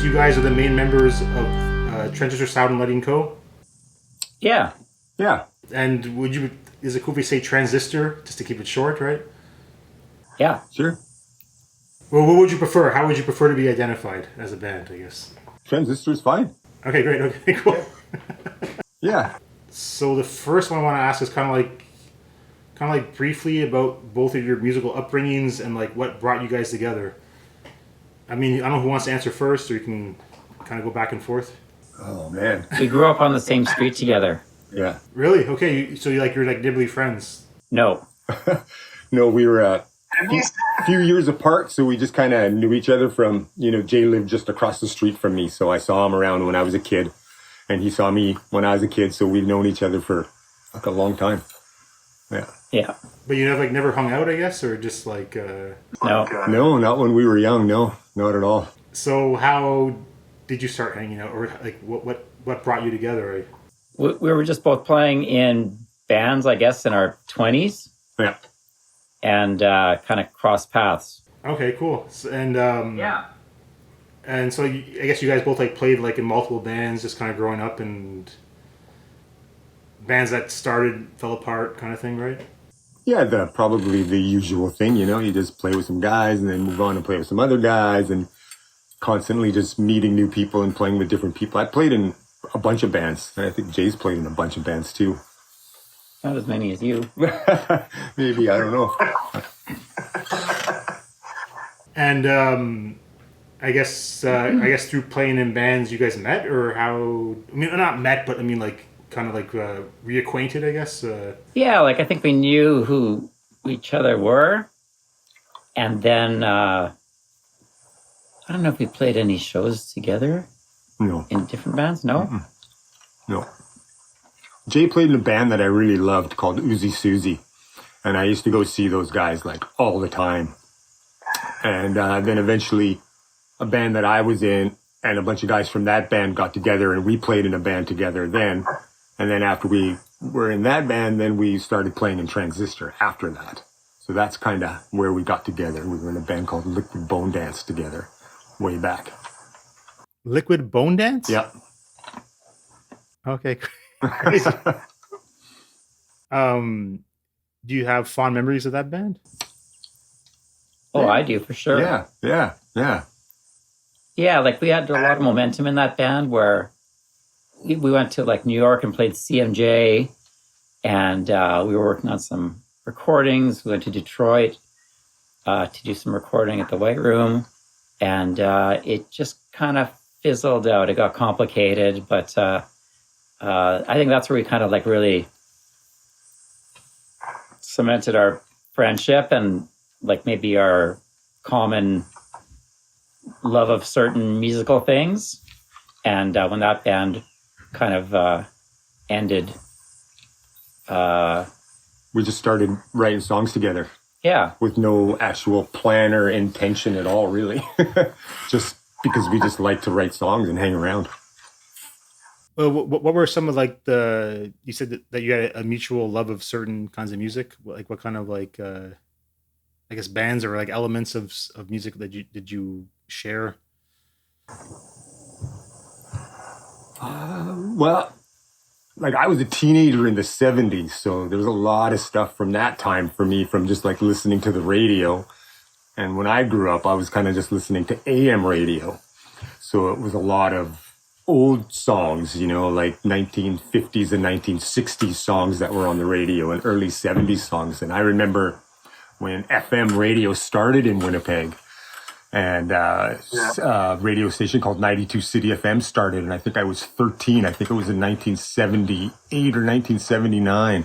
you guys are the main members of Transistor Sound and Lighting Co. Yeah. Yeah. And is it cool if we say Transistor just to keep it short, right? Yeah. Sure. Well, what would you prefer? How would you prefer to be identified as a band, I guess? Transistor's fine. Okay, great. Okay, cool. Yeah. So the first one I want to ask is kind of like briefly about both of your musical upbringings and like what brought you guys together. I mean, I don't know who wants to answer first, or you can kind of go back and forth. Oh man. We grew up on the same street together. Yeah. Really? Okay. So you're like nibbly friends. No. No, we were a few years apart, so we just kind of knew each other from, Jay lived just across the street from me, so I saw him around when I was a kid, and he saw me when I was a kid, so we've known each other for like a long time. Yeah. Yeah. But you never hung out, I guess, or just like... No. No, not when we were young, no, not at all. So how did you start hanging out, or like what brought you together? We were just both playing in bands, I guess, in our 20s. Yeah. And kind of cross paths. Okay, cool. And yeah. And so I guess you guys both like played like in multiple bands, just kind of growing up, and bands that started fell apart, kind of thing, right? Yeah, probably the usual thing, you just play with some guys and then move on and play with some other guys, and constantly just meeting new people and playing with different people. I played in a bunch of bands, and I think Jay's played in a bunch of bands too. Not as many as you. Maybe, I don't know. And I guess through playing in bands you guys met, or how? I mean, not met, but I mean like kind of like reacquainted, I guess. Yeah, like I think we knew who each other were, and then I don't know if we played any shows together. No. In different bands. No. Mm-mm. No. Jay played in a band that I really loved called Uzi Susie, and I used to go see those guys like all the time. And then eventually a band that I was in and a bunch of guys from that band got together, and we played in a band together then. And then after we were in that band, then we started playing in Transistor after that. So that's kind of where we got together. We were in a band called Liquid Bone Dance together way back. Liquid Bone Dance? Yeah. Okay. Do you have fond memories of that band? Oh, I do, for sure. Yeah. Yeah, like we had a lot of momentum in that band where we went to like New York and played CMJ, and we were working on some recordings. We went to Detroit to do some recording at the White Room, and it just kind of fizzled out. It got complicated, but I think that's where we kind of like really cemented our friendship and like maybe our common love of certain musical things. And when that band kind of ended, we just started writing songs together. Yeah. With no actual plan or intention at all, really. Just because we just like to write songs and hang around. Well, what were some of like you said that you had a mutual love of certain kinds of music? Like what kind of like, I guess bands or like elements of music that did you share? Well, like I was a teenager in the 70s, so there was a lot of stuff from that time for me, from just like listening to the radio. And when I grew up, I was kind of just listening to AM radio. So it was a lot of old songs, like 1950s and 1960s songs that were on the radio, and early 70s songs. And I remember when FM radio started in Winnipeg, and a radio station called 92 City FM started, and I think I was 13. I think it was in 1978 or 1979.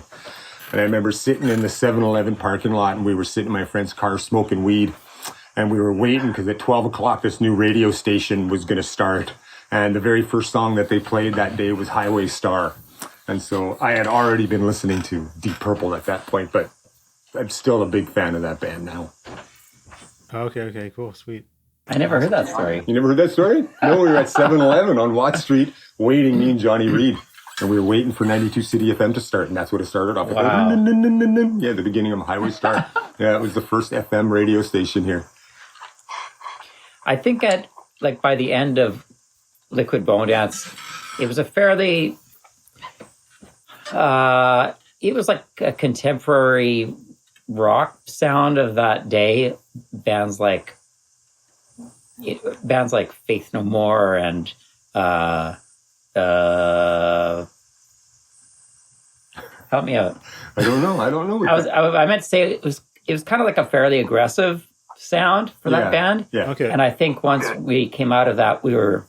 And I remember sitting in the 7-Eleven parking lot, and we were sitting in my friend's car smoking weed, and we were waiting because at 12 o'clock this new radio station was going to start. And the very first song that they played that day was Highway Star. And so I had already been listening to Deep Purple at that point, but I'm still a big fan of that band now. Okay, cool, sweet. I never heard that story. You never heard that story? No, we were at 7-Eleven on Watt Street waiting, me and Johnny Reed. And we were waiting for 92 City FM to start, and that's what it started off with. Wow. Yeah, the beginning of Highway Star. Yeah, it was the first FM radio station here. I think by the end of Liquid Bone Dance. It was a fairly, it was like a contemporary rock sound of that day. Bands like Faith No More and help me out. I don't know. I meant to say it was kind of like a fairly aggressive sound for that band. Yeah. Okay. And I think once we came out of that, we were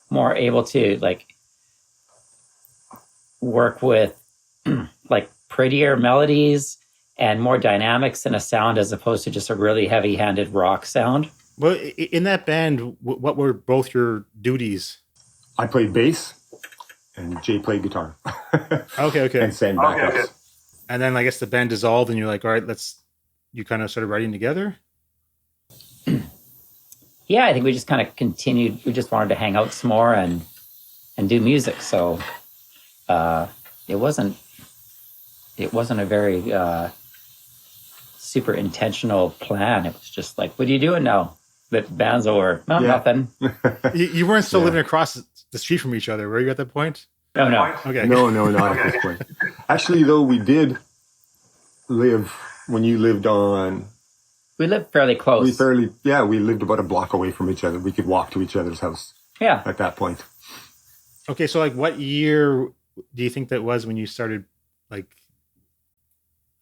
more able to like work with like prettier melodies and more dynamics in a sound as opposed to just a really heavy-handed rock sound. Well, in that band, what were both your duties? I played bass, and Jay played guitar. Okay. And sang backups. Okay. And then I guess the band dissolved, and you're like, all right, you kind of started writing together? Yeah, I think we just kind of continued. We just wanted to hang out some more and do music. So it wasn't a very super intentional plan. It was just like, what are you doing now? The band's over. No, nothing. You weren't still living across the street from each other, were you at that point? No. Okay. No, not at this point. Actually, though, we did live when you lived on. We lived fairly close. We lived about a block away from each other. We could walk to each other's house. Yeah. At that point. Okay, so like, what year do you think that was when you started, like,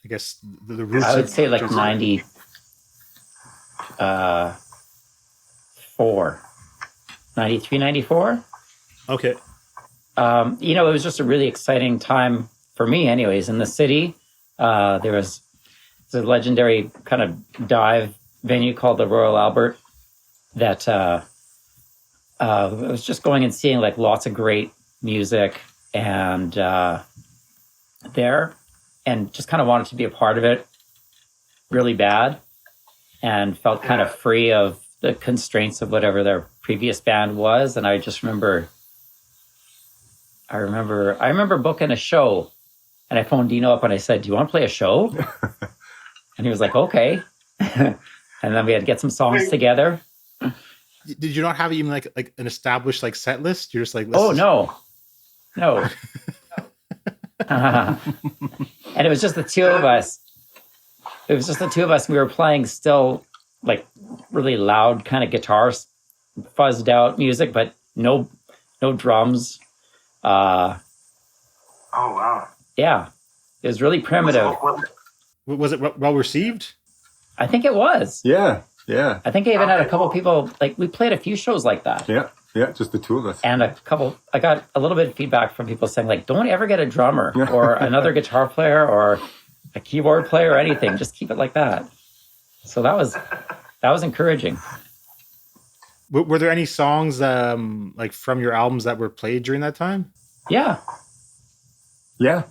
I guess the roots? I would say like 93, 94. Okay. It was just a really exciting time for me anyways. In the city, there was a legendary kind of dive venue called the Royal Albert that I was just going and seeing like lots of great music and there, and just kind of wanted to be a part of it really bad, and felt kind of free of the constraints of whatever their previous band was. And I just remember booking a show, and I phoned Dino up and I said, do you want to play a show? And he was like, okay. And then we had to get some songs together. Did you not have even like an established like set list? You're just like, no. And it was just the two of us. We were playing still like really loud kind of guitars, fuzzed out music, but no drums. Oh, wow. Yeah. It was really primitive. Was it well received? I think it was. Yeah. I think I even had a couple people, like we played a few shows like that. Yeah, just the two of us. And I got a little bit of feedback from people saying like, don't ever get a drummer or another guitar player or a keyboard player or anything. Just keep it like that. So that was encouraging. Were there any songs like from your albums that were played during that time? Yeah. Yeah.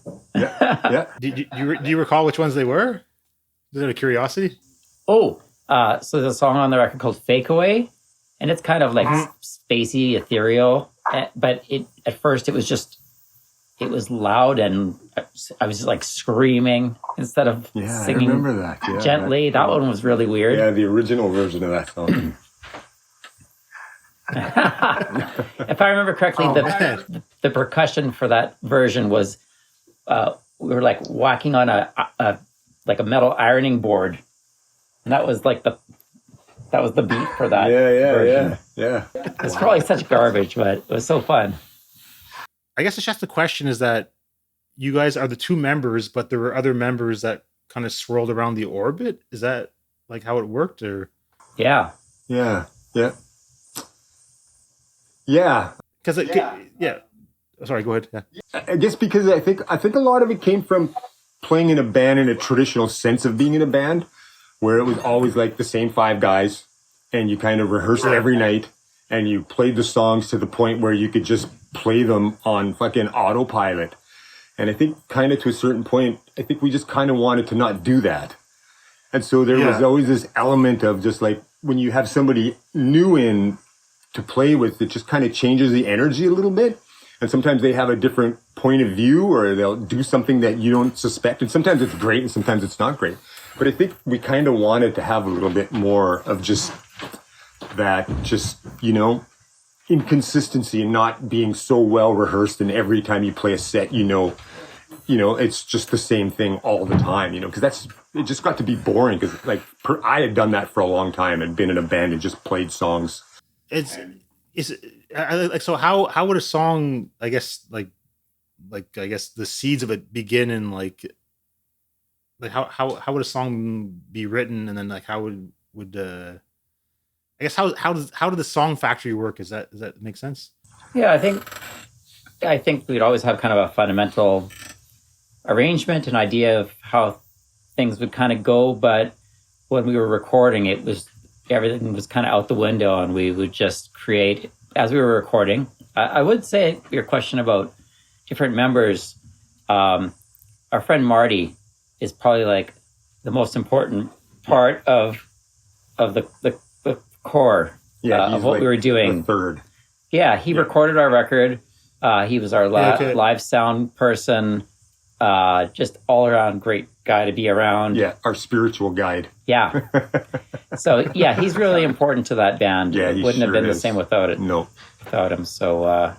Do you recall which ones they were? Is it a curiosity? Oh, so there's a song on the record called Fake Away, and it's kind of like spacey, ethereal. But at first it was loud, and I was like screaming instead of singing. I remember that. Yeah, gently. That one was really weird. Yeah, the original version of that song. If I remember correctly, the percussion for that version was we were like whacking on a metal ironing board, and that was the beat for that version. Yeah. It's probably such garbage, but it was so fun. I guess it's just the question is that you guys are the two members, but there were other members that kind of swirled around the orbit. Is that like how it worked, or? Yeah. Because sorry, go ahead. Yeah. I guess because I think a lot of it came from playing in a band in a traditional sense of being in a band, where it was always like the same five guys, and you kind of rehearsed every night, and you played the songs to the point where you could just play them on fucking autopilot. And I think kind of to a certain point, I think we just kind of wanted to not do that. And so there was always this element of just like when you have somebody new in to play with, it just kind of changes the energy a little bit. And sometimes they have a different point of view, or they'll do something that you don't suspect. And sometimes it's great and sometimes it's not great. But I think we kind of wanted to have a little bit more of just that, inconsistency and not being so well rehearsed, and every time you play a set, it's just the same thing all the time, because it just got to be boring, because I had done that for a long time and been in a band and just played songs. So how would a song, I guess, I guess the seeds of it begin, and how would a song be written, and then how would I guess how did the song factory work? Does that make sense? Yeah, I think we'd always have kind of a fundamental arrangement, an idea of how things would kind of go, but when we were recording, everything was kind of out the window, and we would just create as we were recording. I would say your question about different members, our friend Marty is probably the most important part of the core of what we were doing. The third. Yeah, he recorded our record. He was our live sound person. Just all around great guy to be around. Yeah, our spiritual guide. Yeah. So yeah, he's really important to that band. Yeah, it wouldn't have been the same without it. No. Without him. So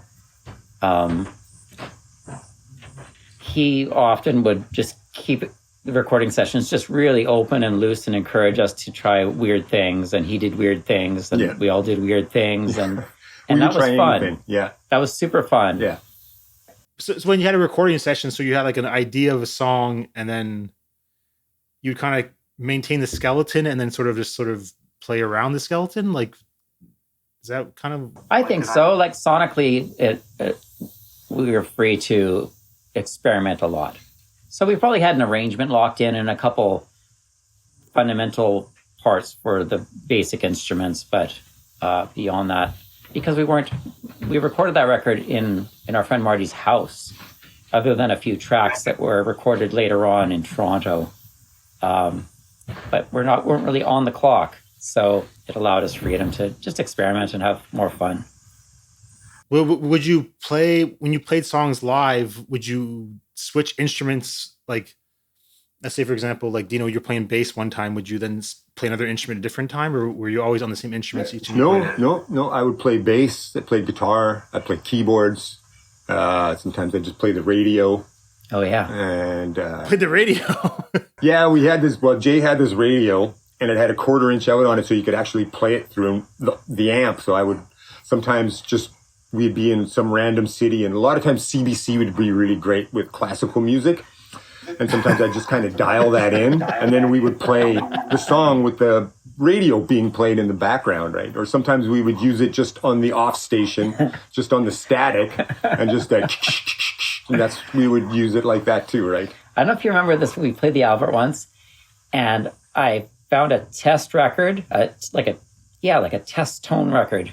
he often would just keep the recording sessions just really open and loose and encourage us to try weird things, and he did weird things, and we all did weird things, and that was fun. Anything. Yeah. That was super fun. Yeah. So when you had a recording session, so you had an idea of a song, and then you'd kind of maintain the skeleton, and then sort of play around the skeleton. Is that kind of? I think so. Sonically, we were free to experiment a lot. So we probably had an arrangement locked in and a couple fundamental parts for the basic instruments, but beyond that, because we recorded that record in our friend Marty's house, other than a few tracks that were recorded later on in Toronto. But weren't really on the clock, so it allowed us freedom to just experiment and have more fun. Well, would you play, when you played songs live, would you switch instruments? Let's say, for example, Dino, you're playing bass one time, would you then play another instrument a different time, or were you always on the same instruments each time? No. I would play bass. I played guitar. I played keyboards. Sometimes I just play the radio. Oh yeah. And played the radio. Yeah, we had this. Well, Jay had this radio, and it had a 1/4-inch out on it, so you could actually play it through the amp. So I would sometimes we'd be in some random city, and a lot of times CBC would be really great with classical music. And sometimes I'd just kind of dial that in, and then we would play the song with the radio being played in the background, right? Or sometimes we would use it just on the off station, just on the static, and just and we would use it like that too, right? I don't know if you remember this. We played the Albert once, and I found a test record, like a test tone record.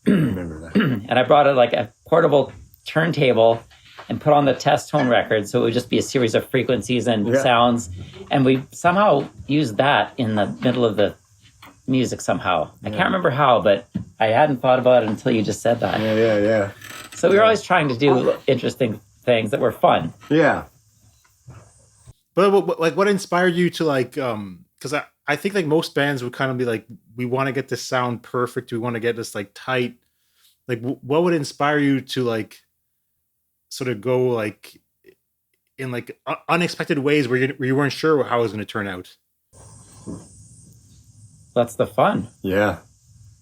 I remember that. And I brought a portable turntable and put on the test tone record, so it would just be a series of frequencies and sounds, and we somehow used that in the middle of the music somehow. I can't remember how, but I hadn't thought about it until you just said that. Yeah. So we were always trying to do interesting things that were fun. Yeah. But what inspired you to because I think most bands would kind of be we want to get this sound perfect, we want to get this tight. What would inspire you to sort of go in unexpected ways where you weren't sure how it was going to turn out? That's the fun. Yeah.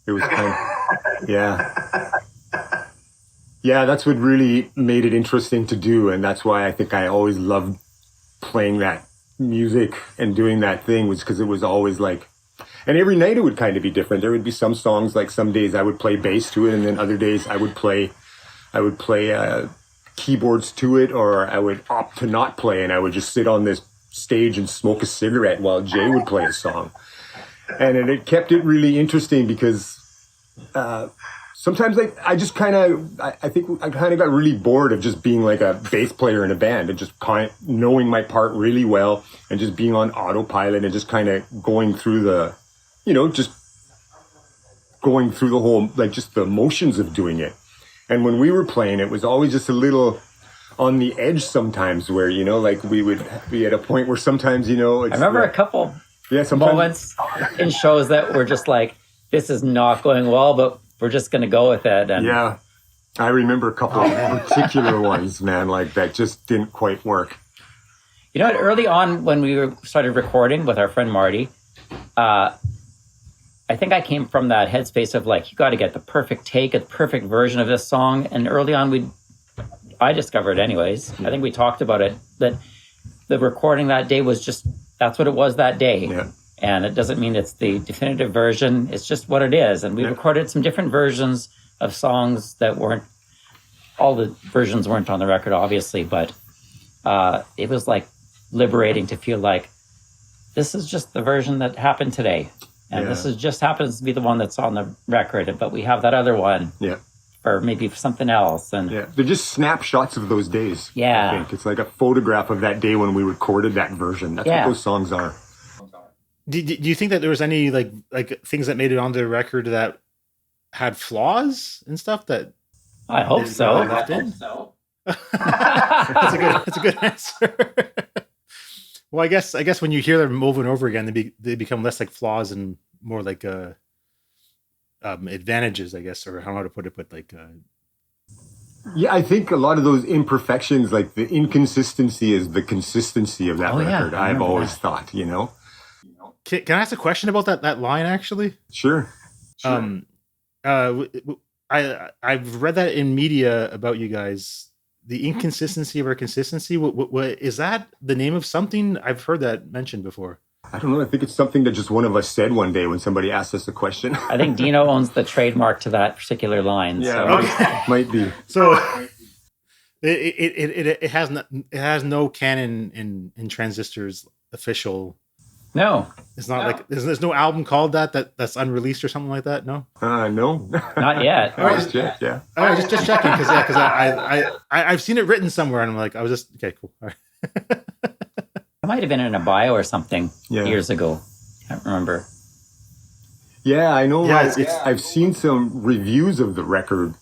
It was kind of, yeah, that's what really made it interesting to do, and that's why I think I always loved playing that music and doing that thing, was because it was always and every night it would kind of be different. There would be some songs, some days I would play bass to it, and then other days I would play keyboards to it, or I would opt to not play, and I would just sit on this stage and smoke a cigarette while Jay would play a song. And it kept it really interesting, because sometimes I just I think I kind of got really bored of just being a bass player in a band, and just kind of knowing my part really well, and just being on autopilot, and just kind of going through the, just going through the whole, just the motions of doing it. And when we were playing, it was always just a little on the edge sometimes, where, we would be at a point where sometimes, I remember a couple moments in shows that were just this is not going well, but we're just going to go with it. And yeah. I remember a couple of particular ones, man, like that just didn't quite work. You know what? Early on when we started recording with our friend Marty, I think I came from that headspace of like, you got to get the perfect take, a perfect version of this song. And early on, I discovered anyways, I think we talked about it, that the recording that day was just, that's what it was that day. Yeah. And it doesn't mean it's the definitive version. It's just what it is. And we recorded some different versions of songs that weren't, all the versions weren't on the record, obviously, but it was like liberating to feel like this is just the version that happened today. And this is just happens to be the one that's on the record, but we have that other one. Yeah. Or maybe something else. And they're just snapshots of those days. Yeah. I think it's like a photograph of that day when we recorded that version. That's what those songs are. Do you think that there was any like things that made it onto the record that had flaws and stuff that? I hope so. That's a good answer. Well, I guess when you hear them over and over again, they become less like flaws and more like advantages, I guess, or how to put it, but like. Yeah, I think a lot of those imperfections, like the inconsistency, is the consistency of that record. I've always thought, you know. Can I ask a question about that line? Actually, sure. I've read that in media about you guys. The inconsistency of our consistency. What is that the name of something? I've heard that mentioned before. I don't know. I think it's something that just one of us said one day when somebody asked us a question. I think Dino owns the trademark to that particular line. Yeah, so. might be. So it has no canon in Transistor's official. No, it's not like there's no album called that's unreleased or something like that. No, no, not yet. Just check, yeah. All right, just checking because I've seen it written somewhere and I'm like I was just okay, cool. All right. It might have been in a bio or something years ago. Can't remember. Yeah, I know. Yeah, I've seen some reviews of the record.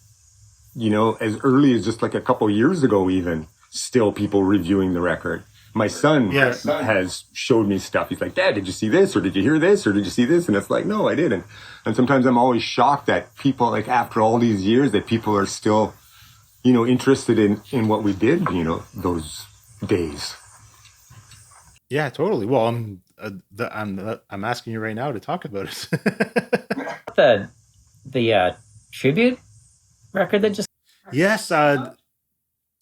You know, as early as just like a couple years ago, even still people reviewing the record. My son has showed me stuff. He's like, Dad, did you see this? Or did you hear this? Or did you see this? And it's like, no, I didn't. And sometimes I'm always shocked that people, like after all these years, that people are still, you know, interested in what we did, you know, those days. Yeah, totally. Well, I'm asking you right now to talk about it. the tribute record that just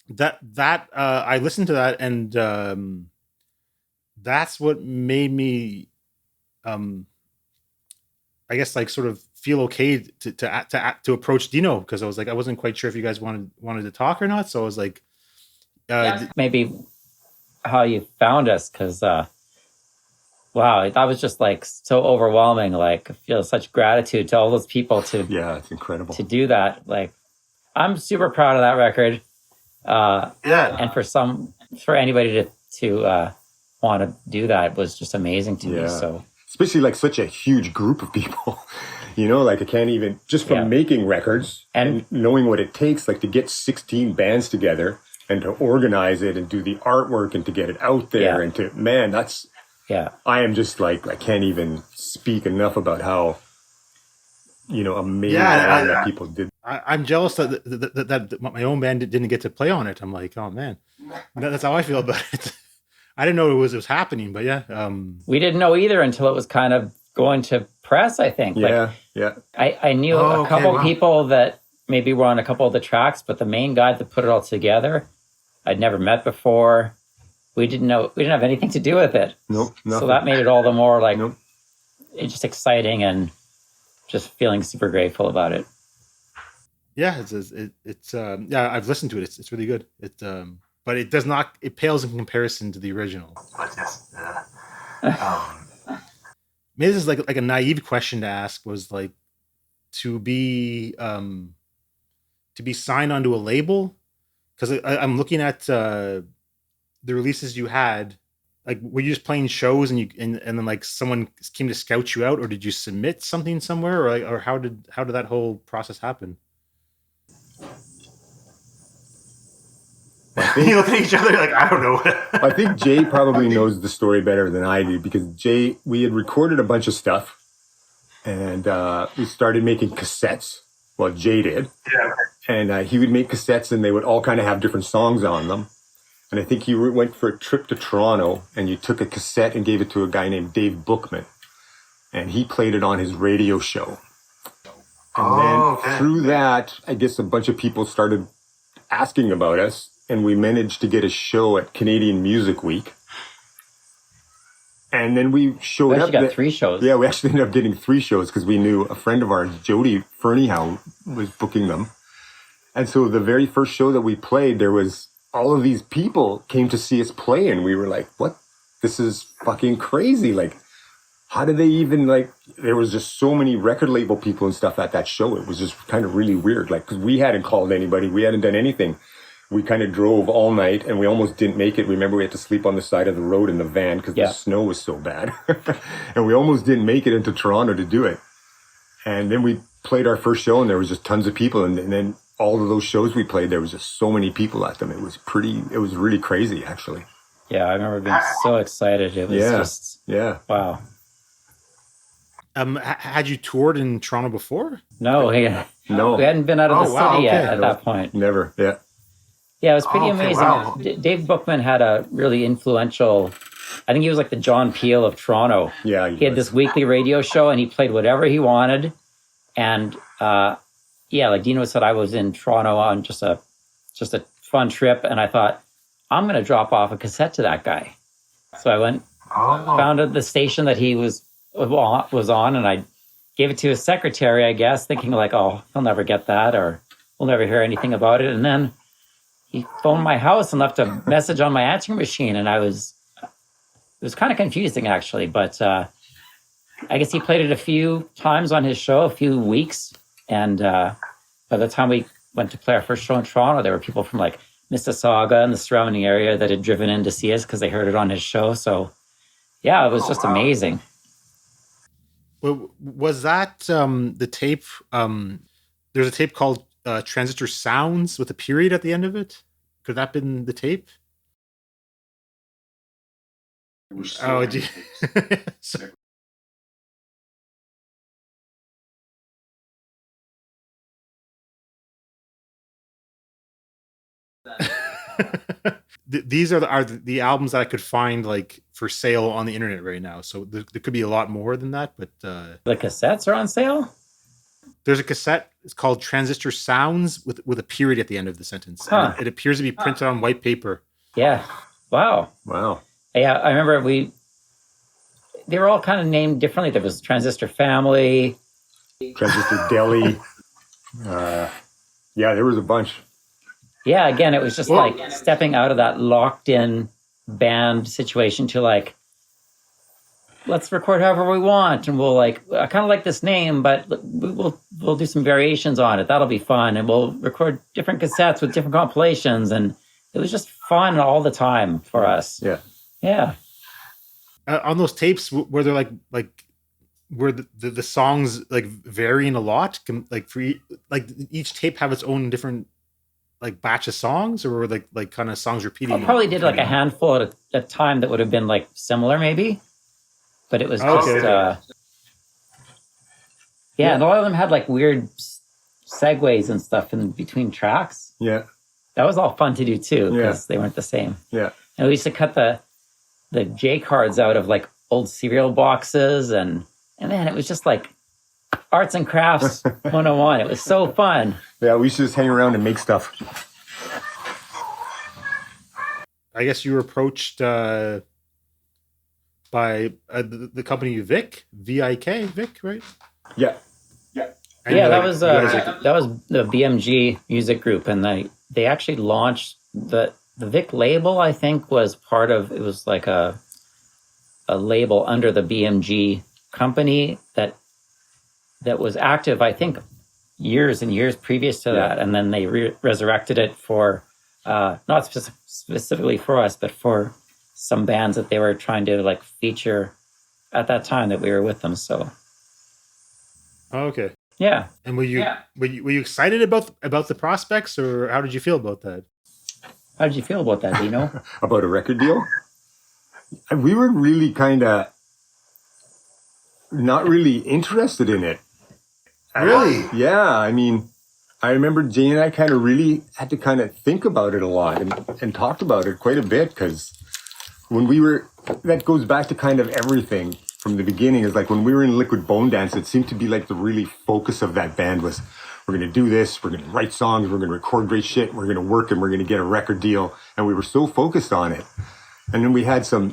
that I listened to that and that's what made me I guess like sort of feel okay to approach Dino, because I was like I wasn't quite sure if you guys wanted to talk or not, so I was like maybe how you found us, because wow, that was just like so overwhelming. Like I feel such gratitude to all those people it's incredible to do that. Like I'm super proud of that record. And for anybody to want to do that was just amazing to me. So especially like such a huge group of people, you know, like I can't even just from making records and knowing what it takes, like to get 16 bands together and to organize it and do the artwork and to get it out there and to, man, that's, I am just like, I can't even speak enough about how, you know, amazing that people did. I'm jealous that my own band didn't get to play on it. I'm like, oh man, that's how I feel about it. I didn't know it was happening, but we didn't know either until it was kind of going to press, I think. I knew a couple people that maybe were on a couple of the tracks, but the main guy that put it all together, I'd never met before. We didn't have anything to do with it. Nope. Nothing. So that made it all the more like it's just exciting and just feeling super grateful about it. Yeah, it's I've listened to it. It's really good. But it does not. It pales in comparison to the original. Maybe this is like a naive question to ask. Was like to be signed onto a label, because I'm looking at the releases you had. Like, were you just playing shows and then like someone came to scout you out, or did you submit something somewhere, or how did that whole process happen? You look at each other like, I don't know. I think Jay probably knows the story better than I do, because we had recorded a bunch of stuff and we started making cassettes. well, Jaded. Yeah. And he would make cassettes, and they would all kind of have different songs on them. And I think you went for a trip to Toronto, and you took a cassette and gave it to a guy named Dave Bookman. And he played it on his radio show. And then through that, I guess a bunch of people started asking about us, and we managed to get a show at Canadian Music Week. And then we showed We up. actually got 3 shows. Yeah, we actually ended up getting 3 shows because we knew a friend of ours, Jody Ferniehow, was booking them. And so the very first show that we played, there was all of these people came to see us play, and we were like, what? This is fucking crazy. Like, how did they even, like, there was just so many record label people and stuff at that show. It was just kind of really weird. Like, because we hadn't called anybody. We hadn't done anything. We kind of drove all night, and we almost didn't make it. Remember, we had to sleep on the side of the road in the van because the snow was so bad. And we almost didn't make it into Toronto to do it. And then we played our first show, and there was just tons of people. And then all of those shows we played, there was just so many people at them. It was really crazy, actually. Yeah, I remember being so excited. It was just, wow. Had you toured in Toronto before? No, No. we hadn't been out of the city yet at that point. Never, yeah. Yeah, it was pretty amazing. Wow. Dave Bookman had a really influential, I think he was like the John Peel of Toronto. Yeah, He had this weekly radio show, and he played whatever he wanted. And like Dino said, I was in Toronto on just a fun trip, and I thought, I'm going to drop off a cassette to that guy. So I went, found the station that he was on, and I gave it to his secretary, I guess, thinking like, oh, he'll never get that, or we'll never hear anything about it. And then he phoned my house and left a message on my answering machine, and it was kind of confusing, actually. But I guess he played it a few times on his show, a few weeks. And by the time we went to play our first show in Toronto, there were people from like Mississauga and the surrounding area that had driven in to see us because they heard it on his show. So yeah, it was just amazing. Well, was that the tape? There's a tape called Transistor Sounds with a period at the end of it. Could that have been the tape? Oh, gee. These are the albums that I could find like for sale on the internet right now. So there could be a lot more than that, but the cassettes are on sale. There's a cassette. It's called Transistor Sounds with a period at the end of the sentence. Huh. It appears to be printed on white paper. Yeah. Wow. Yeah, I remember they were all kind of named differently. There was Transistor Family, Transistor Deli. There was a bunch. Yeah, again, it was just like stepping out of that locked-in band situation to like, let's record however we want, and we'll like, I kind of like this name, but we'll do some variations on it. That'll be fun, and we'll record different cassettes with different compilations, and it was just fun all the time for us. Yeah. On those tapes, were there like were the songs like varying a lot? Like each tape have its own different like batch of songs, or were like kind of songs repeating? I probably did like a handful at a time that would have been like similar, maybe. But it was just, and a lot of them had like weird segues and stuff in between tracks. Yeah. That was all fun to do too, because they weren't the same. Yeah. And we used to cut the J cards out of like old cereal boxes, and man, it was just like arts and crafts 101. It was so fun. Yeah, we used to just hang around and make stuff. I guess you were approached by the company Vic, V-I-K, Vic, right? Yeah. And that was the BMG music group, and they actually launched the Vic label. I think was part of it. Was like a label under the BMG company that was active, I think, years and years previous to that, and then they resurrected it for not specifically for us, but for some bands that they were trying to like feature at that time that we were with them. So, okay, yeah. And were you excited about the prospects, or how did you feel about that? How did you feel about that, Dino? About a record deal? We were really kind of not really interested in it. Really? Yeah, I mean, I remember Jane and I kind of really had to kind of think about it a lot and talked about it quite a bit, because when we were, that goes back to kind of everything from the beginning, is like when we were in Liquid Bone Dance, it seemed to be like the really focus of that band was, we're going to do this, we're going to write songs, we're going to record great shit, we're going to work, and we're going to get a record deal. And we were so focused on it. And then we had some,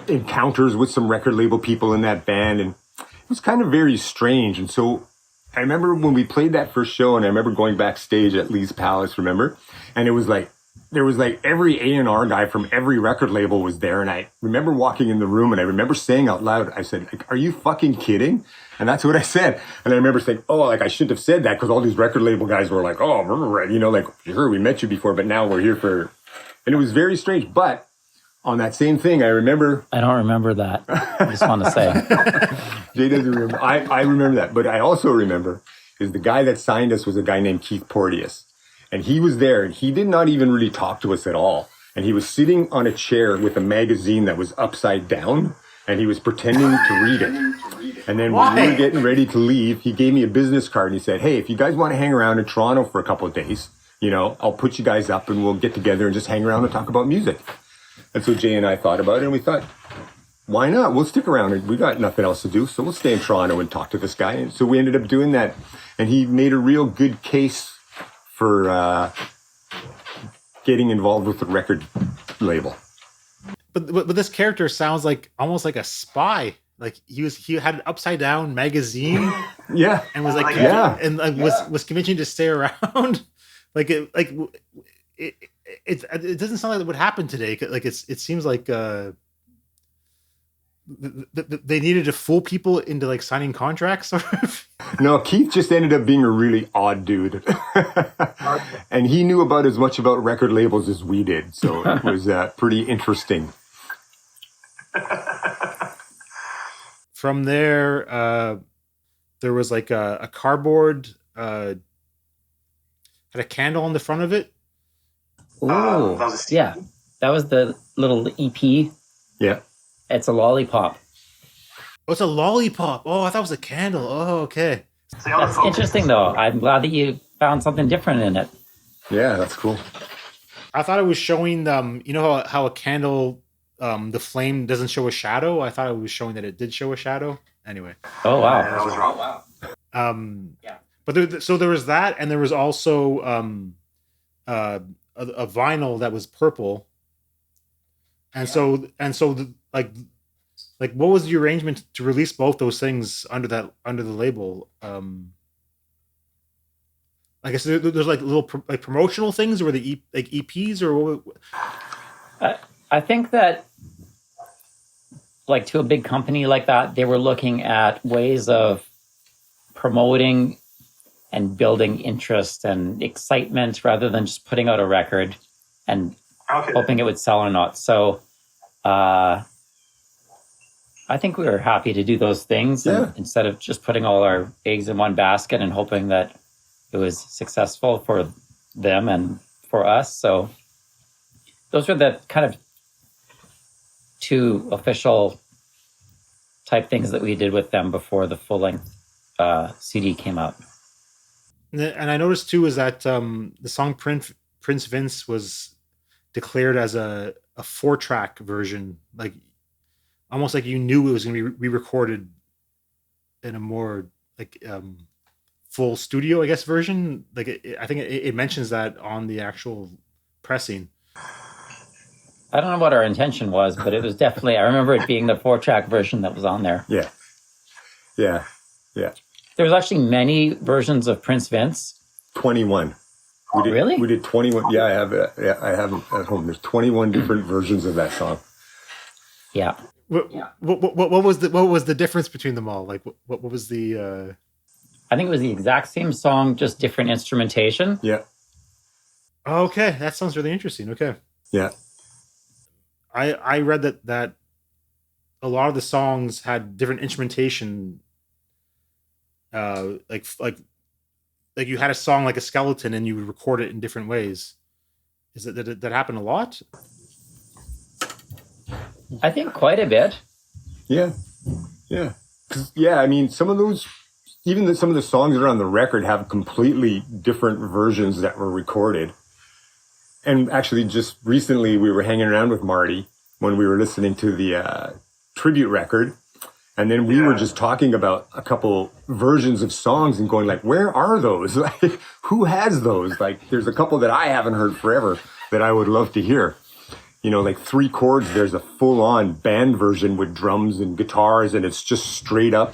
encounters with some record label people in that band, and it was kind of very strange. And so I remember when we played that first show, and I remember going backstage at Lee's Palace, remember? And it was like, there was like every A&R guy from every record label was there. And I remember walking in the room, and I remember saying out loud, I said, like, are you fucking kidding? And that's what I said. And I remember saying, oh, like, I shouldn't have said that, because all these record label guys were like, oh, like, sure, we met you before, but now we're here for, and it was very strange. But on that same thing, I remember. I don't remember that. I just want to say. Jay doesn't remember. I remember that. But I also remember is the guy that signed us was a guy named Keith Porteous. And he was there, and he did not even really talk to us at all. And he was sitting on a chair with a magazine that was upside down, and he was pretending to read it. And then when we were getting ready to leave, he gave me a business card, and he said, hey, if you guys want to hang around in Toronto for a couple of days, I'll put you guys up, and we'll get together and just hang around and talk about music. And so Jay and I thought about it, and we thought, why not? We'll stick around. We got nothing else to do, so we'll stay in Toronto and talk to this guy. And so we ended up doing that. And he made a real good case for getting involved with the record label. But this character sounds like almost like a spy. Like he had an upside down magazine. Yeah. And was like, was convincing to stay around. It doesn't sound like it would happen today. Like it seems like they needed to fool people into like signing contracts. Sort of. No, Keith just ended up being a really odd dude, and he knew about as much about record labels as we did. So it was pretty interesting. From there, there was like a cardboard had a candle on the front of it. Oh, yeah. That was the little EP. Yeah. It's a lollipop. Oh, it's a lollipop. Oh, I thought it was a candle. Oh, okay. That's interesting, though. I'm glad that you found something different in it. Yeah, that's cool. I thought it was showing how a candle, the flame doesn't show a shadow. I thought it was showing that it did show a shadow. Anyway. Oh, wow. Yeah, that was wrong. Wow. Yeah. But so there was that, and there was also a vinyl that was purple. And so what was the arrangement to release both those things under the label? I guess there's like little promotional things, or the EPs, or what? I think that like to a big company like that, they were looking at ways of promoting and building interest and excitement rather than just putting out a record and hoping it would sell or not. So I think we were happy to do those things instead of just putting all our eggs in one basket and hoping that it was successful for them and for us. So those were the kind of two official type things that we did with them before the full-length CD came out. And I noticed too is that the song Prince Vince was declared as a 4-track version, like almost like you knew it was going to be re-recorded in a more like full studio, I guess, version. Like I think it mentions that on the actual pressing. I don't know what our intention was, but it was definitely, I remember it being the 4-track version that was on there. Yeah. Yeah. Yeah. There was actually many versions of Prince Vince. 21. Really? We did 21. Yeah, I have them at home. There's 21 different versions of that song. Yeah. What was the difference between them all? Like what was the? I think it was the exact same song, just different instrumentation. Yeah. Okay, that sounds really interesting. Okay. Yeah. I read that a lot of the songs had different instrumentation. Like you had a song like a skeleton and you would record it in different ways. Is that happen a lot? I think quite a bit. Yeah. Yeah. Yeah. I mean, some of those even some of the songs that are on the record have completely different versions that were recorded. And actually, just recently, we were hanging around with Marty when we were listening to the tribute record. And then we were just talking about a couple versions of songs and going like, where are those? Like, who has those? Like, there's a couple that I haven't heard forever that I would love to hear. You know, like Three Chords, there's a full-on band version with drums and guitars, and it's just a straight up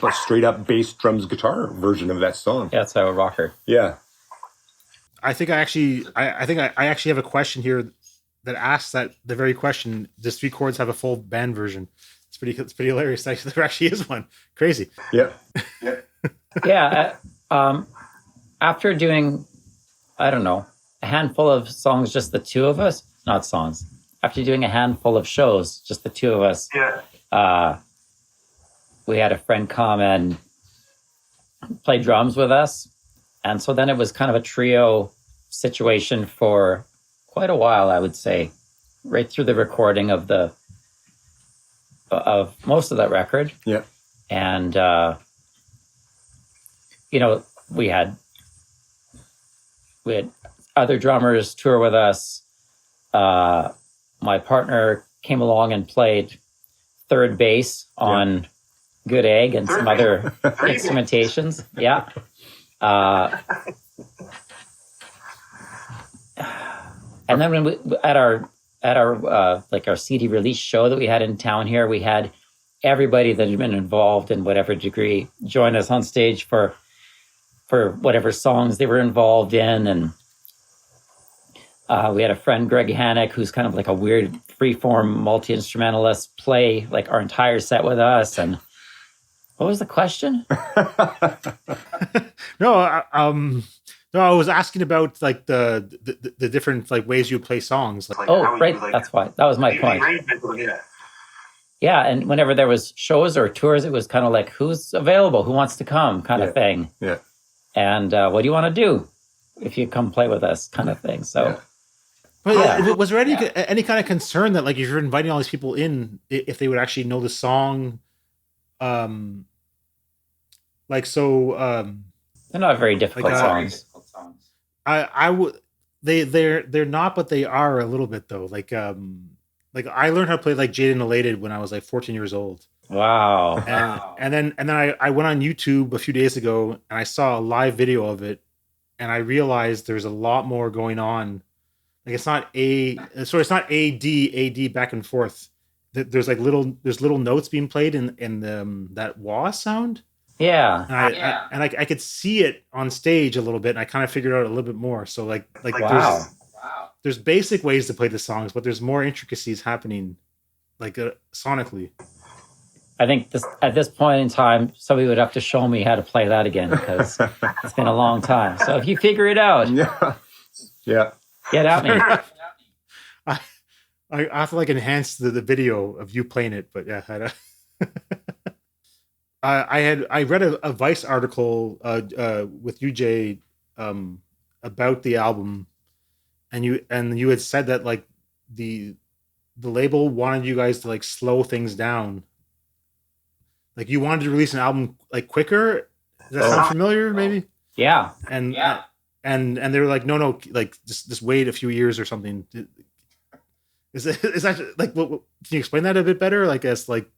bass, drums, guitar version of that song. Yeah, it's a rocker. Yeah. I think I actually have a question here that asks that the very question. Does Three Chords have a full band version? It's pretty hilarious. Actually, there actually is one. Crazy. Yeah. Yeah. After doing, I don't know, a handful of songs, just the two of us, not songs. After doing a handful of shows, just the two of us, we had a friend come and play drums with us. And so then it was kind of a trio situation for quite a while, I would say, right through the recording of most of that record. Yeah. And, we had other drummers tour with us. My partner came along and played third bass on Good Egg and some other instrumentations. Yeah. And then when we at our CD release show that we had in town here, we had everybody that had been involved in whatever degree join us on stage for whatever songs they were involved in. And we had a friend, Greg Hannock, who's kind of like a weird freeform multi-instrumentalist, play like our entire set with us. And what was the question? No, I was asking about like the different like ways you play songs. Like, right. That's why. That was my point. Yeah, and whenever there was shows or tours, it was kind of like, who's available? Who wants to come? Kind of thing. Yeah. And what do you want to do if you come play with us? Kind of thing. So. Yeah. But was there any kind of concern that like if you're inviting all these people in, if they would actually know the song, they're not very difficult songs. I would they're not, but they are a little bit though. Like I learned how to play like Jaded and Elated when I was like 14 years old. Wow. And then I went on YouTube a few days ago and I saw a live video of it, and I realized there's a lot more going on. Like it's not A D back and forth. There's like little notes being played in that wah sound. Yeah. And I could see it on stage a little bit, and I kind of figured out a little bit more. So like wow. There's basic ways to play the songs, but there's more intricacies happening, like sonically. I think at this point in time, somebody would have to show me how to play that again, because it's been a long time. So if you figure it out, yeah, get at me. I have to like enhance the video of you playing it, but yeah, I read a Vice article with you, Jay, about the album, and you had said that like the label wanted you guys to like slow things down. Like you wanted to release an album like quicker. Does that sound familiar? Maybe. Yeah. And they were like, no, like just wait a few years or something. Is that like what? Can you explain that a bit better? Like as like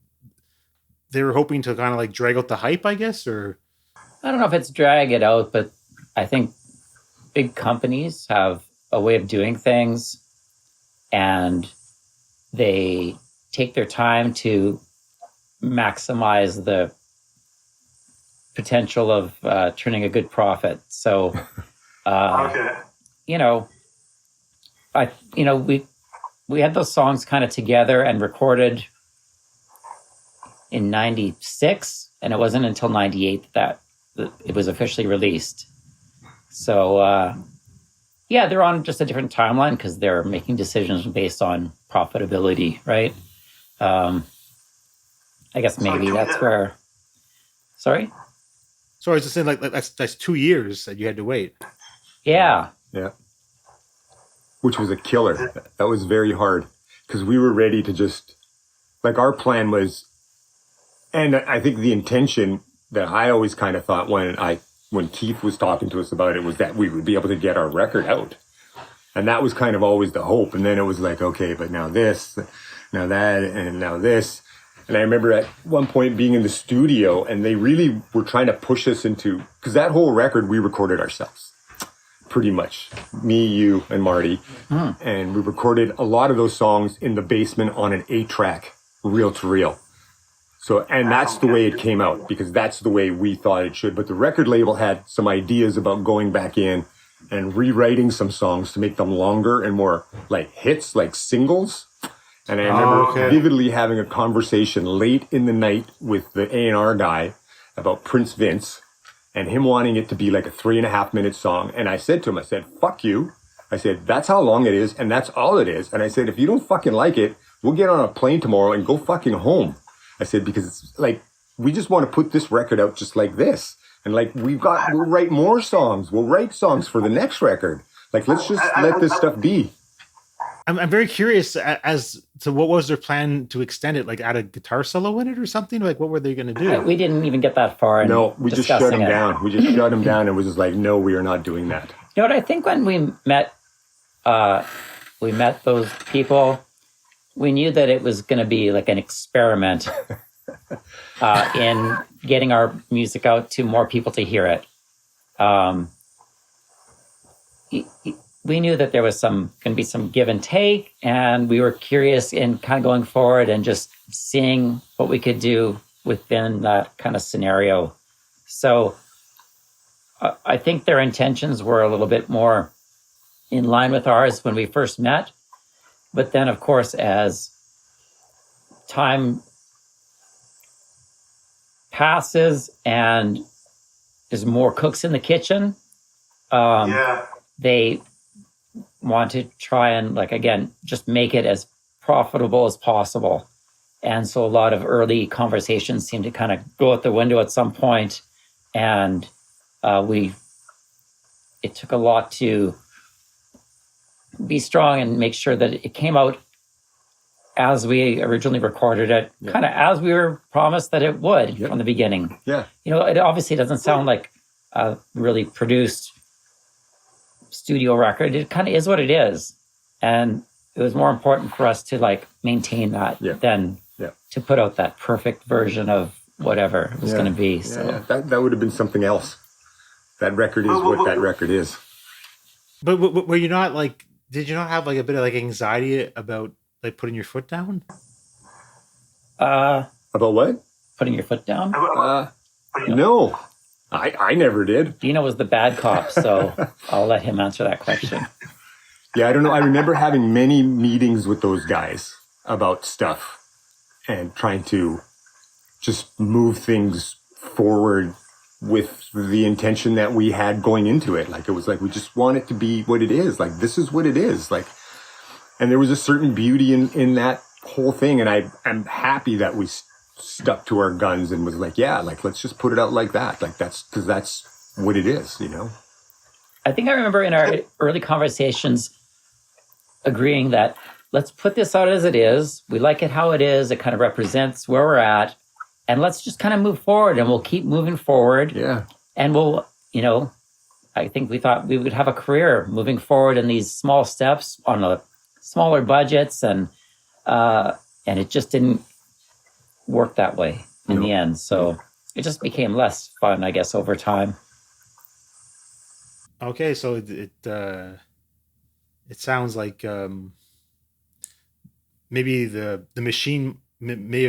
they were hoping to kind of like drag out the hype, I guess, or I don't know if it's drag it out, but I think big companies have a way of doing things, and they take their time to maximize the potential of turning a good profit. So, we had those songs kind of together and recorded in 96, and it wasn't until 98 that it was officially released. So, they're on just a different timeline because they're making decisions based on profitability, right? I guess maybe that's where. Sorry? So I was just saying, like that's 2 years that you had to wait. Yeah. Yeah. Which was a killer. That was very hard because we were ready to just, like, our plan was, and I think the intention that I always kind of thought when Keith was talking to us about it was that we would be able to get our record out. And that was kind of always the hope. And then it was like, okay, but now this, now that, and now this. And I remember at one point being in the studio and they really were trying to push us into, because that whole record we recorded ourselves. Pretty much. Me, you, and Marty. And we recorded a lot of those songs in the basement on an 8-track, reel to reel. So, and that's the way it came out, because that's the way we thought it should. But the record label had some ideas about going back in and rewriting some songs to make them longer and more like hits, like singles. And I remember vividly having a conversation late in the night with the A&R guy about Prince Vince and him wanting it to be like a 3.5-minute song. And I said to him, I said, fuck you. I said, that's how long it is. And that's all it is. And I said, if you don't fucking like it, we'll get on a plane tomorrow and go fucking home. I said, because it's like, we just want to put this record out just like this. And like, we'll write more songs. We'll write songs for the next record. Like, let's just let this stuff be. I'm very curious as to what was their plan to extend it, like add a guitar solo in it or something? Like, what were they going to do? We didn't even get that far. No, we just shut him down. We just shut him down and was just like, no, we are not doing that. You know what? I think when we met those people, we knew that it was going to be like an experiment in getting our music out to more people to hear it. We knew that there was going to be some give and take, and we were curious in kind of going forward and just seeing what we could do within that kind of scenario. So I think their intentions were a little bit more in line with ours when we first met. But then, of course, as time passes and there's more cooks in the kitchen, they want to try and, like, again, just make it as profitable as possible. And so a lot of early conversations seem to kind of go out the window at some point. And it took a lot to be strong and make sure that it came out as we originally recorded it, kind of as we were promised that it would from the beginning. Yeah. You know, it obviously doesn't sound like a really produced studio record. It kind of is what it is. And it was more important for us to like maintain that than to put out that perfect version of whatever it was going to be. So That would have been something else. That record is what that record is. But were you not like, did you not have like a bit of like anxiety about like putting your foot down? About what? Putting your foot down? No, I never did. Dino was the bad cop, so I'll let him answer that question. Yeah, I don't know. I remember having many meetings with those guys about stuff and trying to just move things forward with the intention that we had going into it. Like, it was like, we just want it to be what it is. Like, this is what it is. Like, and there was a certain beauty in that whole thing. And I'm happy that we stuck to our guns and was like, like, let's just put it out like that. Like, because that's what it is, you know? I think I remember in our early conversations agreeing that let's put this out as it is. We like it how it is. It kind of represents where we're at. And let's just kind of move forward, and we'll keep moving forward. Yeah. And we'll, you know, I think we thought we would have a career moving forward in these small steps on a smaller budgets. And it just didn't work that way in the end. So it just became less fun, I guess, over time. Okay. So it sounds like maybe the machine may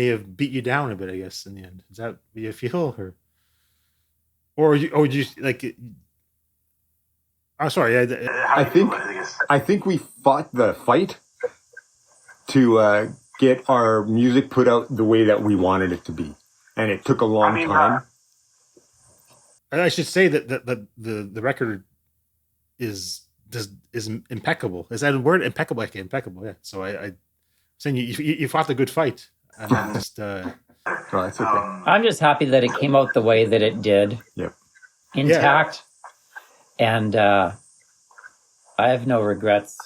have beat you down a bit, I guess, in the end. Is that what you feel, or you like? Oh, sorry. I think we fought the fight to get our music put out the way that we wanted it to be, and it took a long time. I should say that the record is impeccable. Is that a word? Impeccable. Okay, impeccable. Yeah. So I saying you fought the good fight. And just, oh, that's okay. I'm just happy that it came out the way that it did. Yep. Intact. Yeah. And I have no regrets.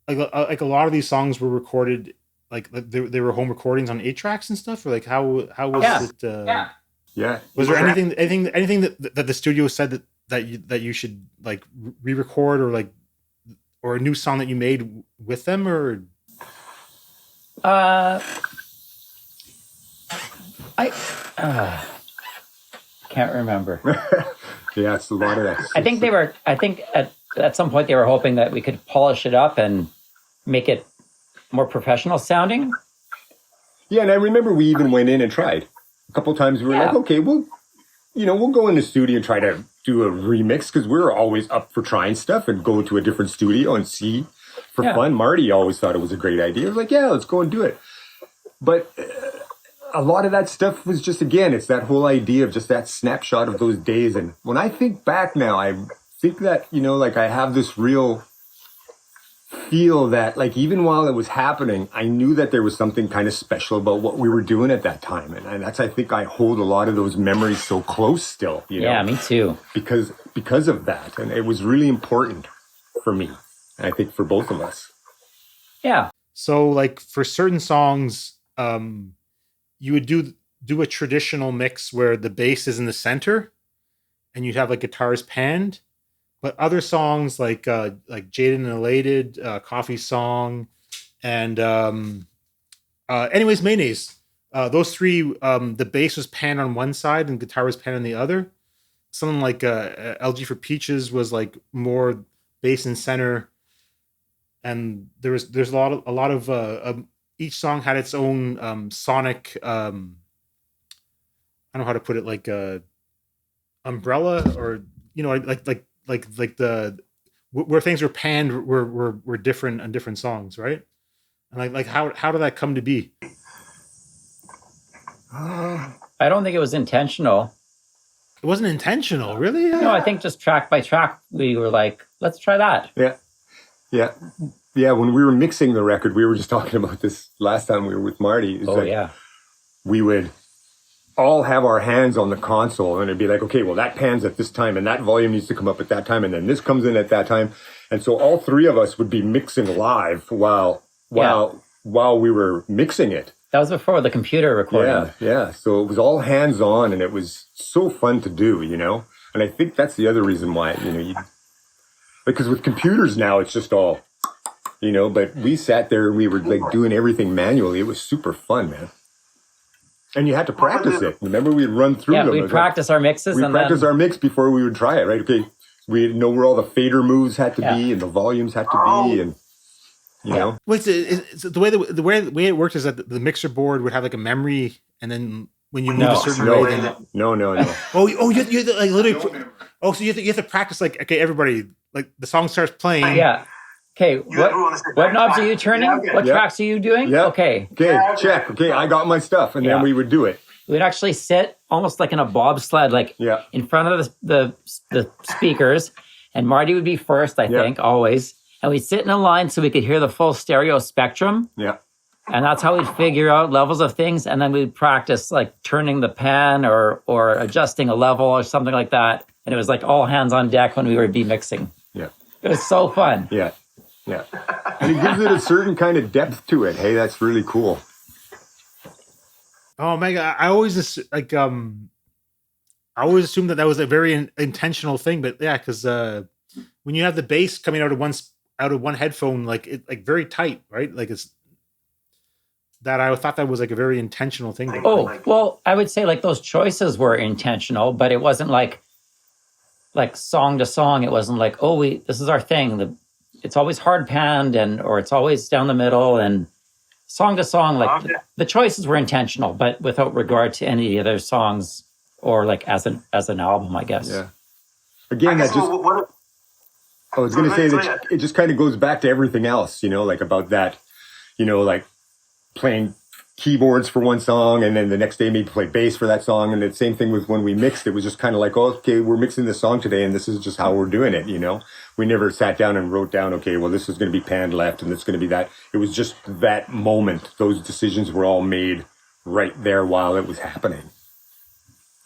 Like a lot of these songs were recorded they were home recordings on 8 tracks and stuff, or like how was Yeah. it? Yeah. Was there anything that the studio said that you should like re-record, or like, or a new song that you made with them, or? I can't remember. Yeah, it's a lot of that. I think at some point they were hoping that we could polish it up and make it more professional sounding. Yeah, and I remember we even went in and tried. A couple times we were like, okay, we'll go in the studio and try to do a remix, because we were always up for trying stuff and go to a different studio and see for fun. Marty always thought it was a great idea. I was like, yeah, let's go and do it. But a lot of that stuff was just, again, it's that whole idea of just that snapshot of those days. And when I think back now, I think that, like I have this real feel that, like, even while it was happening, I knew that there was something kind of special about what we were doing at that time. And that's, I think I hold a lot of those memories so close still, Yeah, me too. Because of that. And it was really important for me. And I think for both of us. Yeah. So like for certain songs, you would do a traditional mix where the bass is in the center and you'd have like guitars panned. But other songs like Jaded and Elated, Coffee Song, and anyways, Mayonnaise. Those three, the bass was panned on one side and guitar was panned on the other. Something like Elegy for Peaches was like more bass in center, and there's a lot of each song had its own sonic. I don't know how to put it, like umbrella, or like the where things were panned were different on different songs, right? And like how did that come to be? I don't think it was intentional. It wasn't intentional, really? No, I think just track by track, we were like, let's try that. Yeah. When we were mixing the record, we were just talking about this last time we were with Marty. We would all have our hands on the console, and it'd be like, okay, well, that pans at this time, and that volume needs to come up at that time, and then this comes in at that time. And so all three of us would be mixing live while we were mixing it. That was before the computer recording. Yeah. So it was all hands on, and it was so fun to do, And I think that's the other reason why, because with computers now, it's just all, but we sat there and we were like doing everything manually. It was super fun, man. And you had to practice it. Remember, we'd run through them. Yeah, we'd practice our mixes. We'd practice our mix before we would try it, right? Okay, we'd know where all the fader moves had to be and the volumes had to be, and know. Wait, so the way it worked is that the mixer board would have like a memory, and then when you move a certain way, then no. Oh, you have to like literally. So you have to practice, like, okay, everybody, like the song starts playing. Yeah. Okay, what knobs are you turning? What tracks are you doing? Yeah. Okay, check. Okay, I got my stuff, and then we would do it. We'd actually sit almost like in a bobsled, like in front of the speakers, and Marty would be first, I think, always. And we'd sit in a line so we could hear the full stereo spectrum. Yeah. And that's how we'd figure out levels of things, and then we'd practice like turning the pan or adjusting a level or something like that. And it was like all hands on deck when we would be mixing. Yeah. It was so fun. Yeah. And it gives it a certain kind of depth to it. Hey, that's really cool. Oh my God. I always just I always assumed that was a very intentional thing, but yeah, because when you have the bass coming out of one headphone, like it, like very tight, right? Like it's that I thought that was like a very intentional thing. Well, I would say like those choices were intentional, but it wasn't like song to song. It wasn't like, this is our thing. It's always hard panned or it's always down the middle, and song to song, like the choices were intentional, but without regard to any other songs or like as an album, I guess. Yeah. Again, I was going to say that it just kind of goes back to everything else, like about that, like playing keyboards for one song, and then the next day maybe play bass for that song. And the same thing with when we mixed, it was just kind of like, okay, we're mixing this song today, and this is just how we're doing it, We never sat down and wrote down, okay, well, this is going to be panned left and it's going to be that. It was just that moment. Those decisions were all made right there while it was happening.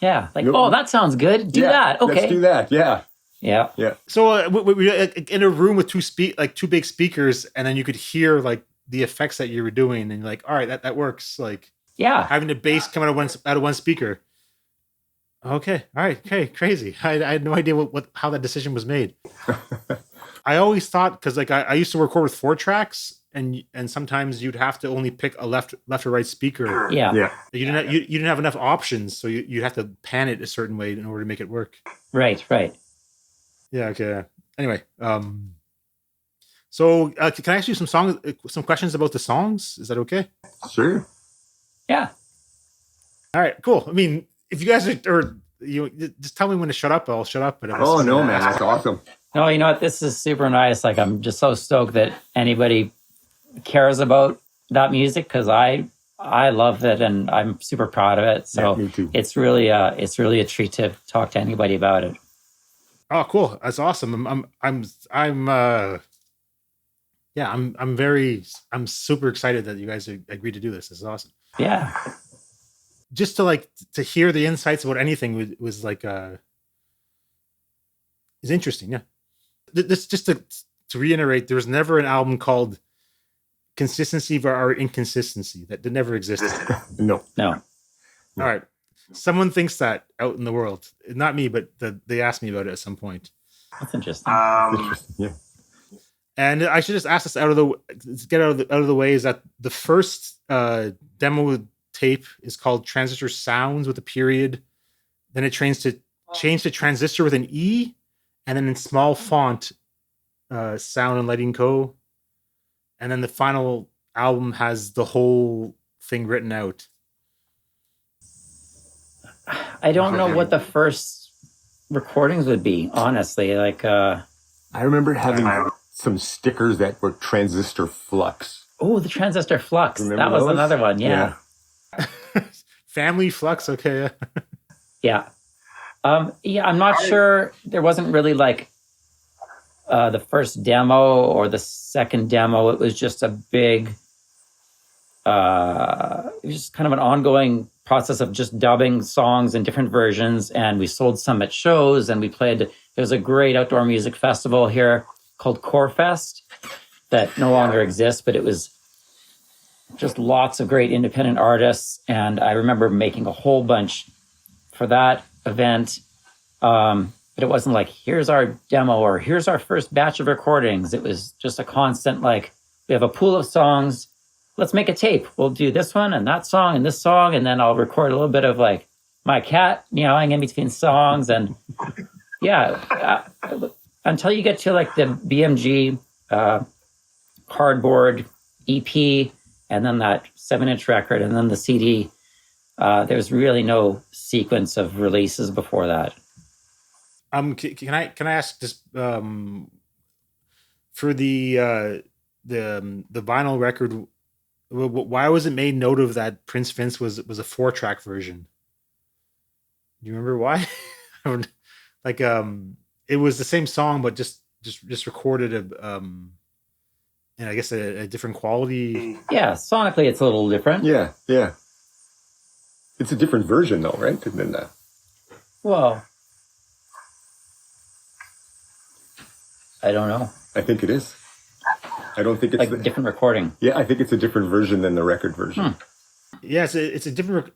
Yeah. Like, that sounds good. Do that. Okay. Let's do that. Yeah. Yeah. So we in a room with two big speakers, and then you could hear like the effects that you were doing, and you're like, all right, that works. Like Yeah. having the bass come out of one speaker. Okay, all right, okay, crazy. I had no idea how that decision was made. I always thought, because like I used to record with 4 tracks, and sometimes you'd have to only pick a left or right speaker. Yeah. Yeah. You didn't have enough options, so you have to pan it a certain way in order to make it work. Right. Yeah. Okay. Anyway, so can I ask you some questions about the songs? Is that okay? Sure. Yeah. All right. Cool. I mean, if you guys are you just tell me when to shut up, I'll shut up. But Oh no, man, that's awesome. No, you know what? This is super nice. Like, I'm just so stoked that anybody cares about that music, because I love it and I'm super proud of it. So Yeah, me too. it's really a treat to talk to anybody about it. Oh, cool. That's awesome. I'm super excited that you guys agreed to do this. This is awesome. Yeah. Just to hear the insights about anything was like is interesting. Yeah. This just to reiterate, there was never an album called Consistency or Inconsistency. That never existed. No. All right. Someone thinks that out in the world. Not me, but they asked me about it at some point. That's interesting. Interesting. Yeah. And I should just ask this out of the way, is that the first demo tape is called Transistor Sounds with a period. Then it changed to Transistor with an E, and then in small font, Sound and Lighting Co. And then the final album has the whole thing written out. I don't know what the first recordings would be, honestly. Like, I remember having some stickers that were Transistor Flux. oh, the Transistor Flux. Remember That was those? another one. Yeah. Family Flux, okay. Yeah. I'm not sure. There wasn't really like the first demo or the second demo. It was just a big, it was just kind of an ongoing process of just dubbing songs in different versions. And we sold some at shows, and we played. There's a great outdoor music festival here called Core Fest that no longer exists, but it was just lots of great independent artists. And I remember making a whole bunch for that event. But it wasn't like, here's our demo or here's our first batch of recordings. It was just a constant, like, we have a pool of songs. Let's make a tape. We'll do this one and that song and this song. And then I'll record a little bit of like my cat meowing in between songs. And yeah, until you get to like the BMG cardboard EP, and then that 7-inch record, and then the CD, there's really no sequence of releases before that. Can I ask this for the vinyl record? Why was it made note of that Prince Vince was a 4-track version? Do you remember why? Like it was the same song, but just recorded and I guess a different quality. Yeah, sonically it's a little different. Yeah. It's a different version, though, right? Than that. Well, I don't know. I think it is. I don't think it's like different recording. Yeah, I think it's a different version than the record version. Yeah, it's different.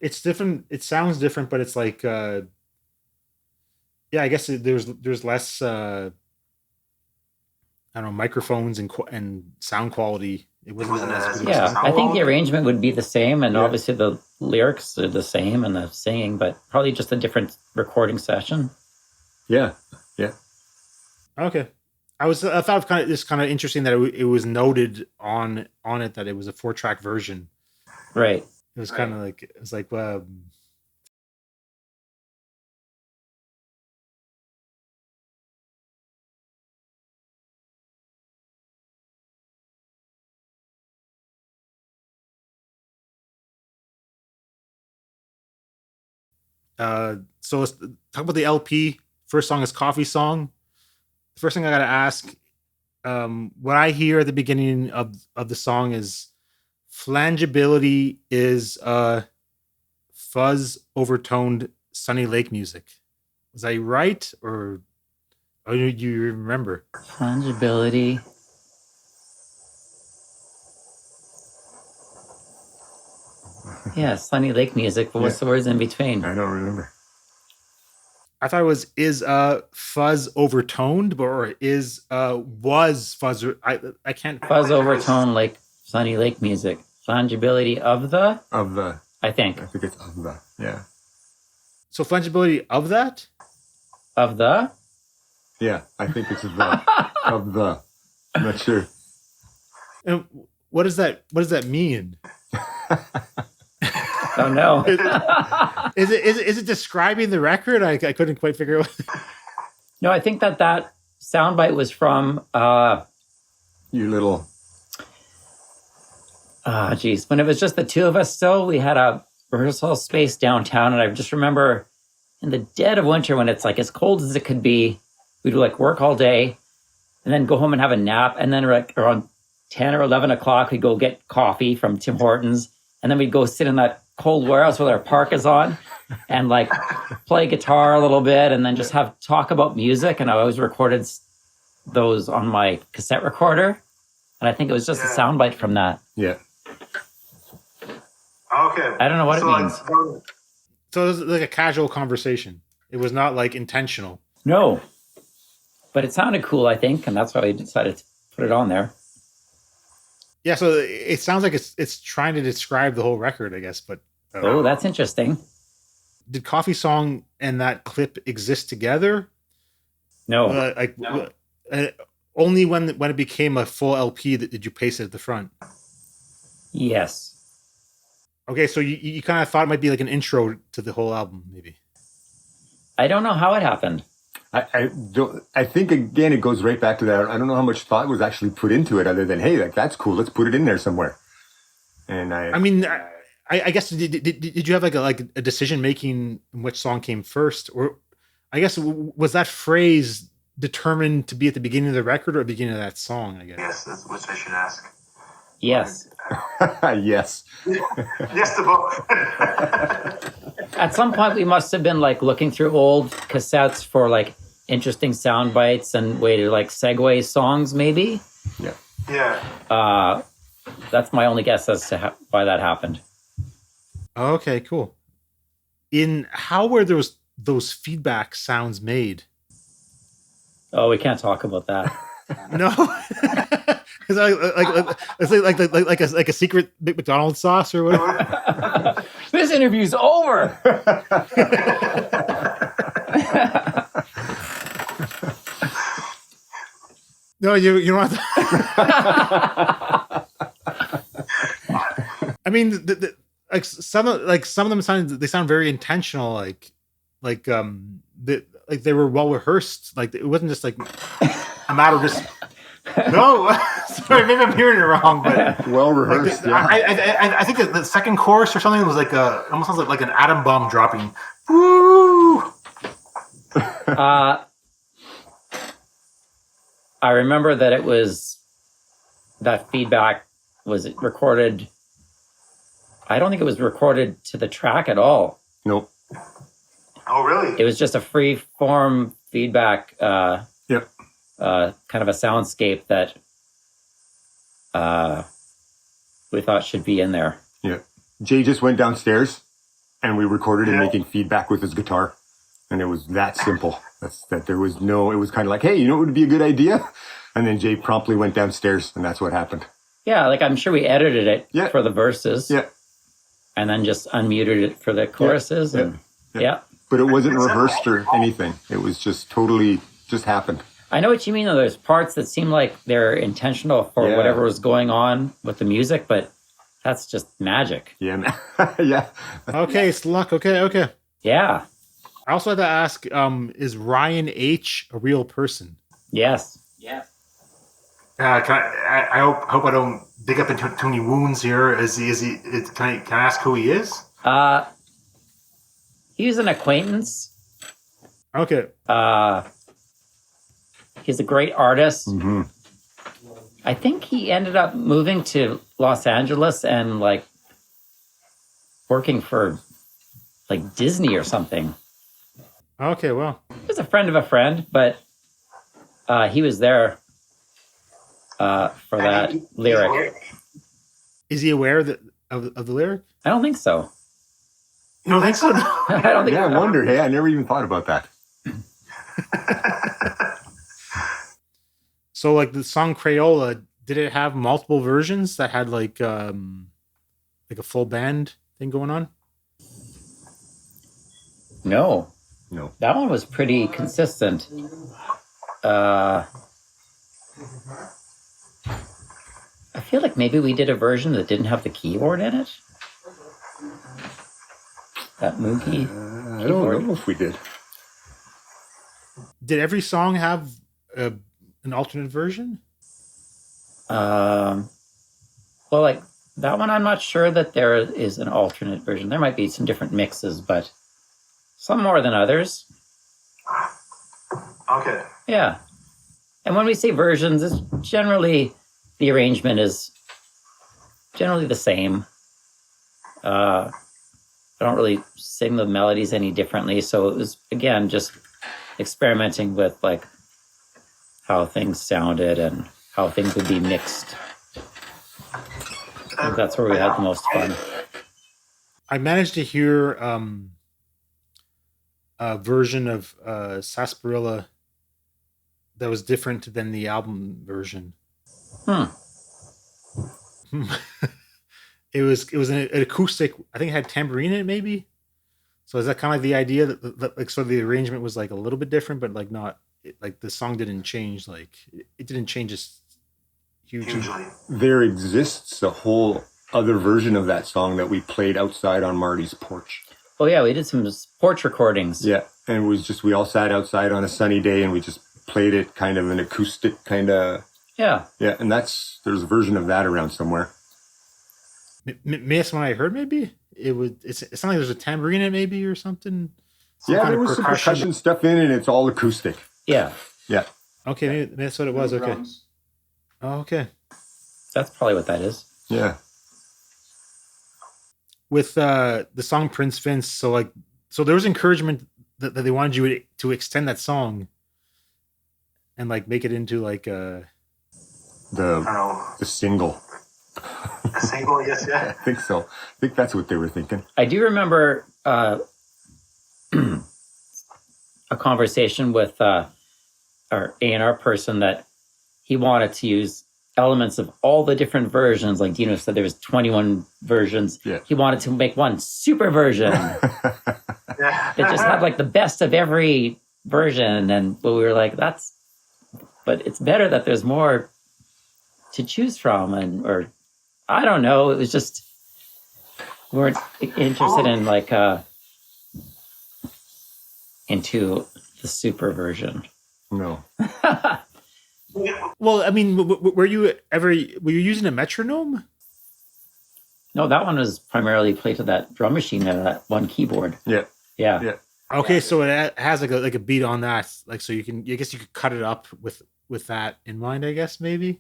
It sounds different, but it's like, yeah, I guess there's less, I don't know, microphones and sound quality. It wasn't as good. Yeah, I think the arrangement would be the same, and obviously the lyrics are the same and the singing, but probably just a different recording session. Yeah. Okay. I thought it's kind of interesting that it was noted on it that it was a 4-track version. Right. It was kind of like, it was like, so let's talk about the LP. First song is Coffee Song. The first thing I got to ask, what I hear at the beginning of the song is flangibility is fuzz overtoned Sunny Lake music. Was I right, or do you remember? Flangibility. Yeah, Sunny Lake music. But what's the words in between? I don't remember. I thought it was fuzz overtoned, or was fuzz? I can't. Fuzz overtone like Sunny Lake music. Fungibility of the. I think it's of the. Yeah. So fungibility of that. Of the. Yeah, I think it's the of the. I'm not sure. And what does that mean? Oh no! Is it describing the record? I couldn't quite figure out. No, I think that soundbite was from you little. Geez, when it was just the two of us. Still, we had a rehearsal space downtown, and I just remember in the dead of winter when it's like as cold as it could be, we'd like work all day, and then go home and have a nap, and then around 10 or 11 o'clock, we'd go get coffee from Tim Hortons, and then we'd go sit in that cold warehouse with our parkas on and like play guitar a little bit and then just talk about music. And I always recorded those on my cassette recorder. And I think it was just a soundbite from that. Yeah. Okay. I don't know what it means. So it was like a casual conversation. It was not like intentional. No. But it sounded cool, I think. And that's why we decided to put it on there. Yeah, so it sounds like it's trying to describe the whole record, I guess. But oh, that's interesting. Did Coffee Song and that clip exist together? No. No. Only when it became a full LP did you paste it at the front? Yes. Okay, so you kind of thought it might be like an intro to the whole album, maybe. I don't know how it happened. I think again it goes right back to that. I don't know how much thought was actually put into it, other than hey, like that's cool. Let's put it in there somewhere. And I guess did you have like a decision making which song came first, or I guess was that phrase determined to be at the beginning of the record or the beginning of that song? I guess. Yes, that's what I should ask. Yes. Yes. Yes to both. At some point, we must have been like looking through old cassettes for like interesting sound bites and way to like segue songs, maybe. Yeah. Yeah. That's my only guess as to why that happened. Okay, cool. How were those feedback sounds made? Oh, we can't talk about that. No, it's like a secret McDonald's sauce or whatever. This interview's over. No, you don't have to. I mean, some of them sound very intentional, like they were well rehearsed. Like it wasn't just like a matter of just. No, sorry, maybe I'm hearing it wrong, but well rehearsed. I think the second chorus or something was like almost sounds like an atom bomb dropping. Woo! I remember that that feedback was recorded. I don't think it was recorded to the track at all. Nope. Oh, really? It was just a free form feedback. Yep. Kind of a soundscape that we thought should be in there. Yeah. Jay just went downstairs and we recorded him making feedback with his guitar. And it was that simple. It was kind of like, hey, you know what would be a good idea? And then Jay promptly went downstairs and that's what happened. Yeah, like I'm sure we edited it for the verses. Yeah. And then just unmuted it for the choruses. Yeah. But it wasn't rehearsed or anything. It was just totally just happened. I know what you mean, though. There's parts that seem like they're intentional for whatever was going on with the music, but that's just magic. Yeah, man. Yeah. Okay, it's luck. Okay. Yeah. I also had to ask, is Ryan H. a real person? Yes. I hope I don't dig up into too many wounds here. Can I ask who he is? He's an acquaintance. Okay. He's a great artist. Mm-hmm. I think he ended up moving to Los Angeles and like working for like Disney or something. Okay, well. He was a friend of a friend, but he was there for that lyric. Is he aware that of the lyric? I don't think so. You don't think so? I don't think Yeah, so. I wondered. Hey, I never even thought about that. So like the song Crayola, did it have multiple versions that had like a full band thing going on? No, No. that one was pretty consistent. I feel like maybe we did a version that didn't have the keyboard in it. That Moogie. I don't know if we did. Did every song have an alternate version? Well, like that one, I'm not sure that there is an alternate version. There might be some different mixes, but some more than others. Okay. Yeah. And when we say versions, it's generally the arrangement is generally the same. I don't really sing the melodies any differently. So it was, again, just experimenting with like how things sounded and how things would be mixed. I think that's where we had the most fun. I managed to hear a version of Sasparilla that was different than the album version. It was an acoustic. I think it had tambourine in it, maybe. So is that kind of like the idea that like sort of the arrangement was like a little bit different, but like not like the song didn't change. Like it didn't change as hugely. There exists a whole other version of that song that we played outside on Marty's porch. Oh yeah, we did some porch recordings. Yeah, and it was just we all sat outside on a sunny day and we just played it, kind of an acoustic kind of. Yeah. Yeah, and there's a version of that around somewhere. Maybe that's when I heard. Maybe it's not like there's a tambourine in it, maybe, or something. Yeah, there was some percussion stuff in it, and it's all acoustic. Yeah. Yeah. Okay, maybe that's what it was. Okay. Oh, okay. That's probably what that is. Yeah. With the song Prince Vince, so there was encouragement that they wanted you to extend that song and like make it into like the single. A single, yes, yeah. I think so. I think that's what they were thinking. I do remember a conversation with our A&R person that he wanted to use elements of all the different versions. Like Dino said, there was 21 versions. Yeah. He wanted to make one super version that just had like the best of every version. And we were like, but it's better that there's more to choose from, or I don't know. It was just we weren't interested in like into the super version. No. Well, I mean, were you using a metronome? No, that one was primarily played to that drum machine and that one keyboard. Yeah. Yeah. Yeah. Okay, so it has like a beat on that, like so I guess you could cut it up with that in mind, I guess maybe.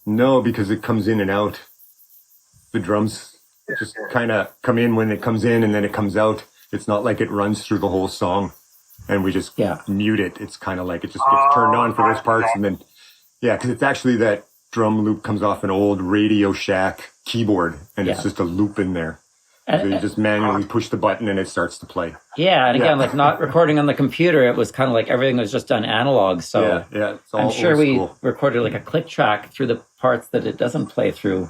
No, because it comes in and out. The drums just kind of come in when it comes in and then it comes out. It's not like it runs through the whole song and we just mute it. It's kind of like it just gets turned on for those parts and then, because it's actually that drum loop comes off an old Radio Shack keyboard and it's just a loop in there. So you just manually push the button and it starts to play. Yeah, and again, like not recording on the computer, it was kind of like everything was just done analog. So it's all I'm sure old we school. recorded like a click track through the parts that it doesn't play through.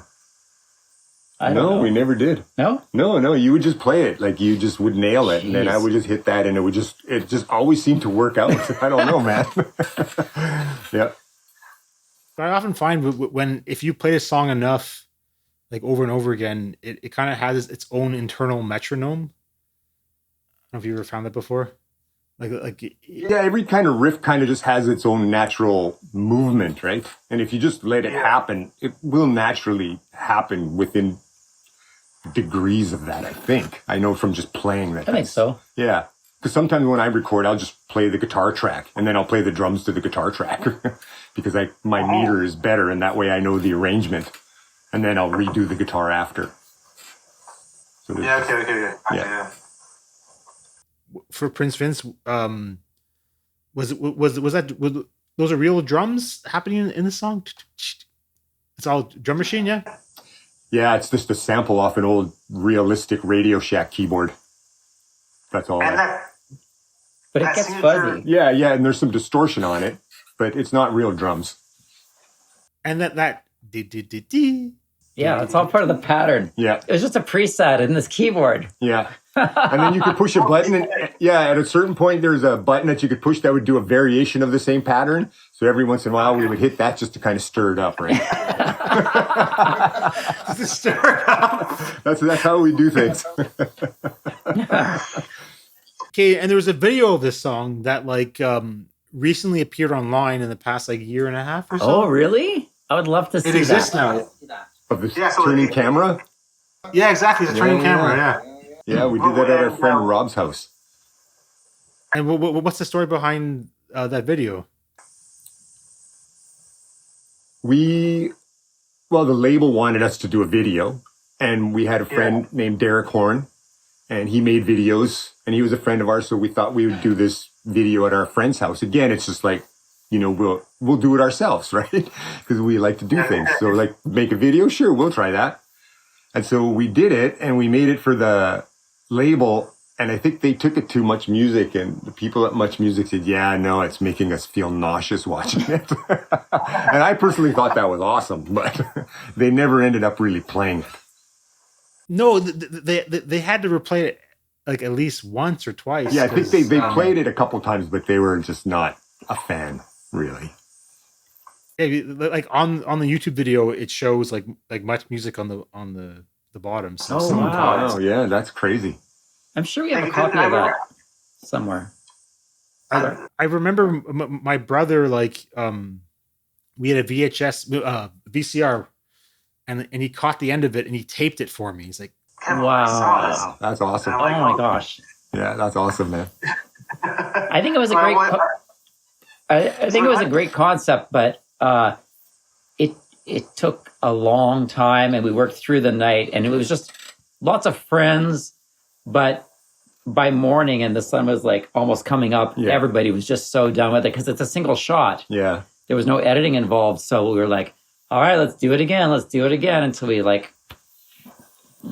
I don't know. We never did. No? No, you would just play it. Like you just would nail it. And then I would just hit that and it just always seemed to work out. I don't know, man. Yeah. But I often find if you play a song enough, like over and over again, it kind of has its own internal metronome. I don't know if you ever found that before. Every kind of riff kind of just has its own natural movement, right? And if you just let it happen, it will naturally happen within degrees of that, I think. I know from just playing that. I think so. Yeah. Because sometimes when I record, I'll just play the guitar track and then I'll play the drums to the guitar track because my meter is better and that way I know the arrangement. And then I'll redo the guitar after. So okay. For Prince Vince, those are real drums happening in the song? It's all drum machine, yeah? Yeah, it's just a sample off an old realistic Radio Shack keyboard. That's all. And that, But it that gets signature- fuzzy. Yeah, and there's some distortion on it, but it's not real drums. And that dee. Yeah, it's all part of the pattern. Yeah, It was just a preset in this keyboard. yeah. And then you could push a button, and at a certain point, there's a button that you could push that would do a variation of the same pattern. So every once in a while, we would hit that just to kind of stir it up, right? That's how we do things. Okay, and there was a video of this song that like recently appeared online in the past like year and a half or so. Oh, really? I would love to see It exists that. now. Of this Yeah, so turning it- camera. Yeah, exactly. It's a turning Yeah. camera. Yeah. Yeah, we did that at our friend Rob's house. And what's the story behind that video? The label wanted us to do a video, and we had a friend named Derek Horn, and he made videos, and he was a friend of ours, so we thought we would do this video at our friend's house. Again, it's just like, we'll do it ourselves, right? Because we like to do things. So like, make a video, sure, we'll try that. And so we did it, and we made it for the label, and I think they took it to Much Music, and the people at Much Music said, yeah, no, it's making us feel nauseous watching it. And I personally thought that was awesome, but they never ended up really playing it. No, they had to replay it like at least once or twice. Yeah, I think they 'cause, played it a couple times, but they were just not a fan, really. like on the YouTube video, it shows like Much Music on the bottom. So Oh, someone wow. caught it. Oh, yeah, that's crazy. I'm sure we have a Like, copy of that somewhere. I remember my brother like we had a VCR and he caught the end of it and he taped it for me. He's like, Wow. That's awesome. Oh my gosh. Yeah, that's awesome, man. I think it was a great I think it was a great concept, but it took a long time and we worked through the night and it was just lots of friends, but by morning and the sun was like almost coming up, everybody was just so done with it because it's a single shot. Yeah. There was no editing involved, so we were like, all right, let's do it again until we like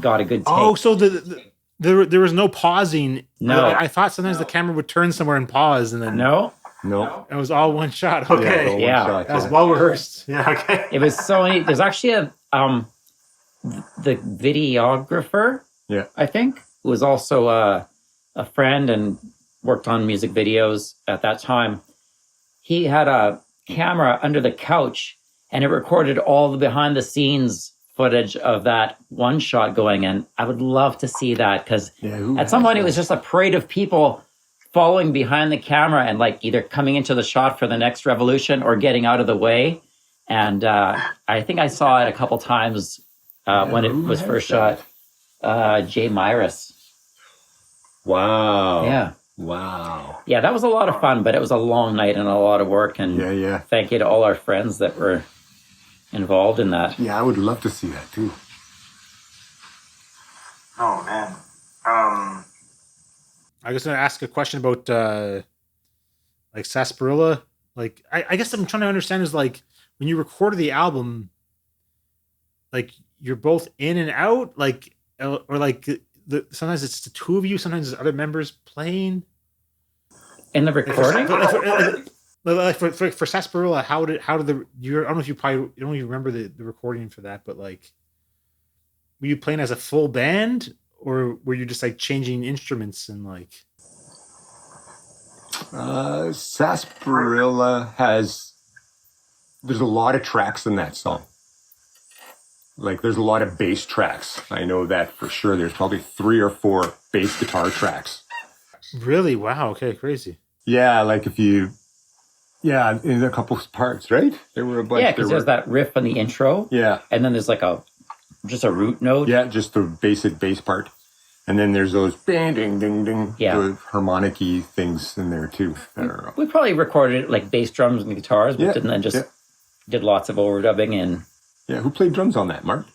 got a good take. oh, so there was no pausing. No. I thought sometimes the camera would turn somewhere and pause and then No? No. it was all one shot. Okay. Yeah. One shot, That was well rehearsed. Yeah, okay. It was so neat. There's actually the videographer, I think, who was also a friend and worked on music videos at that time. He had a camera under the couch and it recorded all the behind the scenes footage of that one shot going in. I would love to see that because at some point it was just a parade of people following behind the camera and like either coming into the shot for the next revolution or getting out of the way. And I think I saw it a couple times when it was first shot. Jay Myris. Wow. Yeah. Wow. Yeah, that was a lot of fun, but it was a long night and a lot of work. And thank you to all our friends that were involved in that. Yeah, I would love to see that too. Oh man. I was going to ask a question about like Sasparilla. Like, I guess I'm trying to understand is like when you recorded the album, like you're both in and out, like or like sometimes it's the two of you, sometimes there's other members playing. In the recording? Like for Sasparilla, how did I don't know if you don't even remember the recording for that, but like were you playing as a full band or were you just like changing instruments and like Sasparilla there's a lot of tracks in that song. Like there's a lot of bass tracks. I know that for sure. There's probably 3 or 4 bass guitar tracks. Really? Wow. Okay. Crazy. Yeah. Like in a couple parts, right? There were a bunch. Yeah, because there's that riff on the intro. Yeah. And then there's like just a root note. Yeah, just the basic bass part. And then there's those ding, ding, ding, ding, the harmonic-y things in there too. We probably recorded like bass drums and guitars, but then just did lots of overdubbing and... Yeah, who played drums on that, Mark?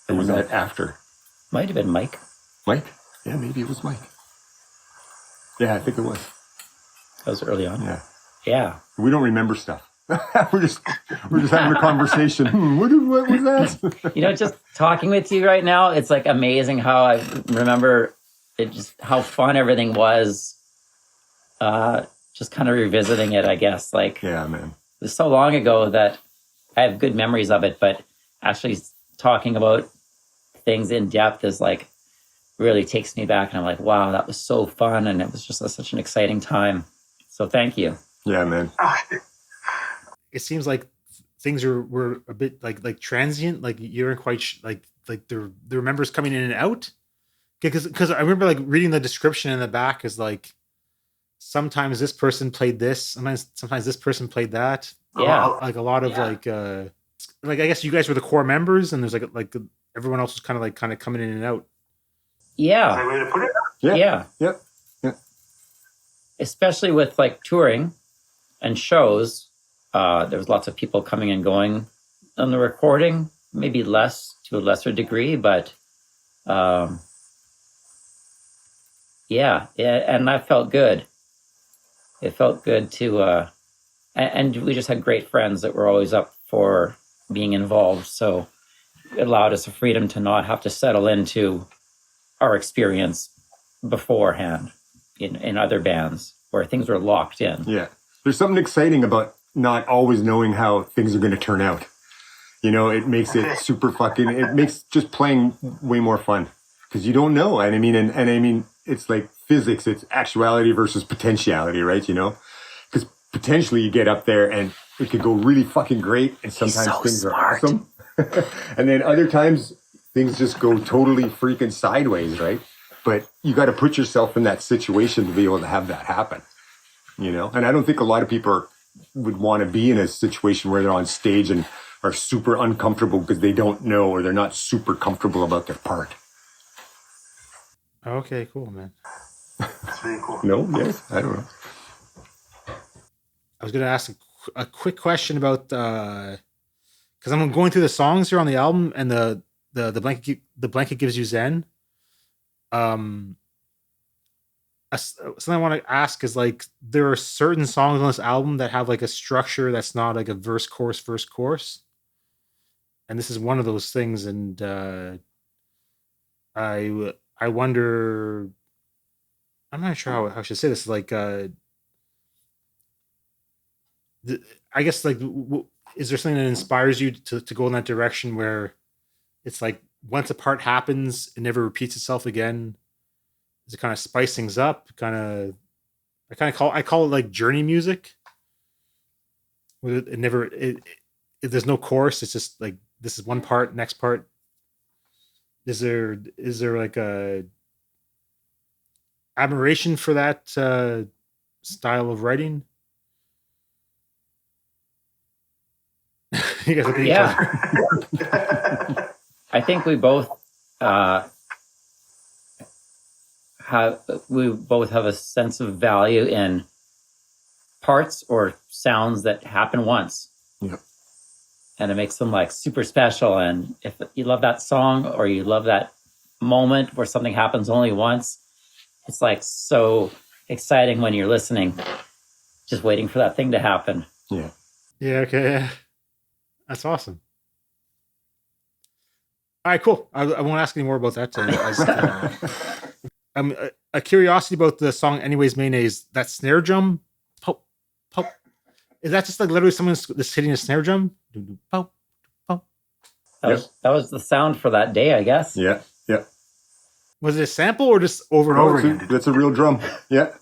Or was that after? Might have been Mike. Mike? Yeah, maybe it was Mike. Yeah, I think it was. That was early on. Yeah. Yeah. We don't remember stuff. we're just having a conversation. What was that? Just talking with you right now, it's like amazing how I remember it, just how fun everything was. Just kind of revisiting it, I guess. Like, Yeah, man. it was so long ago that I have good memories of it, but actually talking about things in depth is like really takes me back, and I'm like, wow, that was so fun, and it was just such an exciting time. So thank you. Yeah, man. It seems like things were a bit like transient. Like you weren't quite like there were members coming in and out. Because I remember like reading the description in the back is like sometimes this person played this, sometimes this person played that. Yeah. Like a lot of like I guess you guys were the core members, and there's like everyone else was kind of coming in and out. Yeah. Right way to put it. Yeah. Yeah. Especially with like touring and shows, there was lots of people coming and going on the recording, maybe less to a lesser degree, but yeah, and that felt good. It felt good to, and we just had great friends that were always up for being involved. So it allowed us the freedom to not have to settle into our experience beforehand in other bands where things were locked in. Yeah. There's something exciting about not always knowing how things are going to turn out. It makes it it makes just playing way more fun because you don't know. And I mean, it's like physics, it's actuality versus potentiality, right? Because potentially you get up there and it could go really fucking great. And sometimes things are awesome. And then other times things just go totally freaking sideways, right? But you got to put yourself in that situation to be able to have that happen, And I don't think a lot of people would want to be in a situation where they're on stage and are super uncomfortable because they don't know or they're not super comfortable about their part. Okay, cool, man. That's really cool. No? Yes? I don't know. I was going to ask a quick question about because I'm going through the songs here on the album, and the blanket gives you Zen. Something I want to ask is like there are certain songs on this album that have like a structure that's not like a verse chorus, and this is one of those things. And I wonder, I'm not sure how I should say this. Like, I guess like, is there something that inspires you to go in that direction where it's like once a part happens, it never repeats itself again? Does it kind of spice things up? I call it like journey music. Where it never there's no chorus. It's just like this is one part, next part. Is there like a admiration for that style of writing? You guys look at each other. I think we both have a sense of value in parts or sounds that happen once. Yeah. And it makes them like super special. And if you love that song or you love that moment where something happens only once, it's like so exciting when you're listening, just waiting for that thing to happen. Yeah. Yeah. Okay. That's awesome. All right, cool. I won't ask any more about that. A curiosity about the song "Anyways, Mayonnaise." That snare drum, pop, pop. Is that just like literally someone just hitting a snare drum? Pop, pop. That was the sound for that day, I guess. Yeah. Yeah. Was it a sample or just over and over again? That's a real drum. Yeah.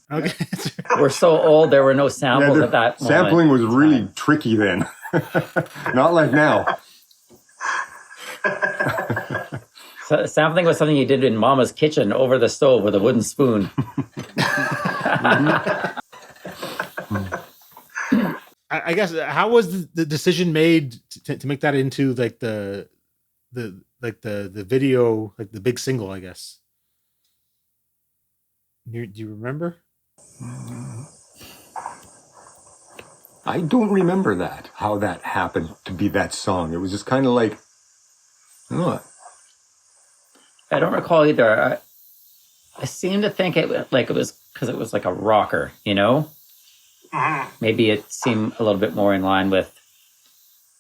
Okay. We're so old, there were no samples at that moment. Sampling was really tricky then. Not like now. So sampling was something you did in Mama's kitchen over the stove with a wooden spoon. I guess how was the decision made to make that into like the video, like the big single? I guess. Do you remember? I don't remember how that happened to be that song. It was just kind of like, oh. I don't recall either. I seem to think it was because it was like a rocker, maybe it seemed a little bit more in line with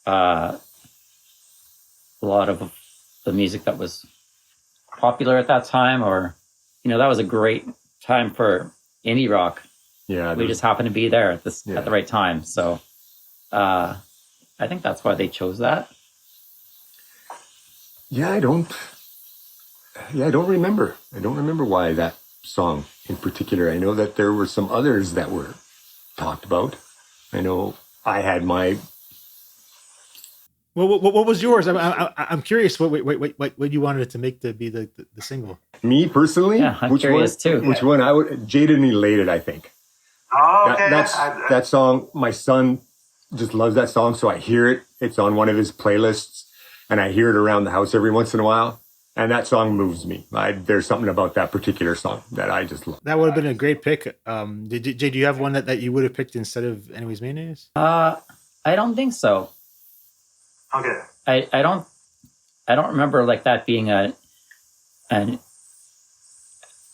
a lot of the music that was popular at that time, or that was a great time for indie rock. Yeah, We just happened to be there at the right time. So I think that's why they chose that. Yeah, I don't remember. I don't remember why that song in particular. I know that there were some others that were talked about. I know I had my. Well, what was yours? I'm curious. What you wanted it to make to be the single? Me personally, Yeah, I'm curious too. Which one? I would Jaded and Elated, I think. Oh, okay. That song. My son just loves that song, so I hear it. It's on one of his playlists, and I hear it around the house every once in a while. And that song moves me. There's something about that particular song that I just love. That would have been a great pick. Jay, do you have one that you would have picked instead of Anyways Mayonnaise? I don't think so. Okay. I don't remember like that being an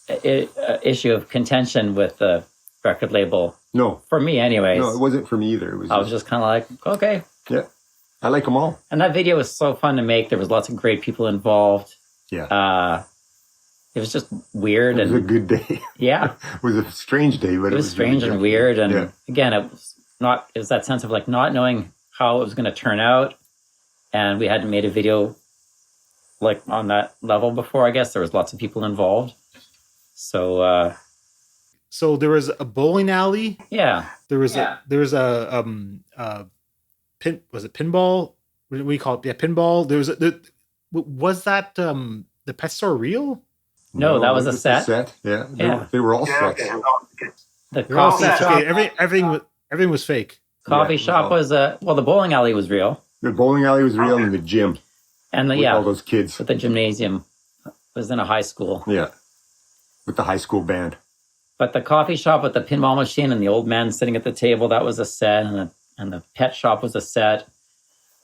issue of contention with the record label. No. For me, anyways. No, it wasn't for me either. I was just kind of like, okay. Yeah. I like them all. And that video was so fun to make. There was lots of great people involved. Yeah. It was just weird. It was a good day. Yeah. It was a strange day, but it was strange and weird. And again, it was that sense of like not knowing how it was going to turn out. And we hadn't made a video like on that level before, I guess. There was lots of people involved. So so there was a bowling alley. Yeah. There was a was it pinball? What do we call it? Yeah, pinball. Was that the pet store real? No, that was a set. Yeah. They were all sets. Okay. The coffee shop. Everything was fake. Coffee shop was the bowling alley was real. The bowling alley was real, and the gym. And all those kids. But the gymnasium was in a high school. Yeah. With the high school band. But the coffee shop with the pinball machine and the old man sitting at the table, that was a set, and the pet shop was a set.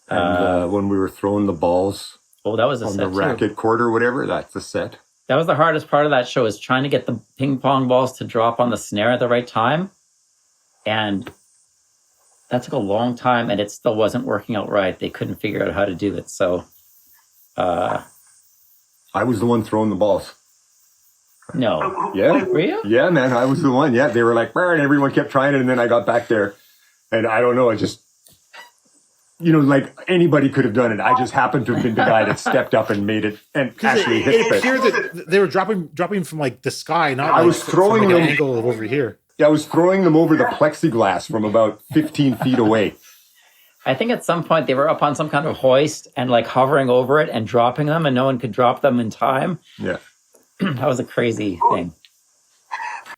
And when we were throwing the balls that was a on set the racket court or whatever, that's a set. That was the hardest part of that show, is trying to get the ping pong balls to drop on the snare at the right time. And that took a long time, and it still wasn't working out right. They couldn't figure out how to do it. So I was the one throwing the balls. No. Yeah. Were you? Yeah, man. I was the one. Yeah. They were like, and everyone kept trying it. And then I got back there, and I don't know. I just, like anybody could have done it. I just happened to have been the guy that stepped up and made it and actually hit it. Appeared that they were dropping from like the sky, not I was throwing from, them an angle of over here. Yeah, I was throwing them over the plexiglass from about 15 feet away. I think at some point they were up on some kind of hoist and like hovering over it and dropping them, and no one could drop them in time. Yeah. That was a crazy thing.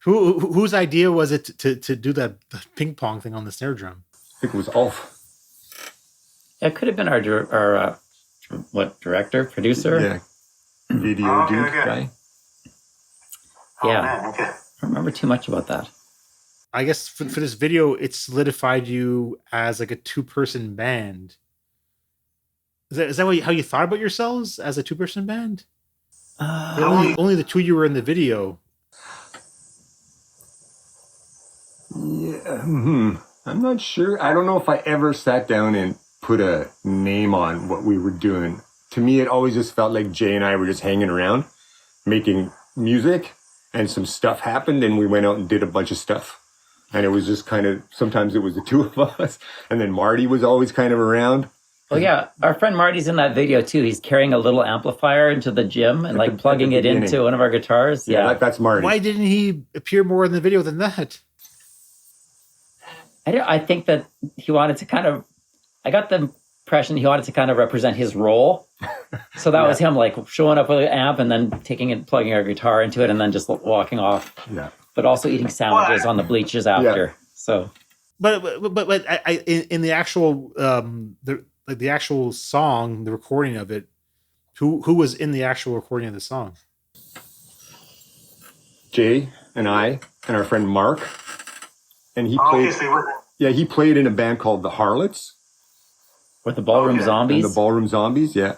Whose idea was it to do the ping pong thing on the snare drum? I think it was Ulf. It could have been our director, producer? Yeah. Video dude guy. Yeah. Man, okay. I don't remember too much about that. I guess for this video, it solidified you as like a 2-person band. Is that how you thought about yourselves, as a 2-person band? Only the two you were in the video. Yeah. I'm not sure. I don't know if I ever sat down and put a name on what we were doing. To me, it always just felt like Jay and I were just hanging around, making music, and some stuff happened, and we went out and did a bunch of stuff. And it was just kind of, sometimes it was the two of us, and then Marty was always kind of around. Oh yeah, our friend Marty's in that video too. He's carrying a little amplifier into the gym and like plugging it into one of our guitars. Yeah, that's Marty. Why didn't he appear more in the video than that? I think that he wanted to kind of, I got the impression he wanted to kind of represent his role. So that was him like showing up with an amp and then taking it, plugging our guitar into it, and then just walking off. Yeah. But also eating sandwiches on the bleachers after. Yeah. So, but in the actual the actual song, the recording of it, who was in the actual recording of the song? Jay and I and our friend Mark, and he played. He played in a band called the Harlots. With the Ballroom Zombies. And the Ballroom Zombies, yeah.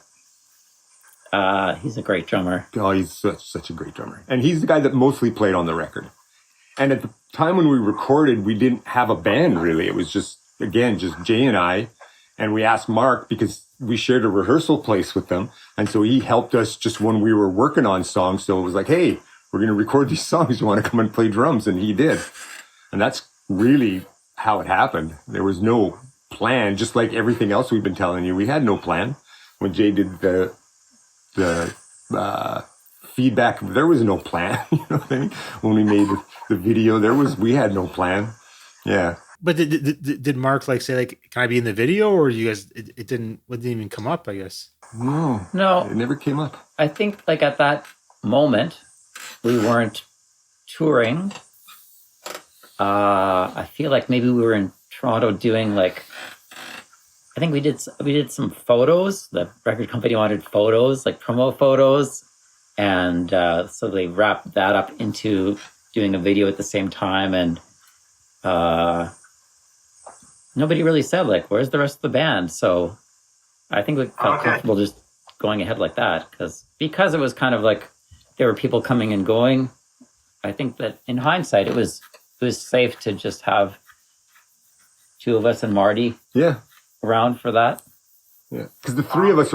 He's a great drummer. Oh, he's such a great drummer, and he's the guy that mostly played on the record. And at the time when we recorded, we didn't have a band really. It was just Jay and I. And we asked Mark because we shared a rehearsal place with them. And so he helped us just when we were working on songs. So it was like, hey, we're going to record these songs. You want to come and play drums? And he did. And that's really how it happened. There was no plan, just like everything else we've been telling you. We had no plan. When Jay did the feedback, there was no plan. You know what I mean? When we made the video, we had no plan. Yeah. But did Mark like say like, can I be in the video, or you guys it didn't even come up? I guess. No, it never came up. I think like at that moment we weren't touring. I feel like maybe we were in Toronto doing like, I think we did some photos. The record company wanted photos, like promo photos, and so they wrapped that up into doing a video at the same time. And nobody really said like, where's the rest of the band? So I think we felt comfortable just going ahead like that because it was kind of like there were people coming and going. I think that in hindsight, it was safe to just have two of us and Marty around for that. Yeah, because the three of us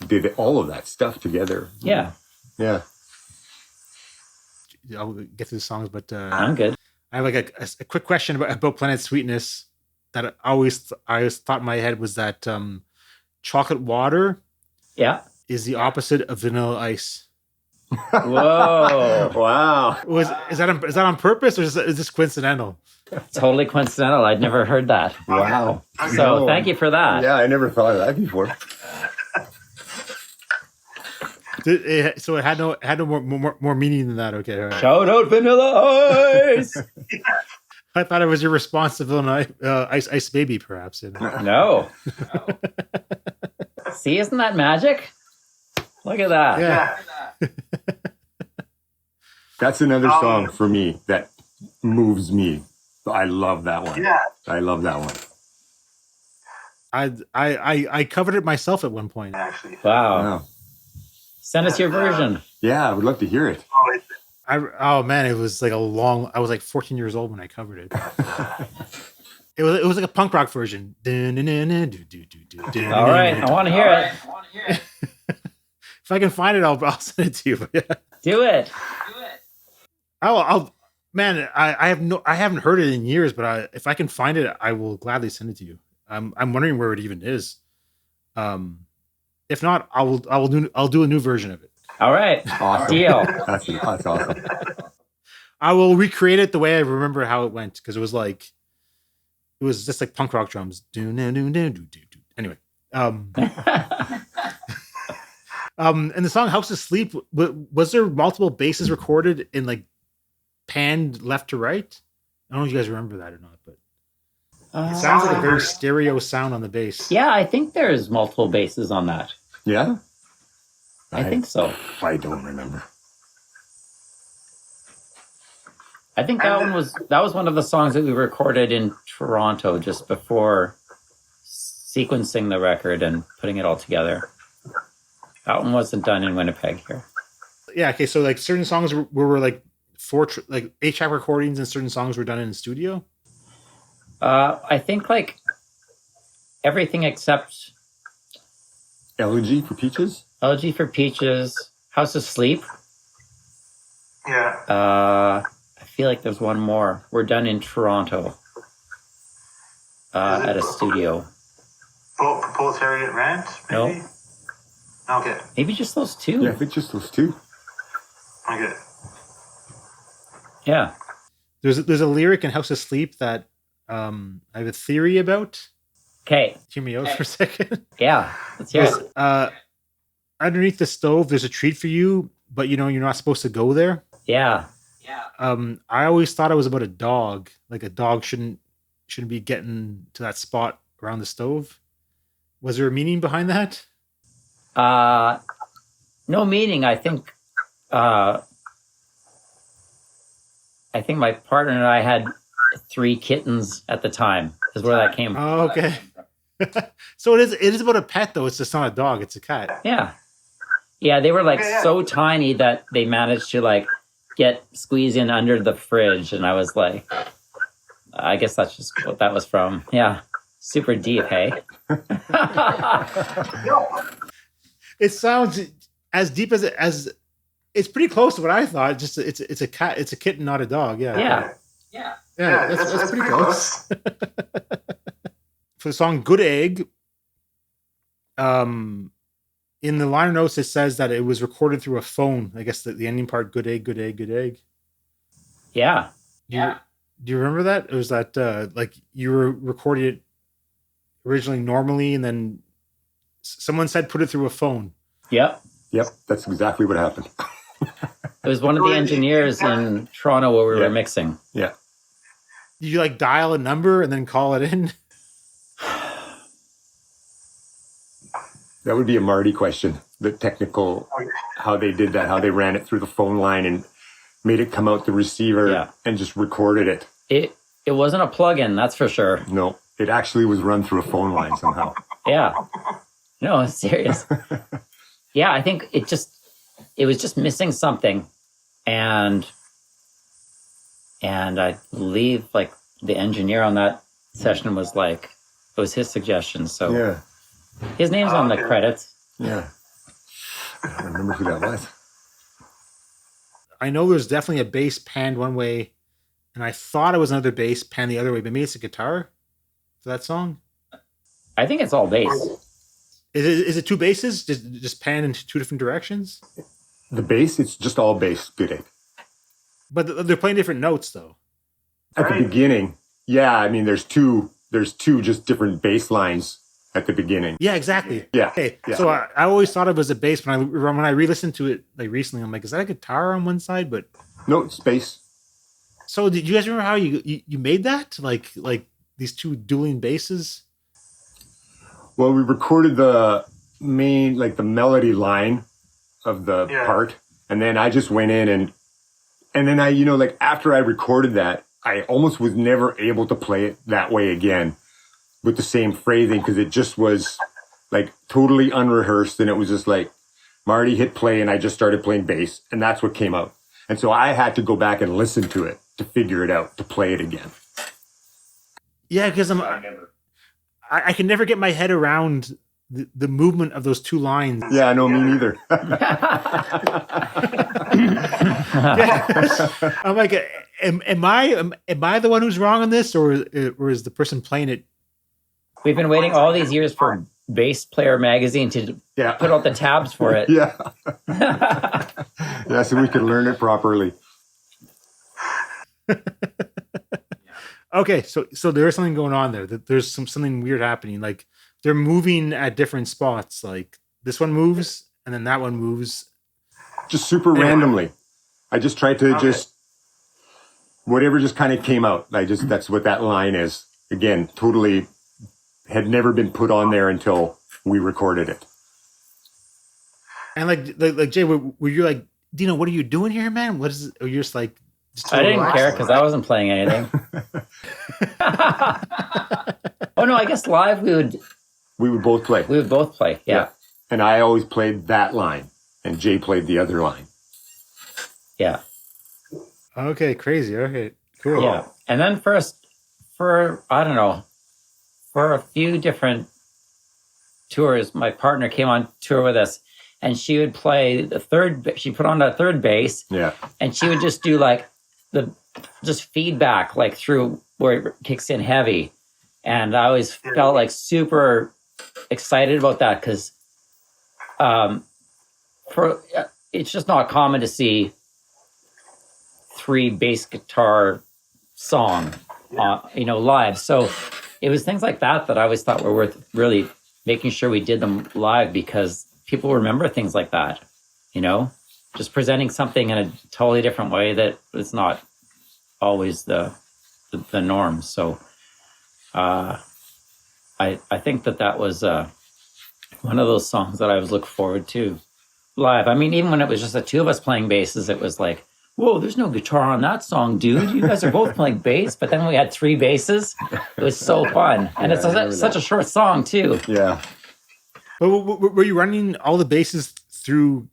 did all of that stuff together. Yeah. Yeah. I'll get to the songs, but I'm good. I have like a quick question about Planet Sweetness that I always thought in my head was that chocolate water is the opposite of vanilla ice. Whoa! Wow! Is that on purpose, or is this coincidental? Totally coincidental. I'd never heard that. Wow! So thank you for that. Yeah, I never thought of that before. So it had no more meaning than that. Okay, all right. Shout out Vanilla Ice. I thought it was your response to Vanilla Ice Baby, perhaps. No. See, isn't that magic? Look at that. Yeah. That's another song for me that moves me. I love that one. Yeah. I love that one. I covered it myself at one point. Actually. Wow. Send us your version. Yeah, I would love to hear it. Oh man, it was like I was like 14 years old when I covered it. It was like a punk rock version. All right, I want to hear it. If I can find it, I'll send it to you. Yeah. Do it. I'll man, I haven't heard it in years, but if I can find it, I will gladly send it to you. I'm wondering where it even is. If not, I'll do a new version of it. All right. Awesome. Deal. That's awesome. I will recreate it the way I remember how it went, because it was just like punk rock drums. Anyway, and the song "House Asleep," was there multiple basses recorded in like panned left to right? I don't know if you guys remember that or not, but it sounds like a very stereo sound on the bass. Yeah, I think there's multiple basses on that. Yeah? I think so. I don't remember. I think that was one of the songs that we recorded in Toronto just before sequencing the record and putting it all together. That one wasn't done in Winnipeg here. Yeah, okay, so like certain songs were like 8-track recordings, and certain songs were done in the studio. I think like everything except Elegy for Peaches? Elegy for Peaches, House of Sleep. Yeah. I feel like there's one more. We're done in Toronto at a studio. Proletariat Rant, maybe? No. Okay. Maybe just those two. Yeah, I think just those two. Okay. Yeah. There's a lyric in House of Sleep that I have a theory about. Okay. Hear me out for a second. Yeah. Let's hear it. Underneath the stove, there's a treat for you, but you're not supposed to go there. Yeah. I always thought it was about a dog. Like a dog shouldn't be getting to that spot around the stove. Was there a meaning behind that? No meaning. I think my partner and I had 3 kittens at the time. Is where that came from. Oh, okay. So it is about a pet though. It's just not a dog. It's a cat. Yeah. Yeah, they were like so tiny that they managed to like get squeezed in under the fridge, and I was like, I guess that's just what that was from. Yeah, super deep, hey? It sounds as deep as it's pretty close to what I thought. Just it's a cat, it's a kitten, not a dog. Yeah, Yeah. that's pretty close. For the song "Good Egg," in the liner notes it says that it was recorded through a phone. I guess the ending part, "Good egg, good egg, good egg." Yeah. Do you remember that? It was that like you were recording it originally normally, and then someone said put it through a phone. Yep. That's exactly what happened. It was one of the engineers in Toronto where we were mixing. Yeah. Did you like dial a number and then call it in? That would be a Marty question. The technical, how they did that, how they ran it through the phone line and made it come out the receiver and just recorded it. It wasn't a plug-in, that's for sure. No, it actually was run through a phone line somehow. Yeah. No, it's serious. Yeah, I think it was just missing something. And I believe like the engineer on that session was like, it was his suggestion. So Yeah. his name's on the credits. Yeah. I don't remember who that was. I know there's definitely a bass panned one way, and I thought it was another bass panned the other way, but maybe it's a guitar for that song. I think it's all bass. Is it two basses just panned in two different directions? The bass, it's just all bass, Good Egg. But they're playing different notes though. At the beginning, I mean, there's two just different bass lines at the beginning. Yeah, exactly. Yeah. Okay. Yeah. So I always thought it was a bass when I re-listened to it like recently. I'm like, is that a guitar on one side? But No, it's bass. so did you guys remember how you made that? Like these two dueling basses? Well, we recorded the main, like the melody line of the part. And then I just went in and then I, like after I recorded that, I almost was never able to play it that way again with the same phrasing because it just was like totally unrehearsed. And it was just like Marty hit play and I just started playing bass and that's what came out. And so I had to go back and listen to it to figure it out, to play it again. Yeah, because I can never get my head around the movement of those two lines. Yeah, no, me neither. I'm like, am I the one who's wrong on this, or is the person playing it? We've been waiting all these years for Bass Player magazine to put out the tabs for it. Yeah, so we could learn it properly. Okay, so there is something going on there. That there's something weird happening. Like they're moving at different spots. Like this one moves, and then that one moves. Just super randomly. I just tried to just whatever just kind of came out. That's what that line is. Again, totally had never been put on there until we recorded it. And like Jay, were you like, Dino, what are you doing here, man? What is it? Or you're just like, I didn't care because I wasn't playing anything. Oh no, I guess live we would both play. We would both play, yeah. And I always played that line, and Jay played the other line. Yeah. Okay, crazy. Okay, cool. Yeah, and then for I don't know, for a few different tours, my partner came on tour with us, and she would play the third. She put on a third bass. Yeah. And she would just do like just feedback like through where it kicks in heavy, and I always felt like super excited about that because it's just not common to see 3 bass guitar song live. So it was things like that I always thought were worth really making sure we did them live because people remember things like that, just presenting something in a totally different way that is not always the norm. So I think that was one of those songs that I was looking forward to live. I mean, even when it was just the two of us playing basses, it was like, whoa, there's no guitar on that song, dude. You guys are both playing bass. But then we had 3 basses. It was so fun. And it's such a short song, too. Yeah. But were you running all the basses through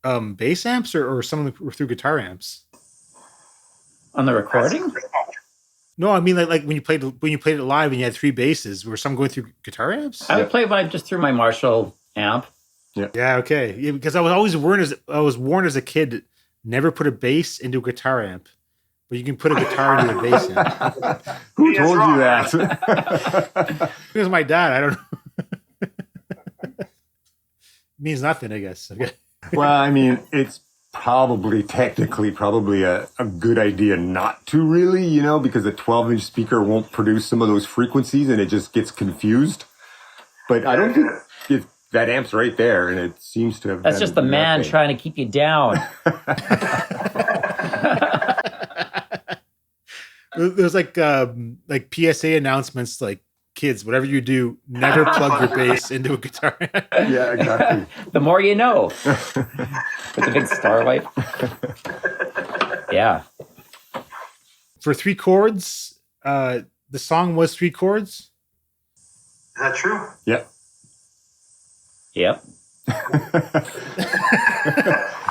bass amps or some of them were through guitar amps? On the recording? No, I mean like when you played it live and you had three basses, were some going through guitar amps? I would play just through my Marshall amp. Yeah, okay. Yeah, because I was always warned as a kid, never put a bass into a guitar amp, but you can put a guitar into a bass amp. Who told you that? It was my dad. I don't know. It means nothing, I guess. Okay. Well, I mean, it's technically a good idea not to really, because a 12-inch speaker won't produce some of those frequencies and it just gets confused. But I don't think that amp's right there, and it seems to have. That's just the man trying to keep you down. There's like PSA announcements, like, kids, whatever you do, never plug your bass into a guitar amp. Yeah, exactly. The more you know. With the big starlight. Yeah. For 3 chords, the song was 3 chords. Is that true? Yeah. Yep.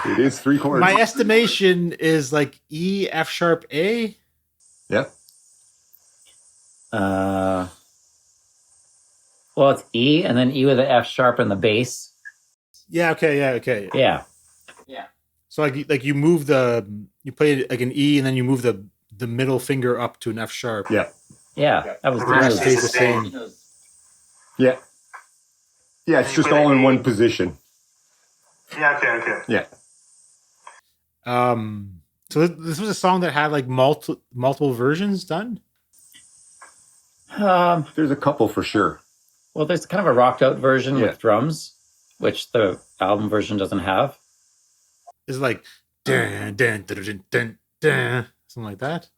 It is 3 chords. My estimation is like E, F sharp, A. Yep. Well, it's E and then E with the F sharp and the bass. Yeah. Okay. Yeah. Okay. Yeah. So like you move you play like an E and then you move the middle finger up to an F sharp. Yeah. Yeah. That was The rest the stays the same. Yeah. Yeah, it's just all in one position. Yeah, okay. Yeah. So this was a song that had like multiple versions done. There's a couple for sure. Well, there's kind of a rocked out version with drums, which the album version doesn't have. It's like dun, dun, dun, dun, dun, dun, something like that.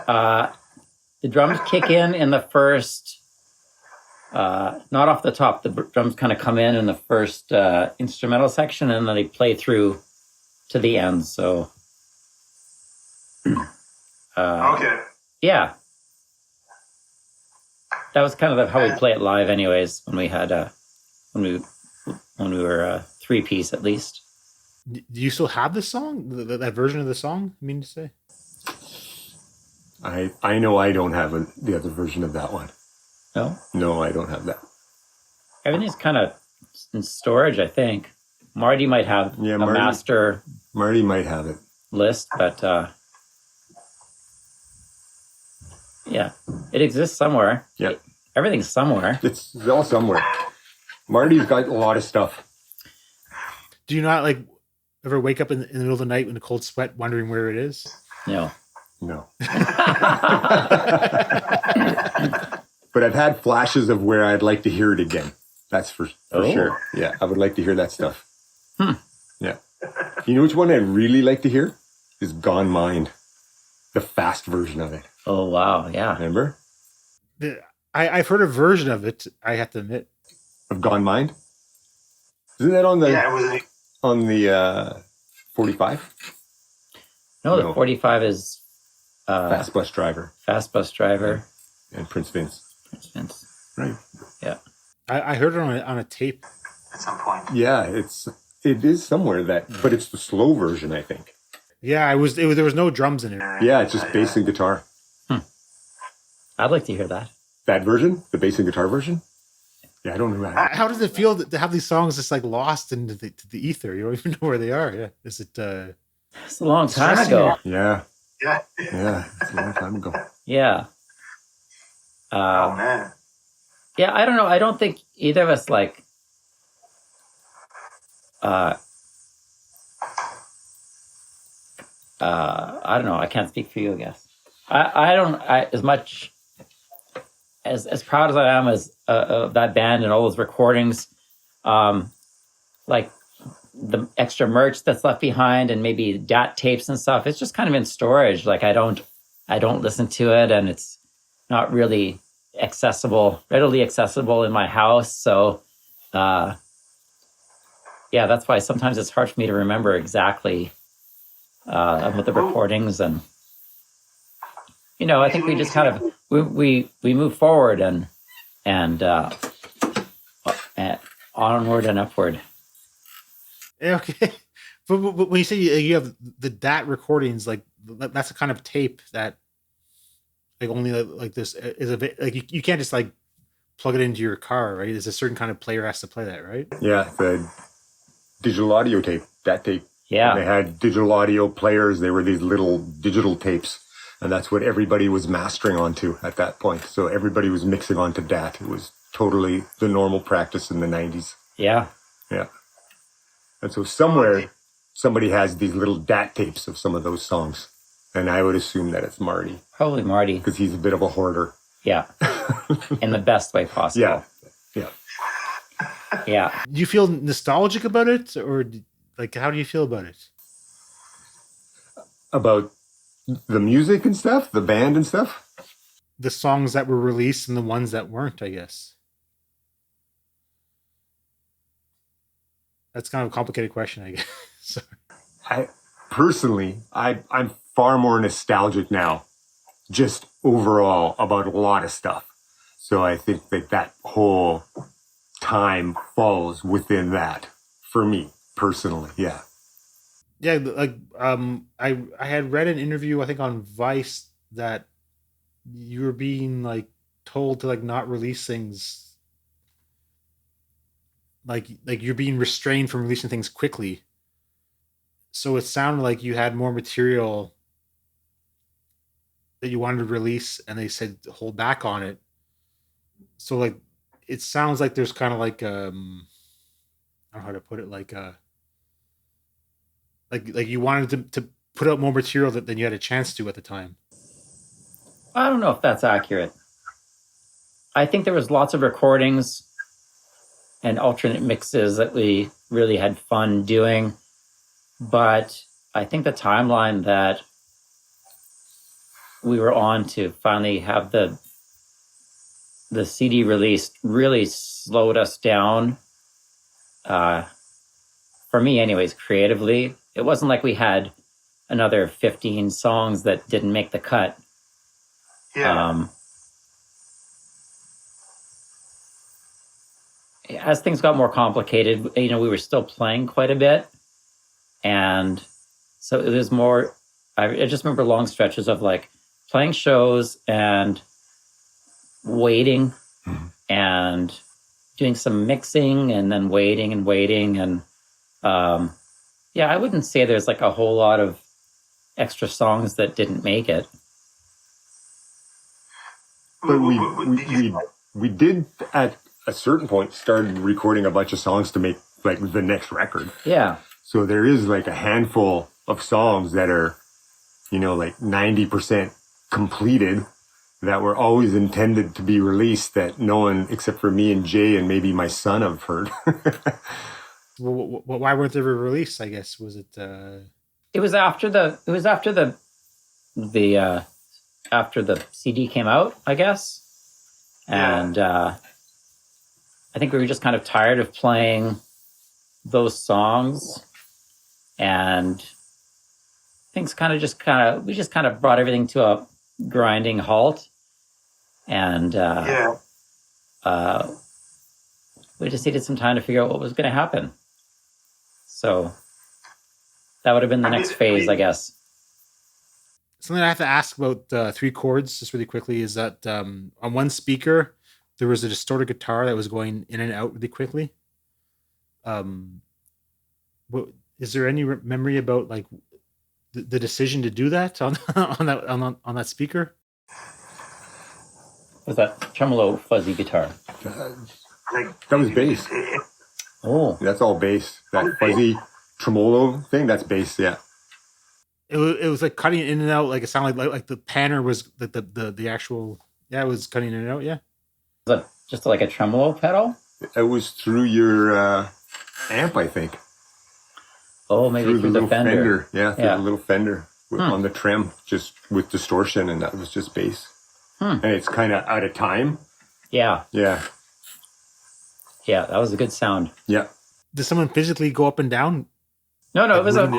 The drums kick in the first, not off the top. The drums kind of come in the first instrumental section, and then they play through to the end. So, Okay. Yeah. That was kind of how we play it live, anyways. When we had when we were a 3-piece at least. Do you still have the song? That version of the song? I mean to say. I know I don't have the other version of that one. No. No, I don't have that. Everything's kind of in storage, I think. Marty might have a master. Marty might have it. List, but yeah, it exists somewhere. Yeah. Everything's somewhere. It's all somewhere. Marty's got a lot of stuff. Do you not like ever wake up in the middle of the night in a cold sweat wondering where it is? No. But I've had flashes of where I'd like to hear it again. That's for sure. Yeah, I would like to hear that stuff. Yeah. You know which one I'd really like to hear? Is Gone Mind. The fast version of it. Oh, wow. Yeah. Remember? I've heard a version of it, I have to admit. Of Gone Mind? Isn't that on the... Yeah, it was... On the 45? No, the 45 is... Fast Bus Driver. Fast Bus Driver. And Prince Vince. Right. Yeah. I heard it on a tape. At some point. Yeah, it is somewhere but it's the slow version, I think. Yeah, there was no drums in it. Yeah, it's just bass and guitar. I'd like to hear that. That version? The bass and guitar version? Yeah, I don't know. How does it feel to have these songs just like lost into the ether? You don't even know where they are. Yeah. Is it it's a long time ago. Yeah. Yeah. Yeah, it's a long time ago. Yeah. Oh, man. Yeah, I don't know. I don't think either of us like I don't know. I can't speak for you, I guess. I don't as much as proud as I am as of that band and all those recordings, like the extra merch that's left behind and maybe DAT tapes and stuff. It's just kind of in storage. Like I don't listen to it, and it's not really readily accessible in my house. So, yeah, that's why sometimes it's hard for me to remember exactly about the recordings. And, I think we just kind of, we move forward and onward and upward. Okay. But when you say you have the DAT recordings, like that's a kind of tape that like only like this is a like you can't just like plug it into your car, right? There's a certain kind of player has to play that, right? Yeah, the digital audio tape, that tape. Yeah. And they had digital audio players. They were these little digital tapes. And that's what everybody was mastering onto at that point. So everybody was mixing onto DAT. It was totally the normal practice in the 90s. Yeah. Yeah. And so somewhere, somebody has these little DAT tapes of some of those songs. And I would assume that it's Marty. Probably Marty. Because he's a bit of a hoarder. Yeah. In the best way possible. Yeah. Yeah. Yeah. Do you feel nostalgic about it, or like how do you feel about it? About the music and stuff, the band and stuff? The songs that were released and the ones that weren't, I guess. That's kind of a complicated question, I guess. I'm far more nostalgic now, just overall about a lot of stuff. So I think that whole time falls within that for me personally. Yeah. Yeah, like I had read an interview I think on Vice that you were being like told to like not release things, like you're being restrained from releasing things quickly. So it sounded like you had more material that you wanted to release, and they said hold back on it. So like it sounds like there's kind of like I don't know how to put it, like like you wanted to put out more material than you had a chance to at the time. I don't know if that's accurate. I think there was lots of recordings and alternate mixes that we really had fun doing. But I think the timeline that we were on to finally have the CD released really slowed us down. For me anyways, creatively. It wasn't like we had another 15 songs that didn't make the cut. Yeah. As things got more complicated, we were still playing quite a bit. And so it was more, I just remember long stretches of like playing shows and waiting and doing some mixing and then waiting. And yeah, I wouldn't say there's like a whole lot of extra songs that didn't make it. But we did at a certain point started recording a bunch of songs to make like the next record. Yeah. So there is like a handful of songs that are, like 90% completed that were always intended to be released that no one except for me and Jay and maybe my son have heard. Well, why weren't they released? I guess was it? It was after the CD came out, I guess, and I think we were just kind of tired of playing those songs, and things we just kind of brought everything to a grinding halt, and we just needed some time to figure out what was going to happen. So that would have been the next phase, I guess. Something I have to ask about three chords just really quickly is that on one speaker there was a distorted guitar that was going in and out really quickly. Is there any memory about like the decision to do that on on that speaker? Was that tremolo fuzzy guitar? That was bass. Oh, That's all bass. That fuzzy tremolo thing, that's bass, yeah. It was like cutting in and out, like it sounded like the panner was the actual, it was cutting in and out, yeah. was that just like a tremolo pedal? It was through your amp, I think. Oh, maybe through the fender. Yeah, through the little fender on the trem, just with distortion, and that was just bass. And it's kind of out of time. Yeah. Yeah. Yeah, that was a good sound. Yeah. Did someone physically go up and down? No, it was an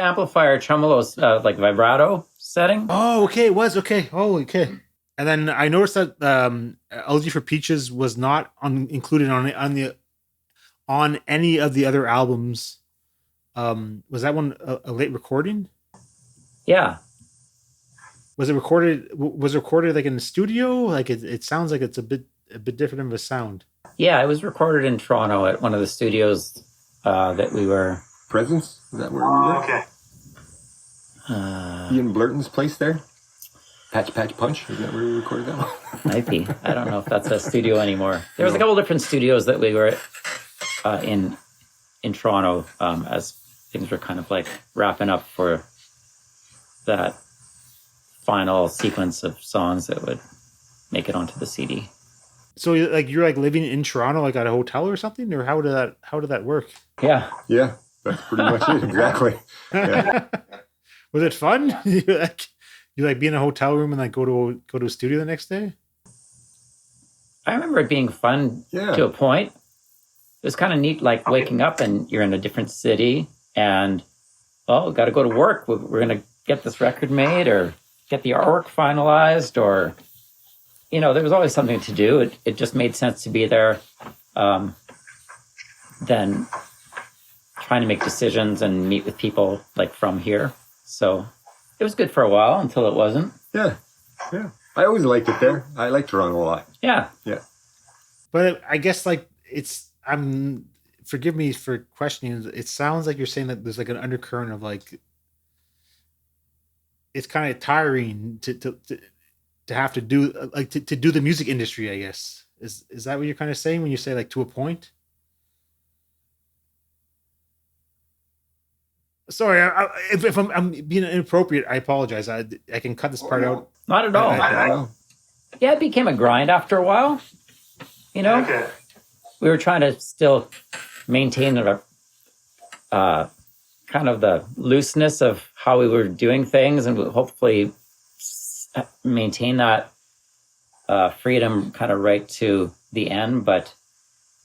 amplifier tremolo's like vibrato setting. Oh, okay, it was okay. Oh, okay. And then I noticed that Elegy for Peaches was not included on any of the other albums Was that one a late recording? Yeah. Was it recorded? Was it recorded like in the studio? Like it sounds like it's a bit different of a sound. Yeah, it was recorded in Toronto at one of the studios that we were. Presence? Is that where we were? Okay. Ian Blurton's place there? Patch Punch? Is that where we recorded that one? Might be. I don't know if that's a studio anymore. There was a couple different studios that we were in Toronto as things were kind of like wrapping up for that final sequence of songs that would make it onto the CD. So like you're like living in Toronto, like at a hotel or something, or how did that work? Yeah. Yeah, that's pretty much it. Exactly. Yeah. Was it fun? You like be in a hotel room and like go to a studio the next day? I remember it being fun to a point. It was kind of neat, like waking up and you're in a different city and, we got to go to work. We're going to get this record made or get the artwork finalized or, there was always something to do. It just made sense to be there than trying to make decisions and meet with people like from here. So it was good for a while until it wasn't. Yeah. I always liked it there. I like Toronto a lot. Yeah. But I guess like forgive me for questioning. It sounds like you're saying that there's like an undercurrent of like it's kind of tiring to have to do like to do the music industry. I guess is that what you're kind of saying when you say like to a point? Sorry, if I'm being inappropriate, I apologize. I can cut this part out. Not at all. Yeah, it became a grind after a while. Okay. We were trying to still maintain kind of the looseness of how we were doing things and hopefully maintain that freedom kind of right to the end. But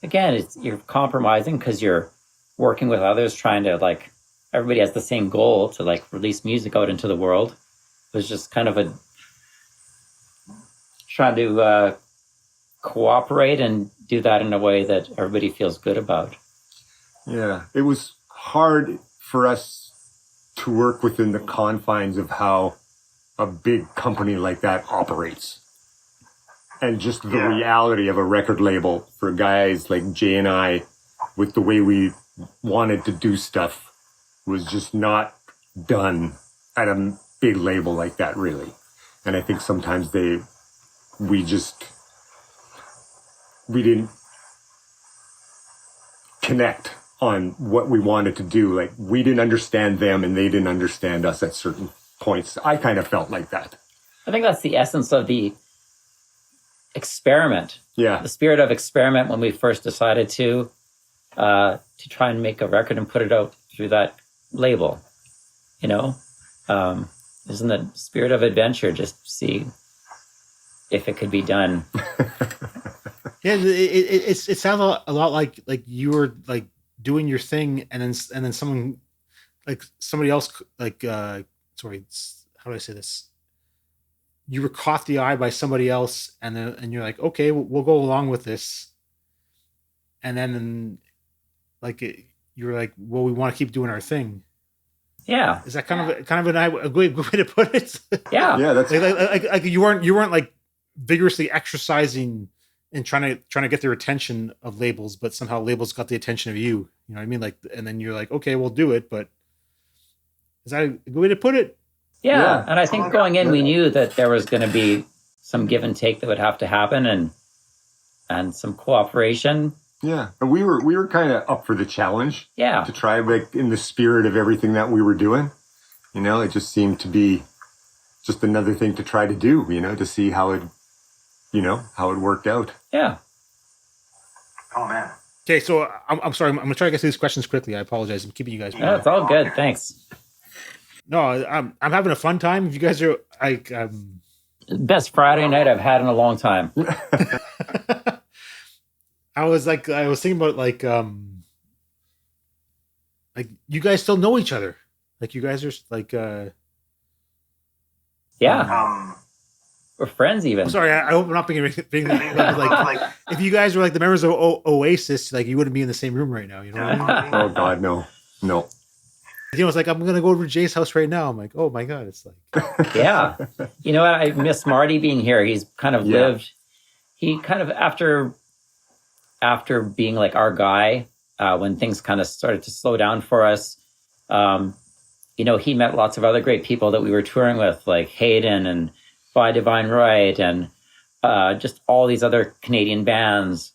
again, you're compromising because you're working with others, trying to like, everybody has the same goal to like release music out into the world. It was just kind of trying to cooperate and do that in a way that everybody feels good about. Yeah, it was hard for us to work within the confines of how a big company like that operates. And just the reality of a record label for guys like Jay and I, with the way we wanted to do stuff, was just not done at a big label like that, really. And I think sometimes we didn't connect on what we wanted to do. Like, we didn't understand them and they didn't understand us at certain points. I kind of felt like that. I think that's the essence of the experiment. Yeah. The spirit of experiment when we first decided to try and make a record and put it out through that label, isn't the spirit of adventure, just see if it could be done. Yeah, it sounds a lot like you were like doing your thing and then someone like somebody else like sorry, how do I say this? You were caught the eye by somebody else and you're like, okay, we'll go along with this. And then like you were like, well, we want to keep doing our thing. Yeah. Is that kind of a good way to put it? Yeah. Yeah, that's like you weren't like vigorously exercising and trying to get their attention of labels, but somehow labels got the attention of you. You know what I mean? Like, and then you're like, okay, we'll do it. But is that a good way to put it? Yeah. And I think going in, we knew that there was going to be some give and take that would have to happen and some cooperation. Yeah, and we were kind of up for the challenge. Yeah, to try, like, in the spirit of everything that we were doing. It just seemed to be just another thing to try to do. To see how it worked out. Yeah. Oh man. Okay, so I'm sorry. I'm gonna try to get through these questions quickly. I apologize. I'm keeping you guys. No, it's all good. Thanks. No, I'm having a fun time. If you guys are like, best Friday night I've had in a long time. I was thinking about like you guys still know each other. Like you guys are like yeah. We're friends even. I'm sorry, I hope I'm not being like if you guys were like the members of Oasis, like you wouldn't be in the same room right now, you know what I mean? Oh God, no. Dino was like, I'm gonna go over to Jay's house right now. I'm like, oh my god, it's like Yeah. You know what? I miss Marty being here. He's kind of lived. He kind of after being like our guy when things kind of started to slow down for us. He met lots of other great people that we were touring with, like Hayden and By Divine Right, and just all these other Canadian bands,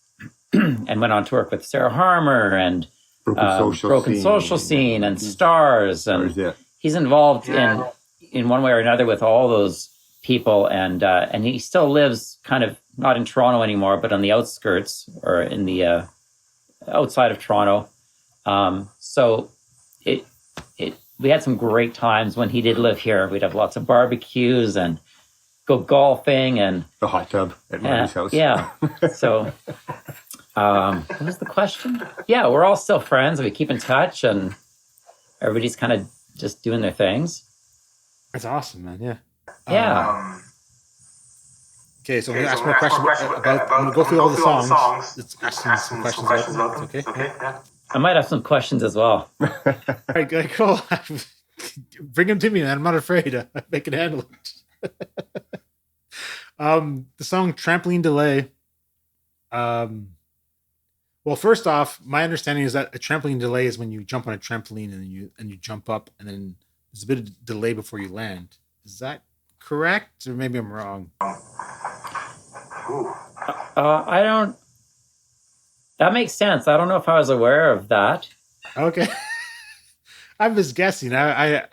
and went on to work with Sarah Harmer and Broken Social Scene and Stars. And he's involved in one way or another with all those people. And he still lives kind of not in Toronto anymore, but on the outskirts or in the outside of Toronto. So we had some great times when he did live here. We'd have lots of barbecues and go golfing and the hot tub at Marty's house. Yeah. So, what was the question? Yeah, we're all still friends. We keep in touch, and everybody's kind of just doing their things. That's awesome, man. Yeah. Yeah. Okay, so I'm gonna ask more questions about. I'm gonna go through all the songs. Let's ask some questions about them. Okay. Yeah. I might have some questions as well. All right, good, cool. Bring them to me, man. I'm not afraid. I can handle it. The song "Trampoline Delay." Well, first off, my understanding is that a trampoline delay is when you jump on a trampoline and you jump up, and then there's a bit of delay before you land. Is that correct, or maybe I'm wrong? I don't. That makes sense. I don't know if I was aware of that. Okay. I'm just guessing. I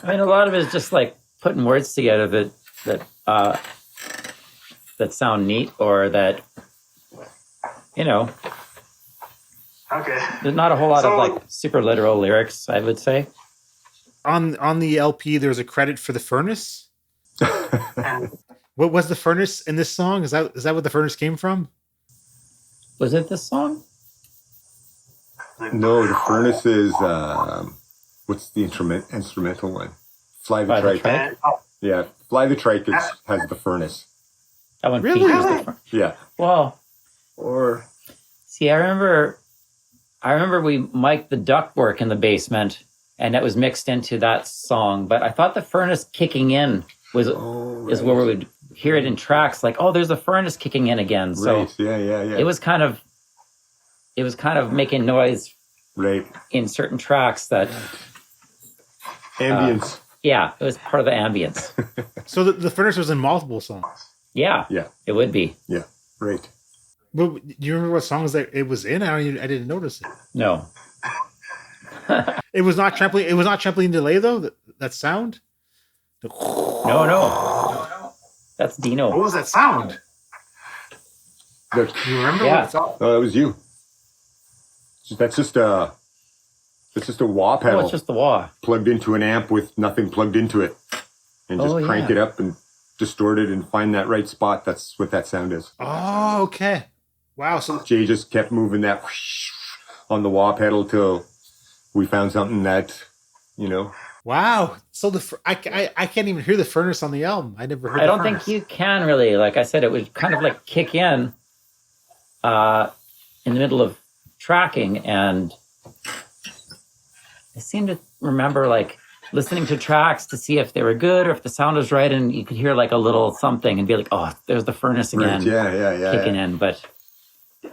mean, a lot of it is just like putting words together that sound neat, or that, Okay. There's not a whole lot of like super literal lyrics, I would say. On the LP, there's a credit for the furnace. What was the furnace in this song? Is that what the furnace came from? Was it this song? No, the furnace is what's the instrumental one? Fly the Trike. Yeah, Fly the Trike has the furnace. That one really? features the furnace. Yeah. Well, or see, I remember we mic'd the ductwork in the basement, and it was mixed into that song. But I thought the furnace kicking in is where we would hear it in tracks, like, oh, there's a furnace kicking in again. So right. Yeah. It was kind of making noise, right, in certain tracks that ambience. Yeah, it was part of the ambience. So the furnace was in multiple songs. Yeah, it would be. Yeah, right. Well, do you remember what songs that it was in? I didn't notice it. No. It was not trampoline. It was not trampoline delay though. That sound. No. That's Dino. What was that sound? Do you remember? Yeah. What it sounded? Oh, that was you. That's just a wah pedal. Oh, it's just the wah. Plugged into an amp with nothing plugged into it. And just crank it up and distort it and find that right spot. That's what that sound is. Oh, okay. Wow. So Jay just kept moving that on the wah pedal till we found something that, Wow. So I can't even hear the furnace on the album. I never heard. I don't think you can really. Like I said, it would kind of like kick in the middle of tracking, and I seem to remember like listening to tracks to see if they were good or if the sound was right, and you could hear like a little something and be like, oh, there's the furnace again. Right. Yeah. Kicking in. But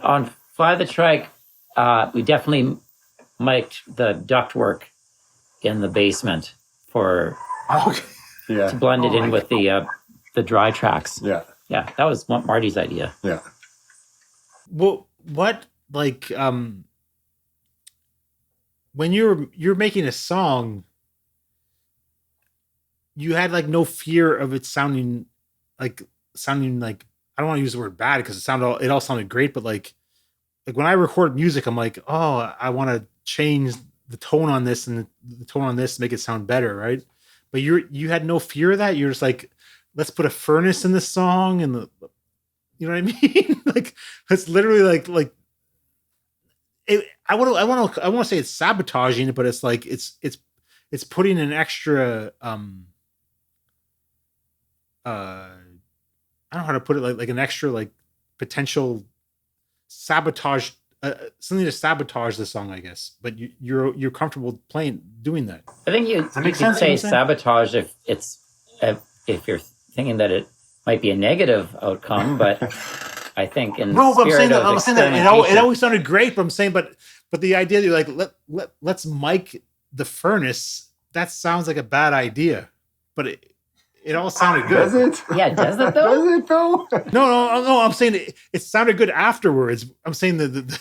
on Fly the Trike, we definitely mic'd the ductwork in the basement to blend it in with the dry tracks. Yeah, that was Marty's idea. Yeah. Well, what like when you're making a song, you had like no fear of it sounding like I don't want to use the word bad because it all sounded great, but like when I record music, I'm like, oh, I want to change the tone on this and the tone on this to make it sound better, right? But you had no fear of that. You're just like, let's put a furnace in this song, and you know what I mean? Like it's literally like it, I want to say it's sabotaging it, but it's like it's putting an extra I don't know how to put it, like an extra like potential sabotage something to sabotage the song, I guess. But you're comfortable doing that. I think you could say sabotage if you're thinking that it might be a negative outcome, but I think in no, but I'm saying that it always sounded great. But I'm saying, but the idea that you're like let's mic the furnace, that sounds like a bad idea. But it all sounded good. Does it? Yeah, does it though? Does it though? No. I'm saying it sounded good afterwards. I'm saying that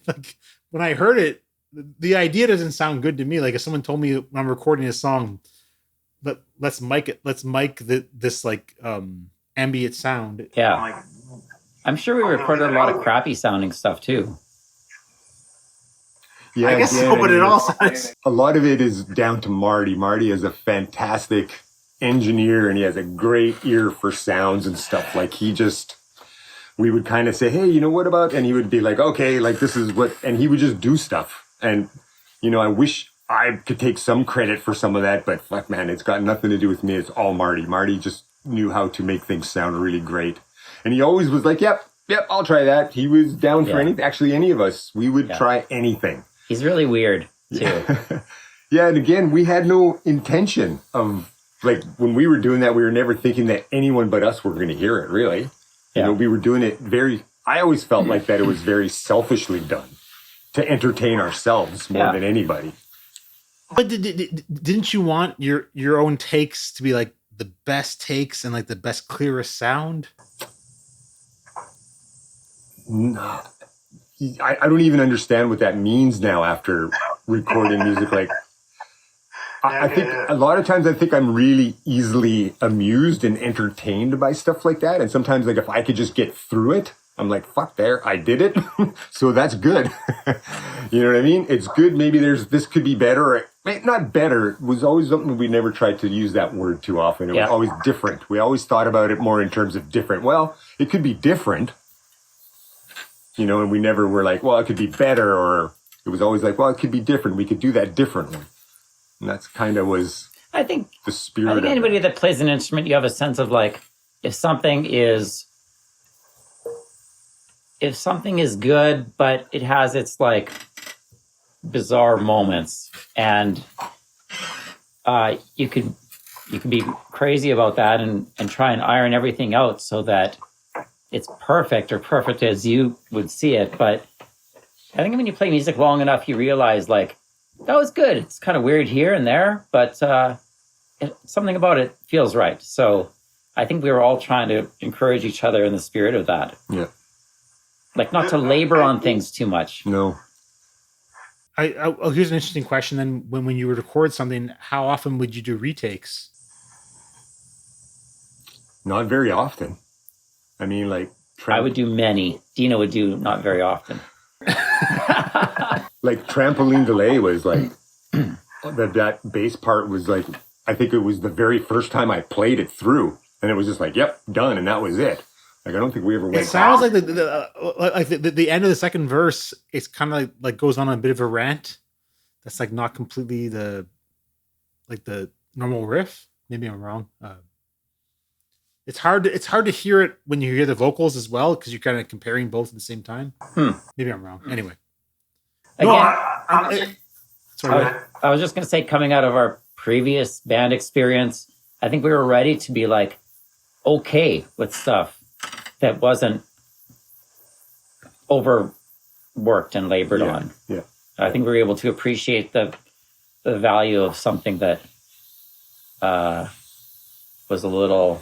like when I heard it, the idea doesn't sound good to me. Like if someone told me when I'm recording a song, let's mic this like ambient sound. Yeah, I'm sure we recorded a lot of crappy sounding stuff too. Yeah, I guess so, but it all sounds. A lot of it is down to Marty. Marty is a fantastic engineer, and he has a great ear for sounds and stuff. Like we would kind of say, hey, what about, and he would be like, okay, like this is what, and he would just do stuff. And, I wish I could take some credit for some of that, but fuck man, it's got nothing to do with me. It's all Marty. Marty just knew how to make things sound really great. And he always was like, yep, I'll try that. He was down for anything. Actually, any of us, we would try anything. He's really weird too. Yeah. And again, we had no intention of, like, when we were doing that, we were never thinking that anyone but us were going to hear it, really. Yeah. We were doing it I always felt like that it was very selfishly done to entertain ourselves more than anybody. But didn't you want your own takes to be like the best takes and like the best, clearest sound? No. I don't even understand what that means now after recording music. Like, I think a lot of times I think I'm really easily amused and entertained by stuff like that. And sometimes, like, if I could just get through it, I'm like, fuck there, I did it. So that's good. You know what I mean? It's good. Maybe this could be better. Or, not better. It was always something we never tried to use that word too often. It was always different. We always thought about it more in terms of different. Well, it could be different. And we never were like, well, it could be better, or it was always like, well, it could be different. We could do that differently. And that's kind of was, I think, the spirit. I think anybody that plays an instrument, you have a sense of like, if something is good, but it has its like bizarre moments, and you can be crazy about that and try and iron everything out so that it's perfect, or perfect as you would see it. But I think when you play music long enough, you realize like, that was good. It's kind of weird here and there, but something about it feels right. So I think we were all trying to encourage each other in the spirit of that. Yeah. Like not to labor on things too much. No. Here's an interesting question then. When you would record something, how often would you do retakes? Not very often. I mean, like... I would do many. Dino would do not very often. Like Trampoline Delay was like... that bass part was like... I think it was the very first time I played it through. And it was just like, yep, done. And that was it. Like, I don't think we ever went... It sounds like the end of the second verse, it's kind of like goes on a bit of a rant. That's like not completely the normal riff. Maybe I'm wrong. It's hard to hear it when you hear the vocals as well, because you're kind of comparing both at the same time. Maybe I'm wrong. Anyway. Again, I was just going to say, coming out of our previous band experience, I think we were ready to be like, okay with stuff that wasn't overworked and labored on. Yeah. I think we were able to appreciate the value of something that was a little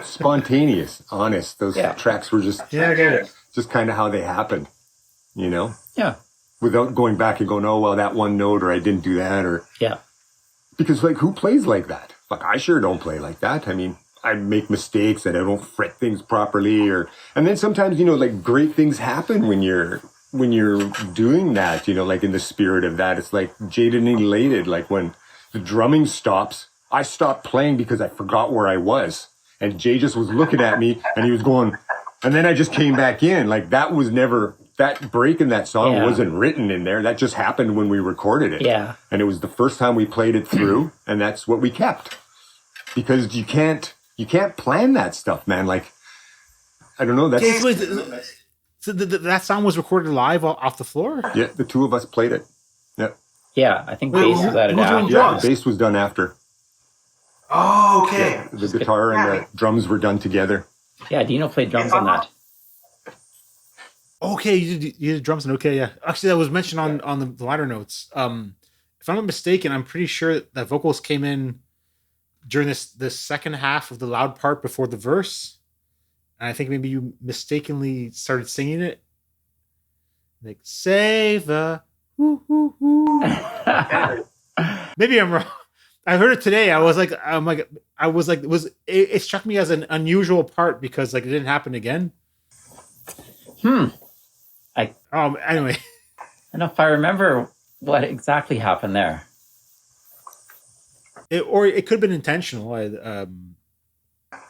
spontaneous, honest. Those tracks were just I get it. Just kind of how they happened, you know? Yeah. Without going back and going, oh, well, that one note, or I didn't do that, or... Yeah. Because, like, who plays like that? Like, I sure don't play like that. I mean, I make mistakes and I don't fret things properly, and then sometimes, you know, like, great things happen when you're doing that, you know, like, in the spirit of that. It's like Jaded and Elated. Like, when the drumming stops, I stopped playing because I forgot where I was. And Jay just was looking at me and he was going, and then I just came back in. Like, that that break in that song Yeah. wasn't written in there. That just happened when we recorded it. Yeah. And it was the first time we played it through, and that's what we kept. Because you can't plan that stuff, man. Like, I don't know. That's So that song was recorded live off the floor? yeah. The two of us played it. Yeah, Yeah, I think bass was added who's doing after. yeah. drums? The bass was done after. Oh, okay. The guitar and the drums were done together. Yeah, Dino played drums on that. Okay, you did drums and okay, yeah. Actually, that was mentioned on the liner notes. If I'm not mistaken, I'm pretty sure that vocals came in during this second half of the loud part before the verse. And I think maybe you mistakenly started singing it. Like, save the whoo, whoo, whoo. Maybe I'm wrong. I heard it today. It struck me as an unusual part because like it didn't happen again. Anyway. I don't know if I remember what exactly happened there. Or it could have been intentional. Is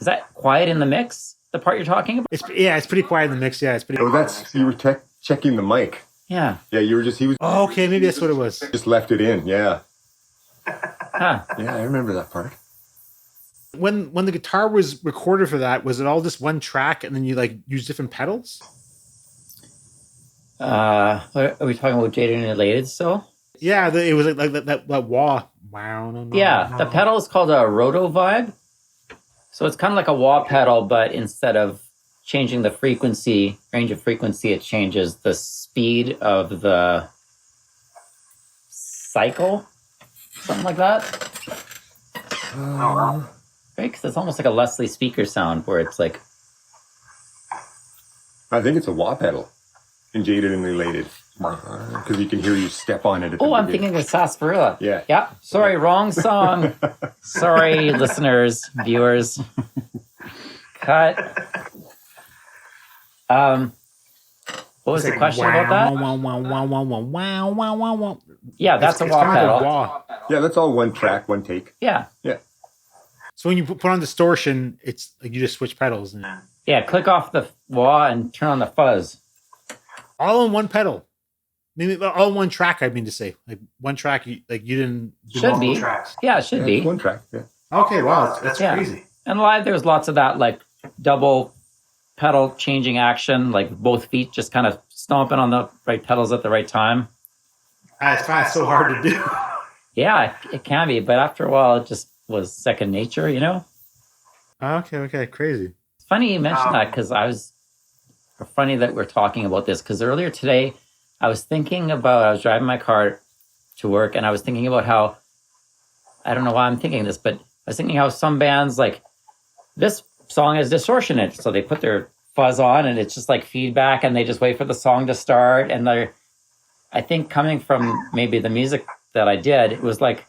that quiet in the mix? The part you're talking about? It's pretty quiet in the mix. Yeah, it's pretty. Oh, that's you were checking the mic. Yeah. Yeah, he was Oh, okay, maybe that's what it was. just left it in. Yeah, Huh. yeah, I remember that part. When the guitar was recorded for that, was it all just one track and then you like use different pedals? Are we talking about Jaded and Elated still? Yeah, it was like that wah. Wow, no. Yeah, the pedal is called a roto vibe. So it's kind of like a wah pedal, but instead of changing the range of frequency, it changes the speed of the cycle, something like that. Right? Because it's almost like a Leslie speaker sound where it's like... I think it's a wah pedal in Jaded and Elated. Because you can hear you step on it. At the Oh, I'm beginning. thinking of Sasparilla. Yeah. Yeah. Sorry, wrong song. Sorry, listeners, viewers. Cut. What was the question about that? Yeah, that's a wah pedal. Yeah, that's all one track, one take. Yeah. Yeah. So when you put on distortion, it's like you just switch pedals and Yeah, click off the wah and turn on the fuzz. all in one pedal. Maybe all in one track. I mean to say, like one track. You didn't. do Should multiple be. tracks. Yeah, it should Yeah, be. it's one track. Yeah. Okay, wow, that's Yeah. crazy. And live, there's lots of that, like double pedal changing action, like both feet just kind of stomping on the right pedals at the right time. I find it so hard to do. Yeah, it can be, but after a while, it just was second nature, you know? Okay, crazy. It's funny you mentioned that because funny that we're talking about this because earlier today, I was driving my car to work and I was thinking about how, I don't know why I'm thinking this, but I was thinking how some bands, like, this song has distortion in it. So they put their fuzz on and it's just like feedback and they just wait for the song to start. And I think coming from maybe the music that I did, it was like,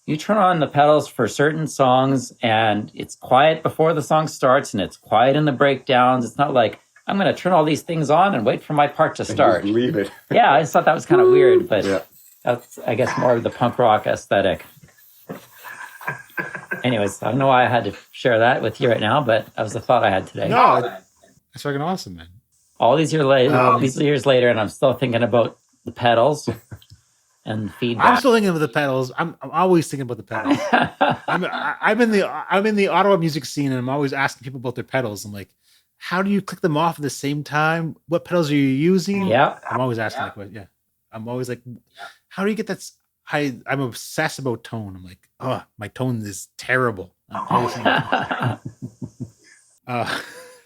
you turn on the pedals for certain songs and it's quiet before the song starts and it's quiet in the breakdowns. It's not like, I'm going to turn all these things on and wait for my part to start. Just leave it. Yeah, I just thought that was kind of weird, but Yeah. that's, I guess, more of the punk rock aesthetic. Anyways, I don't know why I had to share that with you right now, but that was the thought I had today. No, that's fucking awesome, man. All these years later, and I'm still thinking about the pedals and feedback. I'm still thinking of the pedals. I'm always thinking about the pedals. I'm in the Ottawa music scene, and I'm always asking people about their pedals. I'm like, how do you click them off at the same time? What pedals are you using? Yeah. I'm always asking that question. Yeah. I'm always like, how do you get that? I'm obsessed about tone. I'm like, oh, my tone is terrible. I'm always saying that.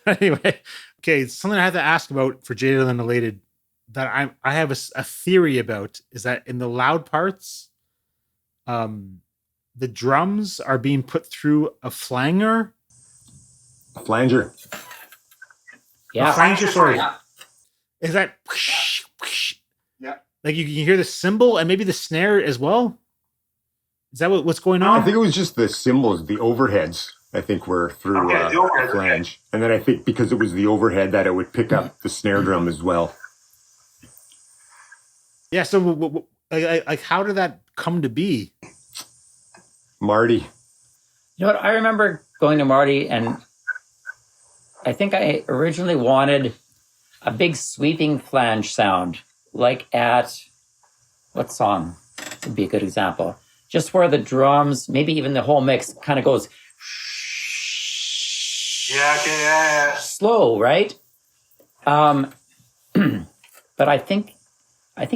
Anyway, okay, something I have to ask about for Jaded and Elated that I have a theory about is that in the loud parts, the drums are being put through a flanger. A flanger. Yeah. A flanger, sorry. Yeah. Is that? Yeah. Like you can hear the cymbal and maybe the snare as well. Is that what's going on? I think it was just the cymbals, the overheads. I think were through Okay, the overheads, a flange, and then I think because it was the overhead that it would pick up the snare drum as well. Yeah. So, like, how did that come to be? Marty. You know what? I remember going to Marty, and I think I originally wanted a big sweeping flange sound, like at what song would be a good example? Just where the drums, maybe even the whole mix, kind of goes Yeah, okay, yeah. slow, right? But I think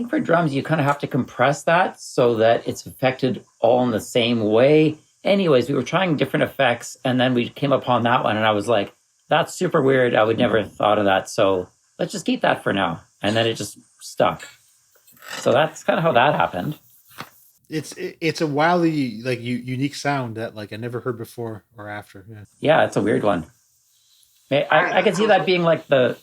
for drums you kind of have to compress that so that it's affected all in the same way. Anyways, we were trying different effects, and then we came upon that one, and I was like, that's super weird. I would never have thought of that. So let's just keep that for now. And then it just stuck. So that's kind of how that happened. It's a wildly like unique sound that like I never heard before or after. Yeah. Yeah, it's a weird one. I can see that being like the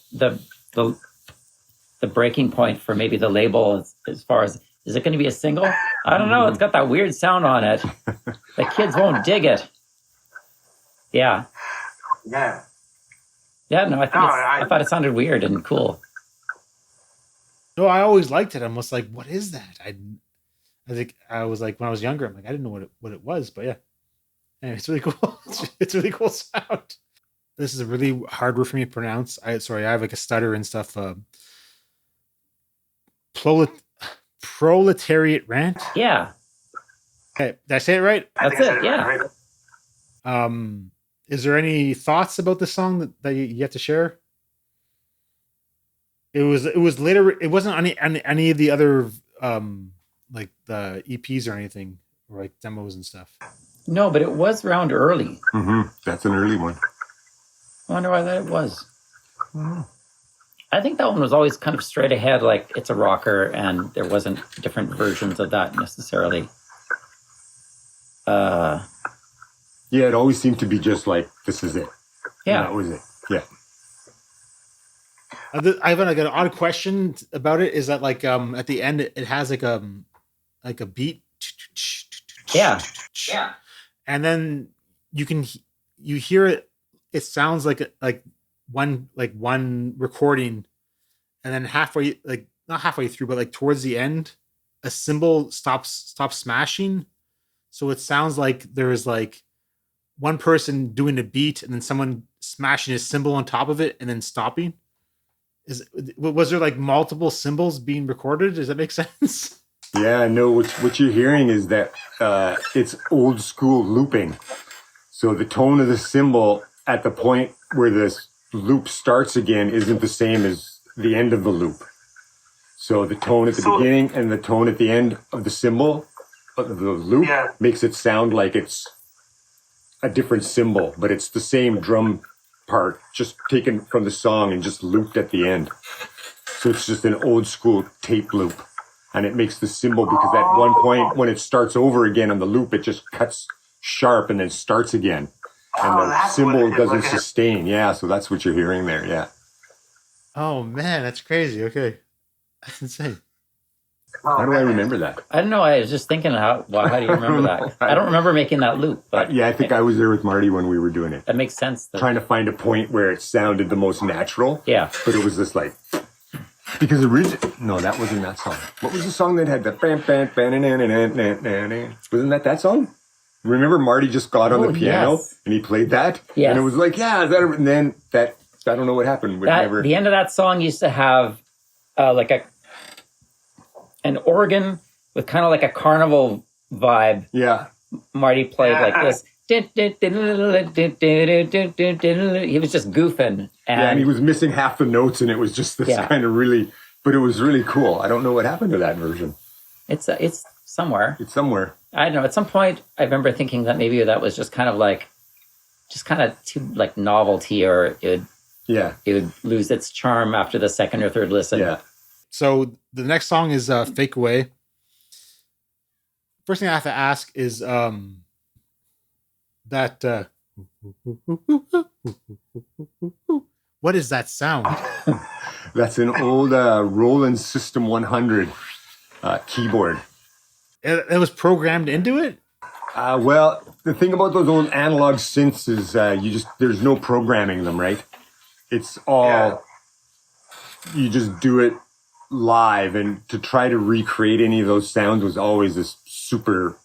breaking point for maybe the label as far as, is it going to be a single? I don't know. It's got that weird sound on it. The kids won't dig it. Yeah. Yeah. Yeah, no, I thought it sounded weird and cool. No, I always liked it. I'm just like, what is that? I think I was like, when I was younger, I'm like, I didn't know what it was, but yeah. Anyway, it's really cool. It's a really cool sound. This is a really hard word for me to pronounce. I have like a stutter and stuff. Proletariat rant. Yeah. Okay, did I say it right? That's it. Yeah. Is there any thoughts about the song that you have to share? It was later. It wasn't on any of the other like the EPs or anything, or like demos and stuff. No, but it was around early. Mm-hmm. That's an early one. I wonder why that was. I think that one was always kind of straight ahead, like it's a rocker, and there wasn't different versions of that necessarily. Yeah, it always seemed to be just like, this is it. Yeah. And that was it. Yeah. I have like an odd question about it. Is that like at the end it has like a beat. Yeah. And then you hear it. It sounds like one recording, and then halfway, like not halfway through, but like towards the end, a cymbal stops smashing. So it sounds like there is like one person doing a beat and then someone smashing a cymbal on top of it and then stopping. Was there like multiple cymbals being recorded? Does that make sense? Yeah, no, what you're hearing is that it's old school looping. So the tone of the cymbal at the point where this loop starts again isn't the same as the end of the loop. So the tone at the beginning and the tone at the end of the cymbal, of the loop, makes it sound like it's a different cymbal, but it's the same drum part, just taken from the song and just looped at the end. So it's just an old school tape loop. And it makes the cymbal, because at one point when it starts over again on the loop, it just cuts sharp and then starts again. And the cymbal doesn't sustain. Yeah, so that's what you're hearing there, yeah. Oh man, that's crazy. Okay. That's insane. How do I remember that? I don't know. I was just thinking, how do you remember that? I don't remember making that loop. But yeah, I think I was there with Marty when we were doing it. That makes sense. Trying to find a point where it sounded the most natural. Yeah. But it was just like, because no, that wasn't that song. What was the song that had the wasn't that song? Remember Marty just got on the piano and he played that? Yes. And it was like, and then that, I don't know what happened. The end of that song used to have like an organ with kind of like a carnival vibe. Yeah. Marty played like this. He was just goofing. And he was missing half the notes, and it was just this kind of really, but it was really cool. I don't know what happened to that version. It's somewhere. It's somewhere. I don't know. At some point, I remember thinking that maybe that was just kind of too like novelty, or it would lose its charm after the second or third listen. Yeah. So the next song is Fake Away. First thing I have to ask is that what is that sound? That's an old Roland System 100 keyboard. It was programmed into it? Well, the thing about those old analog synths is there's no programming them, right? It's all, you just do it live, and to try to recreate any of those sounds was always this super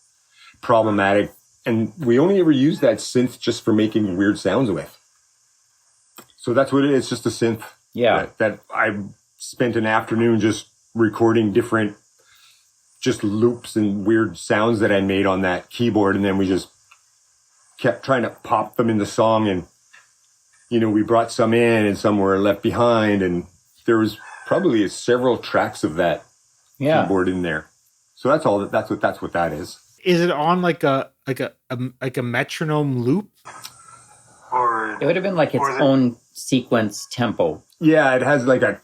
problematic. And we only ever used that synth just for making weird sounds with. So that's what it is, just a synth. Yeah. that I spent an afternoon just recording different just loops and weird sounds that I made on that keyboard. And then we just kept trying to pop them in the song. And, we brought some in and some were left behind. And there was probably several tracks of that keyboard in there. So that's all. That's what that is. Is it on like a metronome loop? Or It would have been like its own sequence tempo. Yeah, it has like a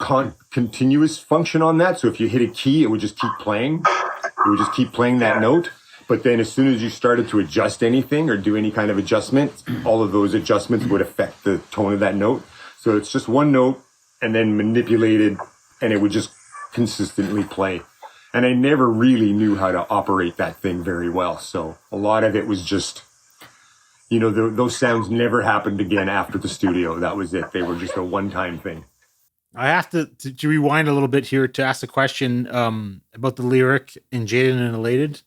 continuous function on that. So if you hit a key, it would just keep playing. It would just keep playing that note. But then as soon as you started to adjust anything or do any kind of adjustment, all of those adjustments would affect the tone of that note. So it's just one note and then manipulated, and it would just consistently play. And I never really knew how to operate that thing very well. So a lot of it was just, those sounds never happened again after the studio. That was it. They were just a one-time thing. I have to rewind a little bit here to ask the question about the lyric in Jaded and Elated.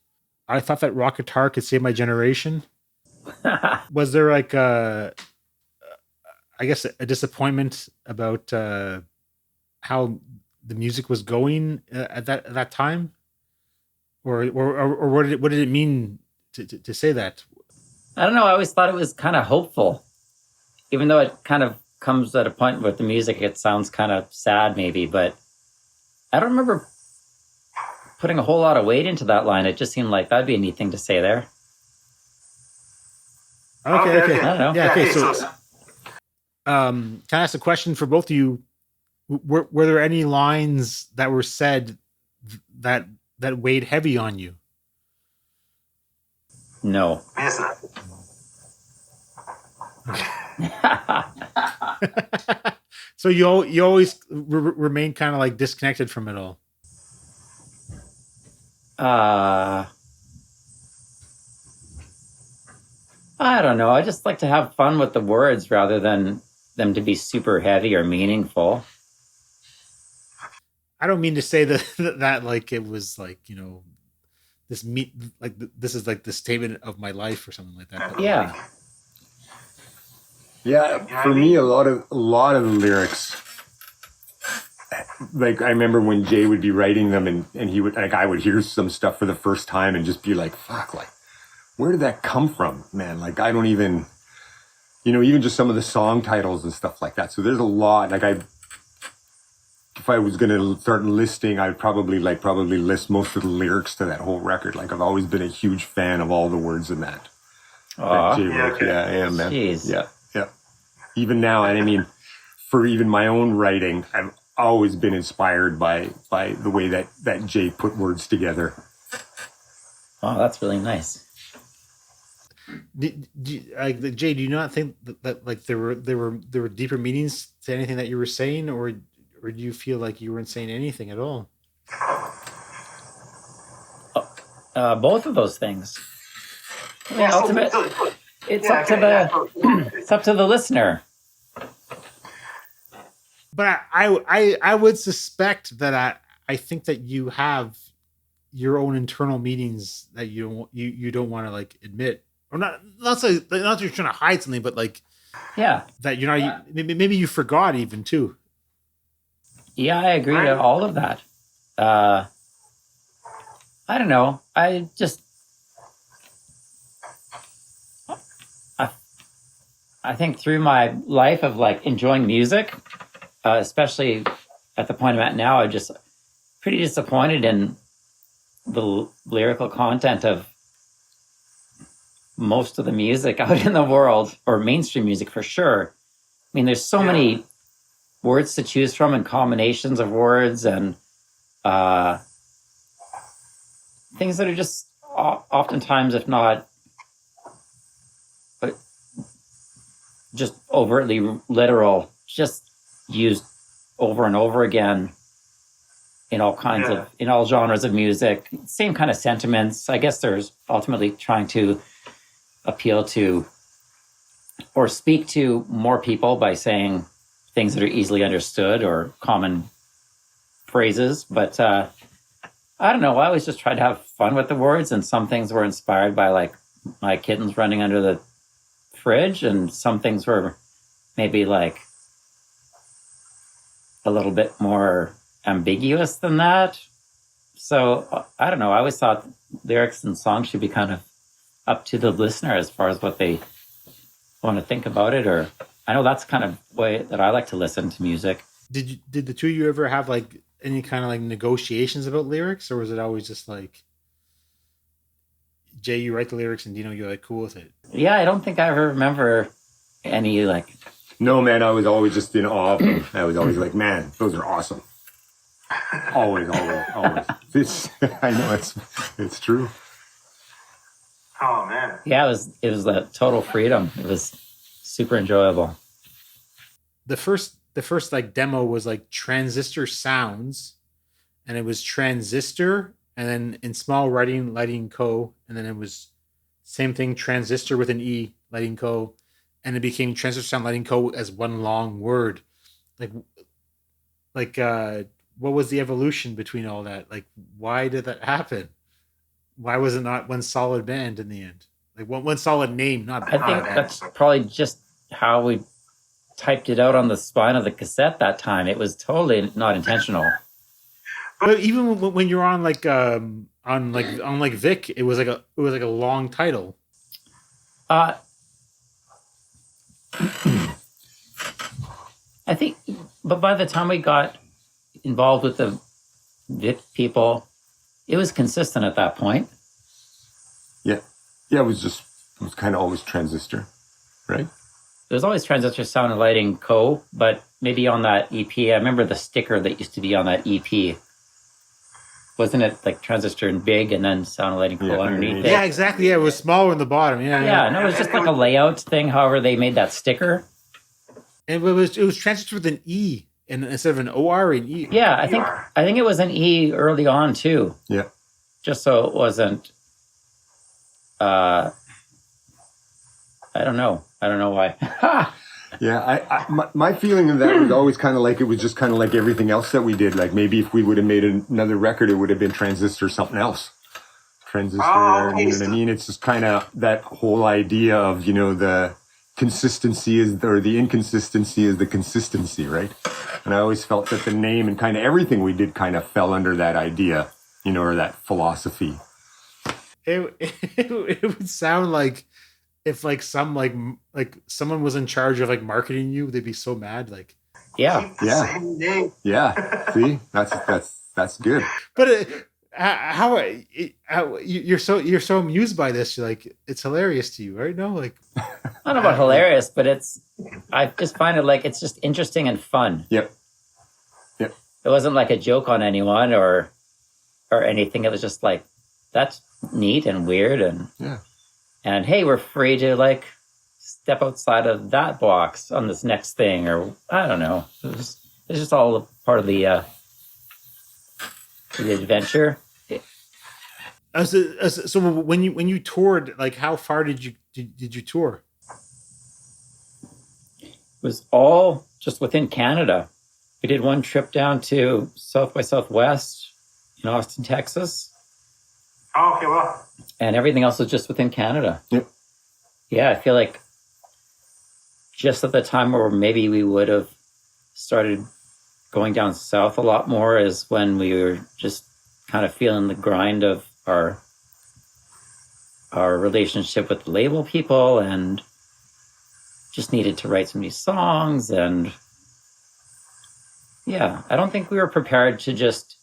I thought that rock guitar could save my generation. Was there like a disappointment about how the music was going at that time, or what did it mean to say that? I don't know. I always thought it was kind of hopeful, even though it kind of comes at a point with the music, it sounds kind of sad maybe, but I don't remember putting a whole lot of weight into that line. It just seemed like that'd be a neat thing to say there. Okay. I don't know. Yeah, okay. So, can I ask a question for both of you? Were there any lines that were said that weighed heavy on you? No. So you always remain kind of like disconnected from it all. I don't know. I just like to have fun with the words rather than them to be super heavy or meaningful. I don't mean to say that like it was like, this this is like the statement of my life or something like that. But yeah. Yeah, for me, a lot of the lyrics, like I remember when Jay would be writing them and he would, like, I would hear some stuff for the first time and just be like, fuck, like, where did that come from, man? Like, I don't even, even just some of the song titles and stuff like that. So there's a lot, like if I was going to start listing, I'd probably list most of the lyrics to that whole record. Like, I've always been a huge fan of all the words in that. That Jay wrote. Yeah, I am, man. Jeez. Yeah. Even now, and I mean, for even my own writing, I've always been inspired by the way that Jay put words together. Oh, that's really nice. Jay, do you not think that like there were deeper meanings to anything that you were saying, or do you feel like you weren't saying anything at all? Both of those things. I mean, ultimately, it's up to the listener. But I would suspect that I think that you have your own internal meanings that you don't want to like admit, or not that you're trying to hide something, but like that maybe you forgot even too. Yeah, I agree to all of that. I don't know. I think through my life of like enjoying music, especially at the point I'm at now, I'm just pretty disappointed in the lyrical content of most of the music out in the world, or mainstream music for sure. I mean, there's so many words to choose from and combinations of words and things that are just oftentimes, if not just overtly literal, just used over and over again in all kinds of, in all genres of music, same kind of sentiments. I guess there's ultimately trying to appeal to or speak to more people by saying things that are easily understood or common phrases. But I don't know. I always just try to have fun with the words, and some things were inspired by like my kittens running under the fridge, and some things were maybe like a little bit more ambiguous than that. So I don't know. I always thought lyrics and songs should be kind of up to the listener as far as what they want to think about it. Or I know that's kind of the way that I like to listen to music. Did the two of you ever have like any kind of like negotiations about lyrics, or was it always just like Jay, you write the lyrics and Dino, you're like cool with it? Yeah, I don't think I ever remember any like. No, man, I was always just in awe of them. I was always like, man, those are awesome. Always. I know it's true. Oh man. Yeah, it was a total freedom. It was super enjoyable. The first like demo was like Transistor Sounds, and it was Transistor, and then in small writing Lighting Co, and then it was same thing, Transistor with an E, Lighting Co, and it became Transistor Sound Lighting Co as one long word. Like what was the evolution between all that? Like, why did that happen? Why was it not one solid band in the end? Like one solid name, not I think that's probably just how we typed it out on the spine of the cassette that time. It was totally not intentional. But even when you're on like Vic, it was like a long title. I think, but by the time we got involved with the Vic people, it was consistent at that point. Yeah, it was kind of always Transistor, right? There was always Transistor Sound and Lighting Co, but maybe on that EP, I remember the sticker that used to be on that EP. Wasn't it like Transistor and Big and then Sound and Lighting Co underneath it? Yeah, exactly. Yeah, it was smaller in the bottom. Yeah. No, it was just like a layout thing. However, they made that sticker. And it was Transistor with an E and instead of an OR and E. Yeah, I think it was an E early on too. Yeah. Just so it wasn't. I don't know. I don't know why. Yeah, my feeling of that was always kind of like it was just kind of like everything else that we did. Like maybe if we would have made another record, it would have been Transistor something else. Transistor, I mean, it's just kind of that whole idea of, the consistency or the inconsistency is the consistency, right? And I always felt that the name and kind of everything we did kind of fell under that idea, or that philosophy. It would sound like if like some like someone was in charge of like marketing you, they'd be so mad. Like, yeah. See, that's good. But how you're so amused by this? You're like, it's hilarious to you, right? No, like, I don't know about hilarious, but I just find it like it's just interesting and fun. Yep. It wasn't like a joke on anyone or anything. It was just like, that's neat and weird and hey, we're free to like step outside of that box on this next thing, or I don't know. It's just all part of the adventure. So when you toured, like how far did you tour? It was all just within Canada. We did one trip down to South by Southwest in Austin, Texas. Oh, okay, well. And everything else was just within Canada. Yep. Yeah, I feel like just at the time where maybe we would have started going down south a lot more is when we were just kind of feeling the grind of our relationship with the label people and just needed to write some new songs. And yeah, I don't think we were prepared to just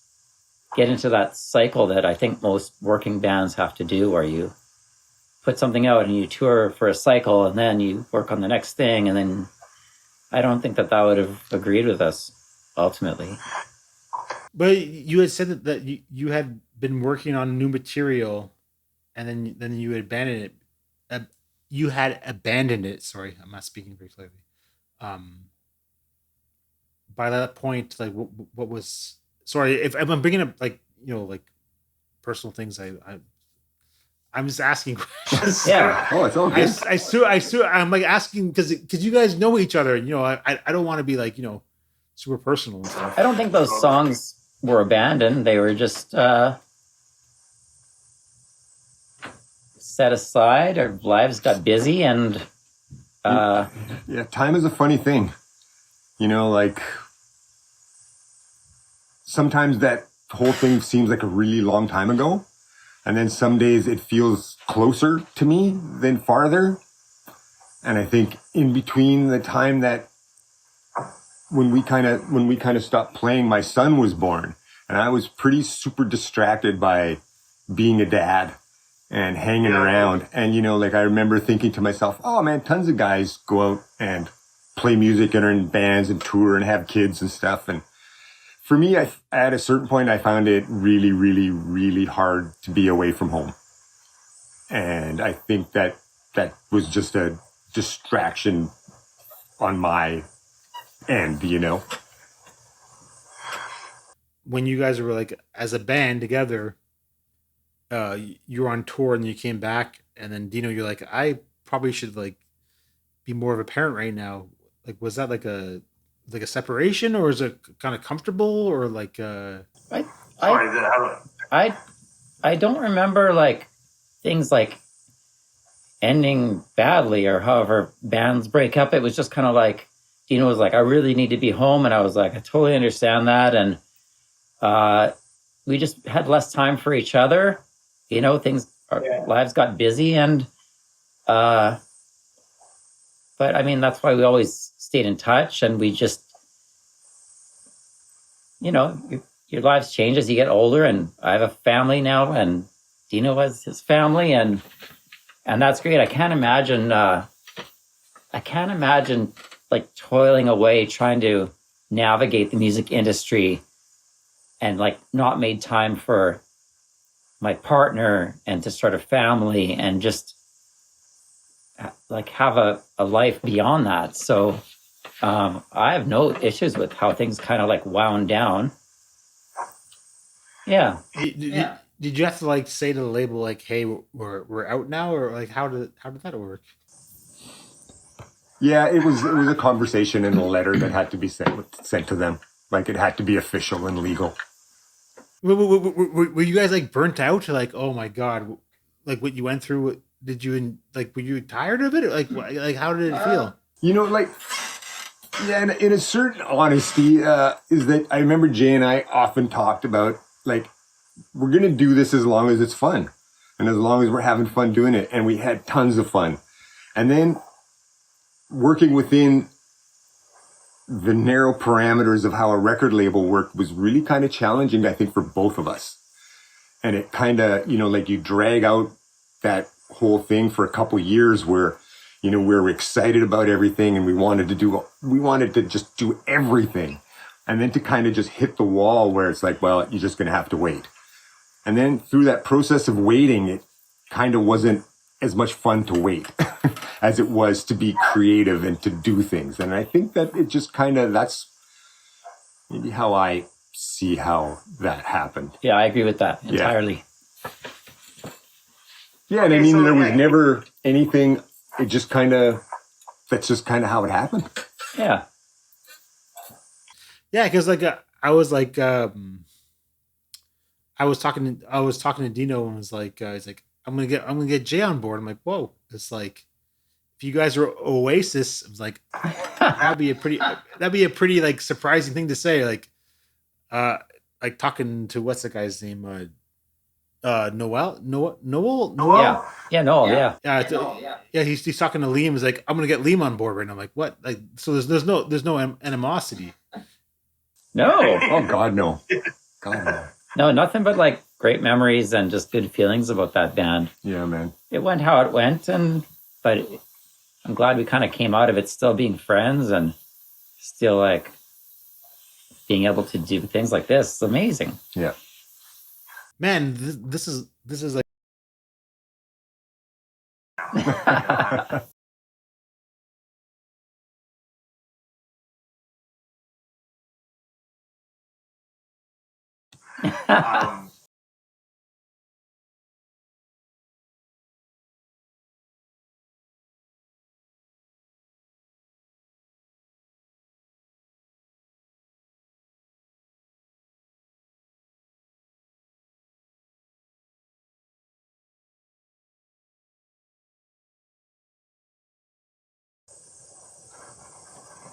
get into that cycle that I think most working bands have to do, where you put something out and you tour for a cycle and then you work on the next thing. And then I don't think that would have agreed with us ultimately. But you had said that you had been working on new material and then you had abandoned it. You had abandoned it. Sorry, I'm not speaking very clearly. By that point, like what was... Sorry, if I'm bringing up like personal things, I'm just asking questions. Yeah. Oh, it's all good. I'm like asking because you guys know each other, and I don't want to be like super personal and stuff. I don't think those songs were abandoned. They were just set aside. Our lives got busy, and yeah, time is a funny thing. Like sometimes that whole thing seems like a really long time ago. And then some days it feels closer to me than farther. And I think in between the time that when we kind of stopped playing, my son was born, and I was pretty super distracted by being a dad and hanging around. And, like I remember thinking to myself, oh man, tons of guys go out and play music and are in bands and tour and have kids and stuff. And for me, at a certain point, I found it really, really, really hard to be away from home. And I think that was just a distraction on my end, When you guys were like as a band together, you were on tour and you came back, and then Dino, you're like, I probably should like be more of a parent right now. Like, was that like a separation, or is it kind of comfortable, or like I Sorry, I I don't remember like things like ending badly or however bands break up. It was just kind of like Dino was like, I really need to be home, and I was like, I totally understand that, and we just had less time for each other. Our lives got busy, and but I mean that's why we always stayed in touch, and we just your lives change as you get older, and I have a family now, and Dino has his family, and that's great. I can't imagine like toiling away trying to navigate the music industry and like not made time for my partner and to start a family and just like have a life beyond that. So I have no issues with how things kind of like wound down. Yeah. did you have to like say to the label like, hey, we're out now, or like how did that work? Yeah, it was a conversation in a letter that had to be sent to them. Like it had to be official and legal. Were you guys like burnt out? Like, oh my god, like what you went through? Did you like? Were you tired of it? Like how did it feel? Like, yeah, in a certain honesty, is that I remember Jay and I often talked about like we're gonna do this as long as it's fun, and as long as we're having fun doing it, and we had tons of fun, and then working within the narrow parameters of how a record label worked was really kind of challenging, I think, for both of us. And it kind of, like you drag out that whole thing for a couple years where, we were excited about everything and we wanted to just do everything. And then to kind of just hit the wall where it's like, well, you're just going to have to wait. And then through that process of waiting, it kind of wasn't as much fun to wait as it was to be creative and to do things. And I think that it just that's maybe how I see how that happened. Yeah, I agree with that entirely. Yeah, and I mean, there was never anything, it just that's just how it happened. Yeah. Yeah, because like I was like I was talking to Dino and was like he's like I'm gonna get Jay on board. I'm like, whoa, it's like if you guys were Oasis, I was like that'd be a pretty like surprising thing to say. Like talking to what's the guy's name? Noel. Yeah, Noel. Yeah. Yeah. He's talking to Liam. He's like, I'm gonna get Liam on board right now. I'm like, what? Like, so there's no animosity. No. Oh God, no. God, no. No, nothing but like great memories and just good feelings about that band. Yeah, man. It went how it went, but I'm glad we kind of came out of it still being friends and still like being able to do things like this. It's amazing. Yeah. Man, this is like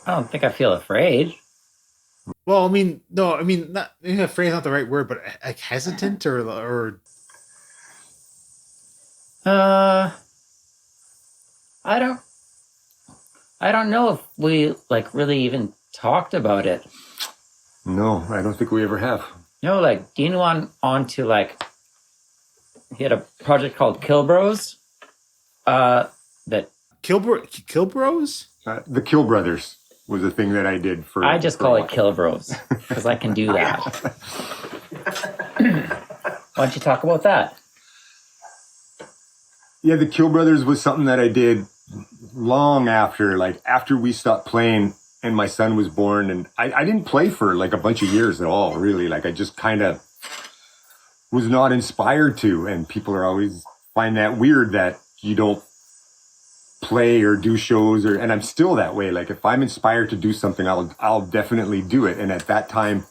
I don't think I feel afraid. Well, I mean, no, I mean, not maybe afraid is not the right word, but like hesitant or Uh, I don't, I don't know if we like really even talked about it. No, I don't think we ever have. No, like Dino on to like he had a project called Kill Bros. That Kilbros? The Kill Brothers was a thing that I did for. I just for call a it while. Kill Bros because I can do that. Why don't you talk about that? Yeah, the Kill Brothers was something that I did long after, like after we stopped playing and my son was born. And I didn't play for like a bunch of years at all, really. Like I just kind of was not inspired to. And people are always find that weird that you don't play or do shows and I'm still that way. Like if I'm inspired to do something, I'll definitely do it. And at that time,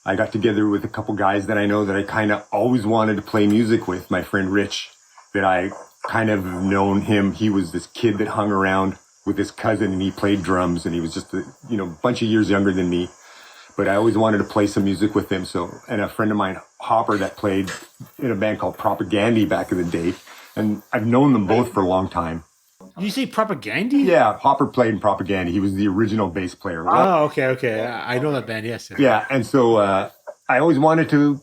I got together with a couple guys that I know that I kind of always wanted to play music with. My friend Rich, that I kind of known him. He was this kid that hung around with his cousin and he played drums and he was just a bunch of years younger than me. But I always wanted to play some music with him. So, and a friend of mine, Hopper, that played in a band called Propagandy back in the day. And I've known them both for a long time. Did you say propaganda? Yeah, Hopper played in Propagandy. He was the original bass player. Oh, okay. I know that band. Yes. Yeah, and so I always wanted to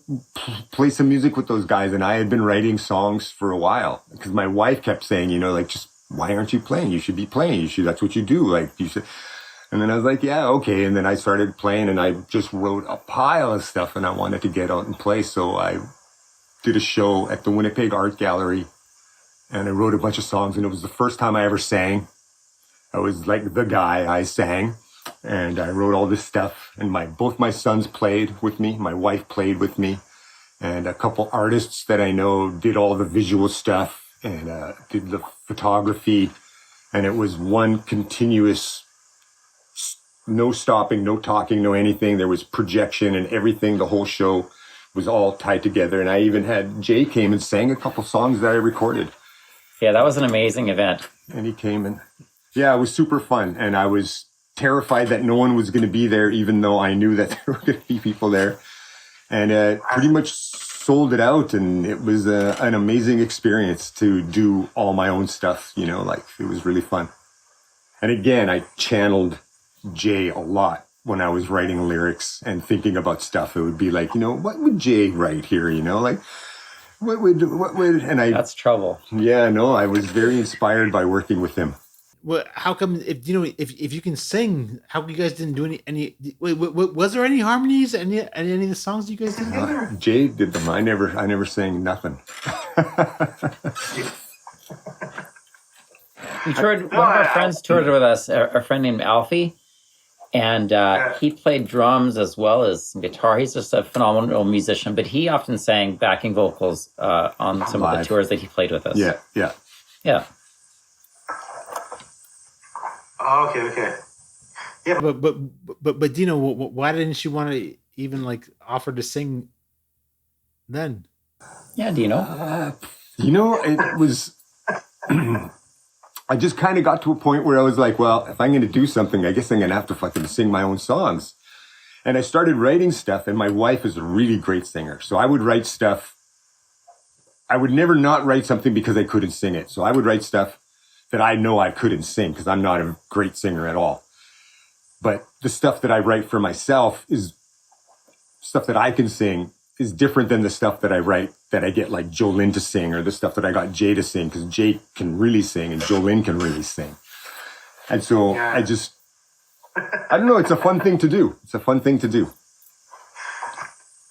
play some music with those guys, and I had been writing songs for a while because my wife kept saying, like, just why aren't you playing? You should be playing. You should. That's what you do. Like you should. And then I was like, yeah, okay. And then I started playing, and I just wrote a pile of stuff, and I wanted to get out and play. So I did a show at the Winnipeg Art Gallery. And I wrote a bunch of songs, and it was the first time I ever sang. I was like the guy, I sang, and I wrote all this stuff. And both my sons played with me, my wife played with me, and a couple artists that I know did all the visual stuff and did the photography. And it was one continuous, no stopping, no talking, no anything. There was projection and everything. The whole show was all tied together. And I even had Jay came and sang a couple songs that I recorded. Yeah, that was an amazing event. And he came and yeah, it was super fun. And I was terrified that no one was going to be there, even though I knew that there were going to be people there. And pretty much sold it out. And it was an amazing experience to do all my own stuff. Like it was really fun. And again, I channeled Jay a lot when I was writing lyrics and thinking about stuff. It would be like, what would Jay write here? Like, what would, and That's trouble. Yeah, no, I was very inspired by working with him. Well, how come if you can sing, how come you guys didn't do any? Wait, was there any harmonies? Any of the songs you guys did together? Jay did them. I never sang nothing. We toured. One of our friends toured with us. A friend named Alfie, and he played drums as well as some guitar. He's just a phenomenal musician, but he often sang backing vocals on some of the tours that he played with us. Yeah. Yeah. Oh, okay. Yeah. But Dino, why didn't you want to even like offer to sing then? Yeah, Dino. It was. I just kind of got to a point where I was like, well, if I'm going to do something, I guess I'm going to have to fucking sing my own songs. And I started writing stuff, and my wife is a really great singer. So I would write stuff. I would never not write something because I couldn't sing it. So I would write stuff that I know I couldn't sing because I'm not a great singer at all. But the stuff that I write for myself is stuff that I can sing is different than the stuff that I write that I get like Jolene to sing, or the stuff that I got Jay to sing, because Jay can really sing and Jolene can really sing. And so I don't know, it's a fun thing to do.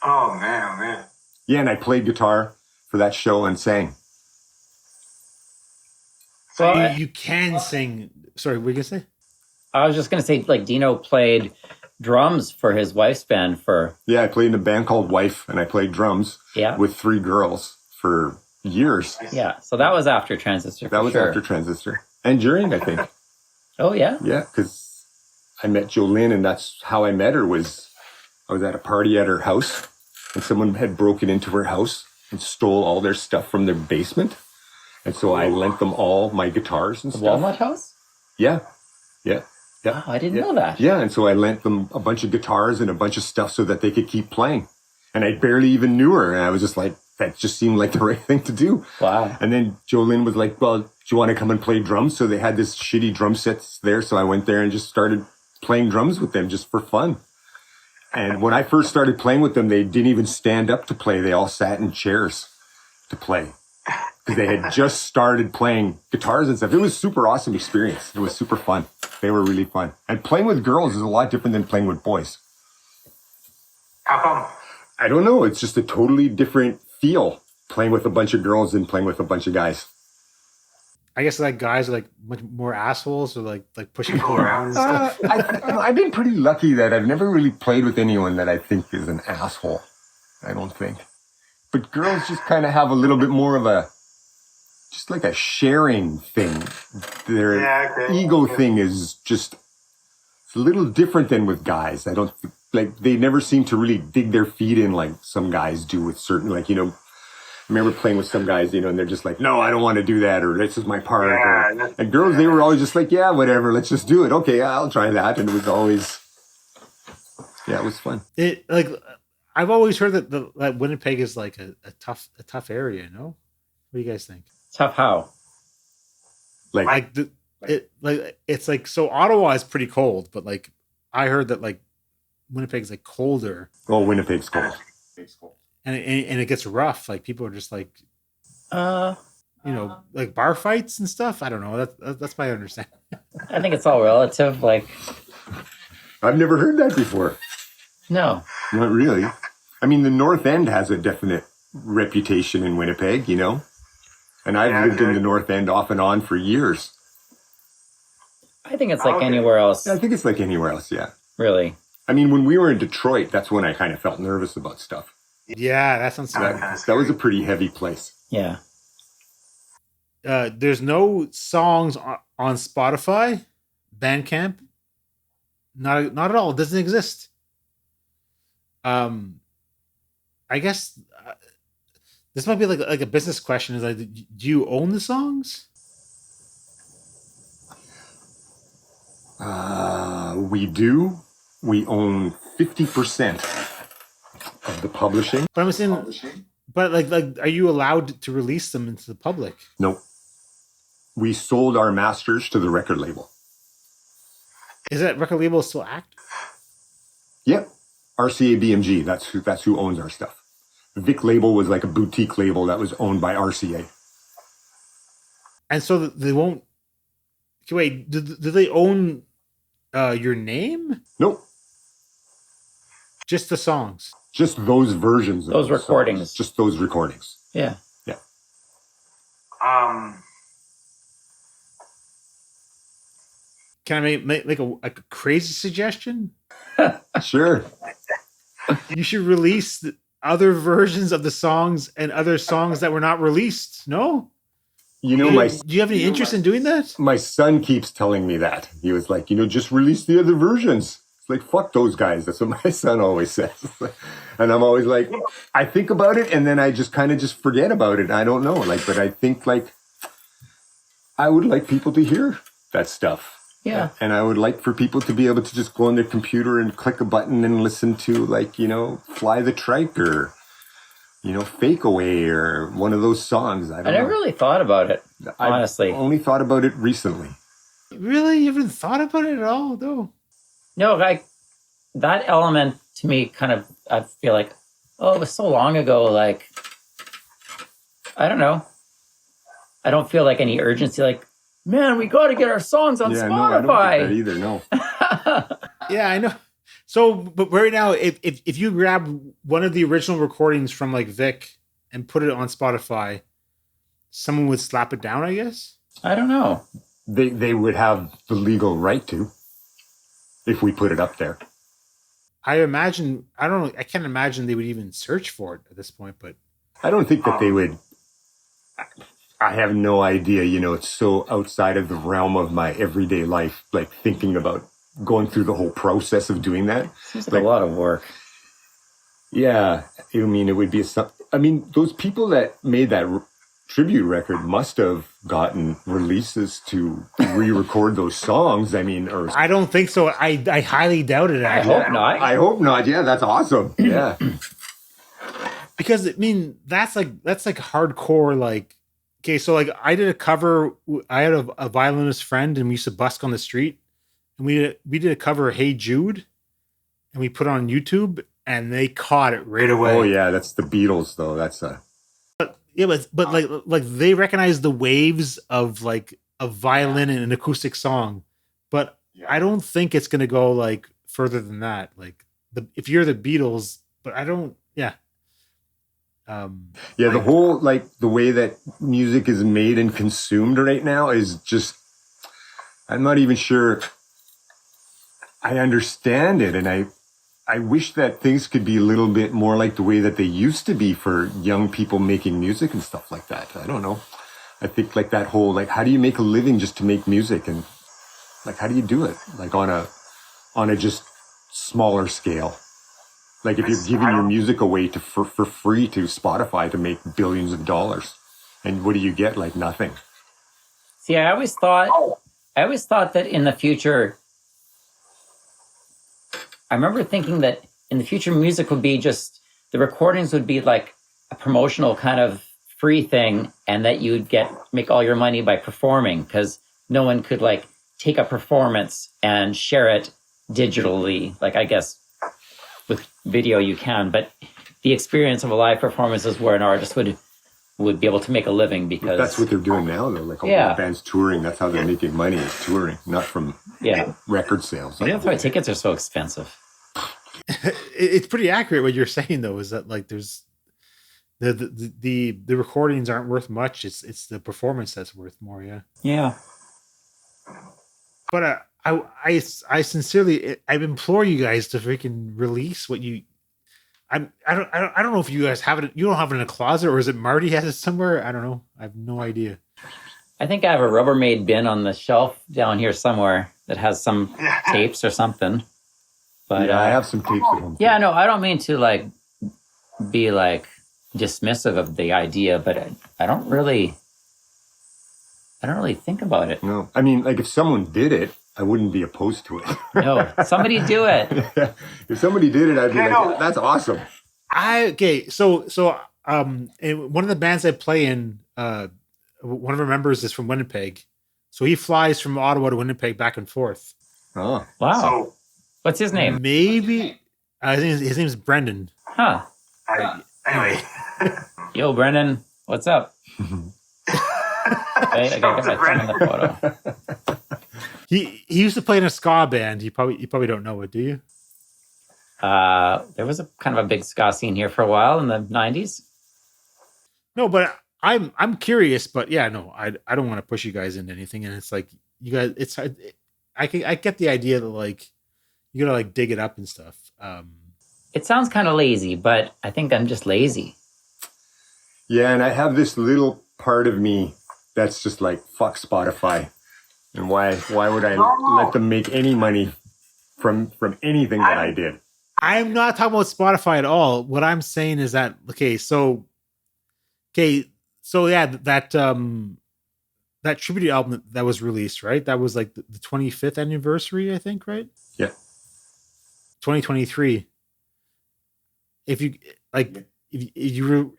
Oh, man. Yeah, and I played guitar for that show and sang. So you can sing. Sorry, what were you going to say? I was just going to say, like, Dino played drums for his wife's band for... Yeah, I played in a band called Wife, and I played drums with 3 girls for years. Yeah, so that was after Transistor. That was after Transistor. And during, I think. Oh, yeah? Yeah, because I met Jolene, and that's how I met her. I was at a party at her house, and someone had broken into her house and stole all their stuff from their basement. And so I lent them all my guitars and stuff. Walnut House? Yeah. Yeah. Oh, I didn't know that. Yeah, and so I lent them a bunch of guitars and a bunch of stuff so that they could keep playing. And I barely even knew her. And I was just like, that just seemed like the right thing to do. Wow. And then Jolene was like, well, do you want to come and play drums? So they had this shitty drum sets there. So I went there and just started playing drums with them just for fun. And when I first started playing with them, they didn't even stand up to play. They all sat in chairs to play. Because they had just started playing guitars and stuff. It was a super awesome experience. It was super fun. They were really fun. And playing with girls is a lot different than playing with boys. How come? I don't know. It's just a totally different feel playing with a bunch of girls than playing with a bunch of guys. I guess like guys are like much more assholes or like pushing people around and stuff. I've been pretty lucky that I've never really played with anyone that I think is an asshole. I don't think. But girls just kind of have a little bit more of a, just like a sharing thing. Their ego thing is just it's a little different than with guys. I don't like, they never seem to really dig their feet in like some guys do with certain, like, you know, I remember playing with some guys, you know, and they're just like, no, I don't want to do that, or this is my part. And girls, they were always just like, yeah, whatever, let's just do it. Okay, I'll try that. And it was always, yeah, it was fun. It like I've always heard that Winnipeg is like a tough area. No, what do you guys think? Tough how? Like It's like, so Ottawa is pretty cold, but like I heard that like Winnipeg's like colder. Oh, Winnipeg's cold. And it gets rough. Like people are just like, you know, like bar fights and stuff. I don't know. That's my understanding. I think it's all relative. Like, I've never heard that before. no. Not really. I mean, the North End has a definite reputation in Winnipeg, you know? And I've lived in the North End off and on for years. I think it's like anywhere else. I think it's like anywhere else, yeah. Really. I mean, when we were in Detroit, that's when I kind of felt nervous about stuff. Yeah, that sounds That was a pretty heavy place. Yeah. There's no songs on Spotify, Bandcamp. Not at all. It doesn't exist. I guess this might be like a business question. Is like, do you own the songs? We do. We own 50% of the publishing. But I'm saying, but like, are you allowed to release them into the public? No. We sold our masters to the record label. Is that record label still active? Yep. RCA BMG. That's who owns our stuff. The Vic label was like a boutique label that was owned by RCA. And so they won't. Wait, do they own your name? Nope. Just the songs. Just those versions of Those recordings. songs. Just those recordings. Yeah. Yeah. Can I make a crazy suggestion? Sure. You should release other versions of the songs and other songs that were not released. No? You know, Do you have any interest in doing that? my son keeps telling me that. He was like, just release the other versions. It's like, fuck those guys. That's what my son always says. And I'm always like, I think about it and then I just kind of just forget about it. I don't know. Like, but I think like, I would like people to hear that stuff. Yeah. And I would like for people to be able to just go on their computer and click a button and listen to like, Fly the Trike or, Fake Away or one of those songs. I never really thought about it, honestly. I only thought about it recently. Really? You haven't thought about it at all, though? No, like that element to me kind of, I feel like, it was so long ago. Like, I don't know. I don't feel like any urgency. Like, man, we got to get our songs on Spotify. No, I don't think that either, no. Yeah, I know. So, but right now, if you grab one of the original recordings from like Vic and put it on Spotify, someone would slap it down, I guess? I don't know. They would have the legal right to, if we put it up there. I imagine, I don't know, I can't imagine they would even search for it at this point, but I don't think that they would. I have no idea, it's so outside of the realm of my everyday life, like thinking about going through the whole process of doing that. Seems like a lot of work. Yeah. I mean, it would be those people that made that tribute record must have gotten releases to re-record those songs. I mean, or I don't think so. I highly doubt it. I Actually. hope not. I hope not. Yeah, that's awesome. Yeah. Because I mean that's like hardcore. Like, okay, so like I did a cover. I had a violinist friend, and we used to busk on the street, and we did a cover of Hey Jude, and we put it on YouTube, and they caught it right away. Oh yeah, that's the Beatles though. That's a Yeah, but like they recognize the waves of like a violin and an acoustic song, but I don't think it's gonna go like further than that. Like if you're the Beatles, but I don't. Yeah. the whole like the way that music is made and consumed right now is just. I'm not even sure I understand it, and I wish that things could be a little bit more like the way that they used to be for young people making music and stuff like that. I don't know. I think like that whole, like, how do you make a living just to make music? And like, how do you do it? Like on a just smaller scale. Like if you're giving your music away for free to Spotify to make billions of dollars, and what do you get? Like nothing. See, I always thought that in the future, I remember thinking that in the future, music would be just, the recordings would be like a promotional kind of free thing, and that you'd make all your money by performing, because no one could like take a performance and share it digitally. Like, I guess with video you can, but the experience of a live performance is where an artist would be able to make a living, because That's what they're doing now though. Like all the bands touring, that's how they're making money, is touring, not from record sales. Maybe that's why tickets are so expensive. It's pretty accurate what you're saying though, is that like there's the recordings aren't worth much. It's the performance that's worth more. Yeah. But I sincerely I implore you guys to freaking release what you. I don't know if you guys have it. You don't have it in a closet, or is it Marty has it somewhere? I don't know. I have no idea. I think I have a Rubbermaid bin on the shelf down here somewhere that has some tapes or something. But I have some tapes at home. Yeah, no, I don't mean to like be like dismissive of the idea, but I don't really think about it. No, I mean, like if someone did it, I wouldn't be opposed to it. No, somebody do it. If somebody did it, I'd be like, that's awesome. So in one of the bands I play in, one of our members is from Winnipeg, so he flies from Ottawa to Winnipeg back and forth. Oh, wow! So, what's his name? Maybe his name's Brendan. Huh? anyway, Yo, Brendan, what's up? I gotta get my thumb in the photo. He used to play in a ska band. You probably don't know it, do you? There was a kind of a big ska scene here for a while in the 90s. No, but I'm curious. But yeah, no, I don't want to push you guys into anything. And it's like you guys, I get the idea that like you gotta like dig it up and stuff. It sounds kind of lazy, but I think I'm just lazy. Yeah, and I have this little part of me that's just like, fuck Spotify. And why would I let them make any money from anything that I did? I'm not talking about Spotify at all. What I'm saying is that so yeah, that tribute album that was released, right? That was like the 25th anniversary, I think, right? Yeah. 2023. If you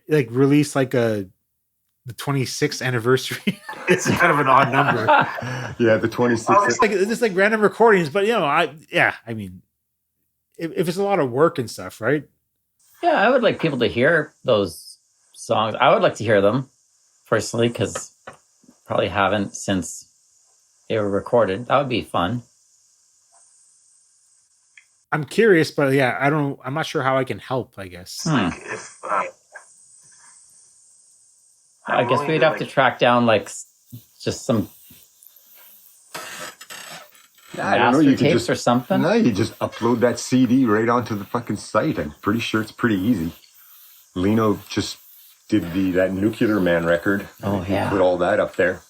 release like the 26th anniversary, it's kind of an odd number. Yeah, the 26th. It's like random recordings, but I mean, if it's a lot of work and stuff, right? Yeah, I would like people to hear those songs. I would like to hear them personally, because probably haven't since they were recorded. That would be fun. I'm curious, but yeah, I'm not sure how I can help, I guess. if I guess we'd have to track down like just some I don't know, you tapes just, or something. No, you just upload that CD right onto the fucking site. I'm pretty sure it's pretty easy. Lino just did that Nuclear Man record. Oh, yeah. Put all that up there.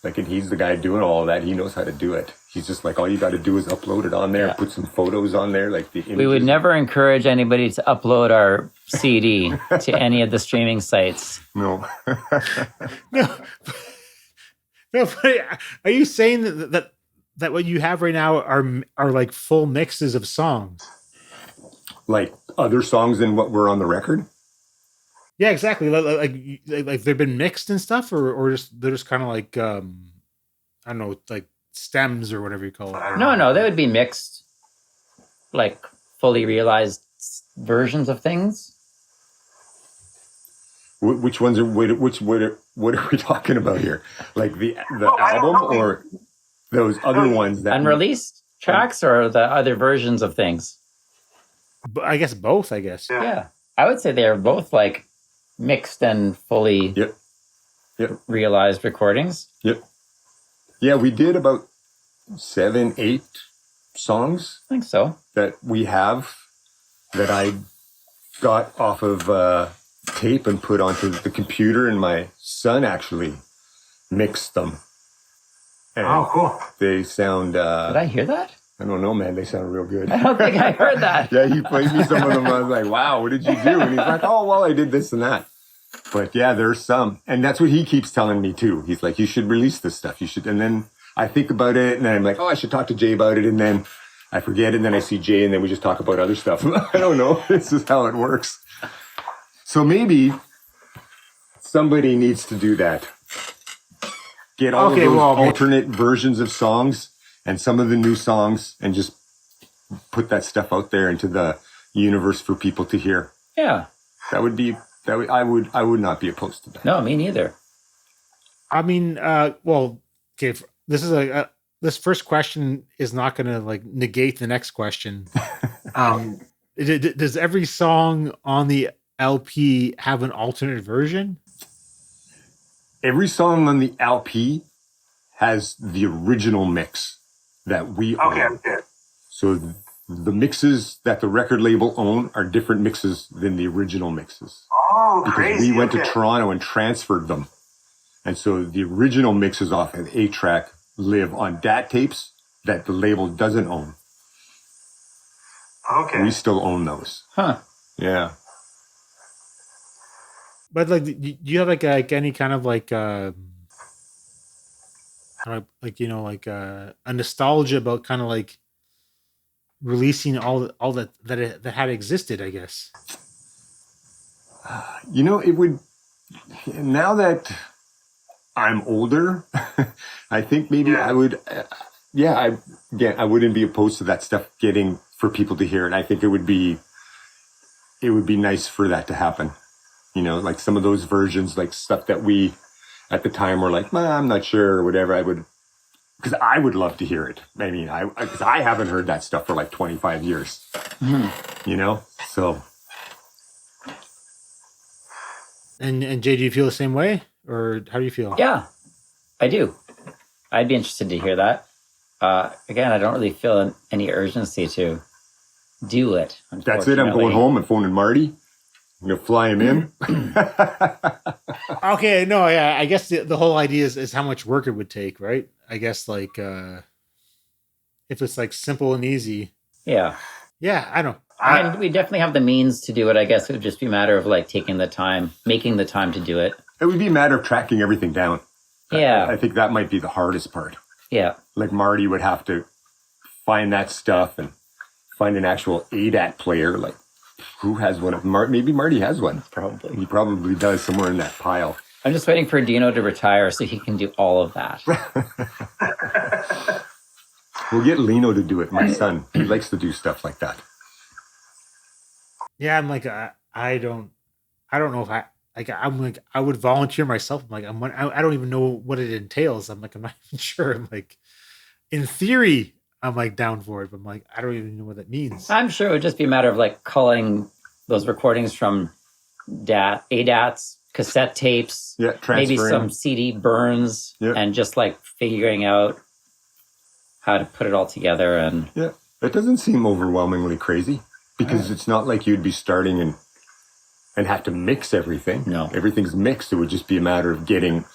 Like, and he's the guy doing all of that. He knows how to do it. He's just like, all you got to do is upload it on there, put some photos on there, like the images. We would never encourage anybody to upload our CD to any of the streaming sites. No. No, no. But are you saying that what you have right now are like full mixes of songs? Like other songs than what were on the record? Yeah, exactly. Like they've been mixed and stuff, or just they're just kind of like I don't know, like stems or whatever you call it. No, they would be mixed, like fully realized versions of things. Which ones are what are we talking about here? Like the album or those other ones that unreleased tracks or the other versions of things? But I guess both. I guess. Yeah, I would say they're both like mixed and fully realized recordings. Yep. Yeah, we did about 7, 8 songs. I think so. That we have that I got off of tape and put onto the computer, and my son actually mixed them. And cool. they sound... Did I hear that? I don't know, man. They sound real good. I don't think I heard that. Yeah, he played me some of them. I was like, wow, what did you do? And he's like, oh, well, I did this and that. But yeah, there's some. And that's what he keeps telling me too. He's like, you should release this stuff. You should. And then I think about it, and then I'm like, oh, I should talk to Jay about it. And then I forget, and then I see Jay, and then we just talk about other stuff. I don't know. This is how it works. So maybe somebody needs to do that. Get all of those alternate versions of songs and some of the new songs, and just put that stuff out there into the universe for people to hear. Yeah. I would not be opposed to that. No, me neither. I mean, well, okay. This is this first question is not going to like negate the next question. Does every song on the LP have an alternate version? Every song on the LP has the original mix that we own. Okay. So the mixes that the record label own are different mixes than the original mixes. Oh, because crazy. we went to Toronto and transferred them. And so the original mixes off an 8-track live on DAT tapes that the label doesn't own. Okay. We still own those. Huh. Yeah. But like, do you have like any kind of like a nostalgia about kind of like releasing all that had existed, I guess? You know, it would, now that I'm older, I think maybe I would, I wouldn't be opposed to that stuff getting for people to hear it. I think it would be nice for that to happen. You know, like some of those versions, like stuff that we at the time were like, I'm not sure or whatever. Because I would love to hear it. I mean, because I haven't heard that stuff for like 25 years, you know? So. And Jay, do you feel the same way, or how do you feel? Yeah, I do. I'd be interested to hear that. Again, I don't really feel any urgency to do it. That's it. I'm going home and phoning Marty. I'm going to fly him in. Okay, no, yeah. I guess the whole idea is how much work it would take, right? I guess like if it's like simple and easy. Yeah. Yeah, I know. And we definitely have the means to do it. I guess it would just be a matter of like taking the time, making the time to do it. It would be a matter of tracking everything down. Yeah. I think that might be the hardest part. Yeah. Like Marty would have to find that stuff and find an actual ADAT player. Like, who has one? Maybe Marty has one. Probably. He probably does somewhere in that pile. I'm just waiting for Dino to retire so he can do all of that. We'll get Lino to do it, my son. He likes to do stuff like that. Yeah, I'm like I don't know if I'm like I would volunteer myself. I'm like I don't even know what it entails. I'm not even sure. I'm like, in theory, I'm like down for it, but I'm like I don't even know what that means. I'm sure it would just be a matter of like culling those recordings from ADATs, cassette tapes, maybe some CD burns, and just like figuring out how to put it all together. And yeah, it doesn't seem overwhelmingly crazy. Because it's not like you'd be starting and have to mix everything. No. Everything's mixed. It would just be a matter of getting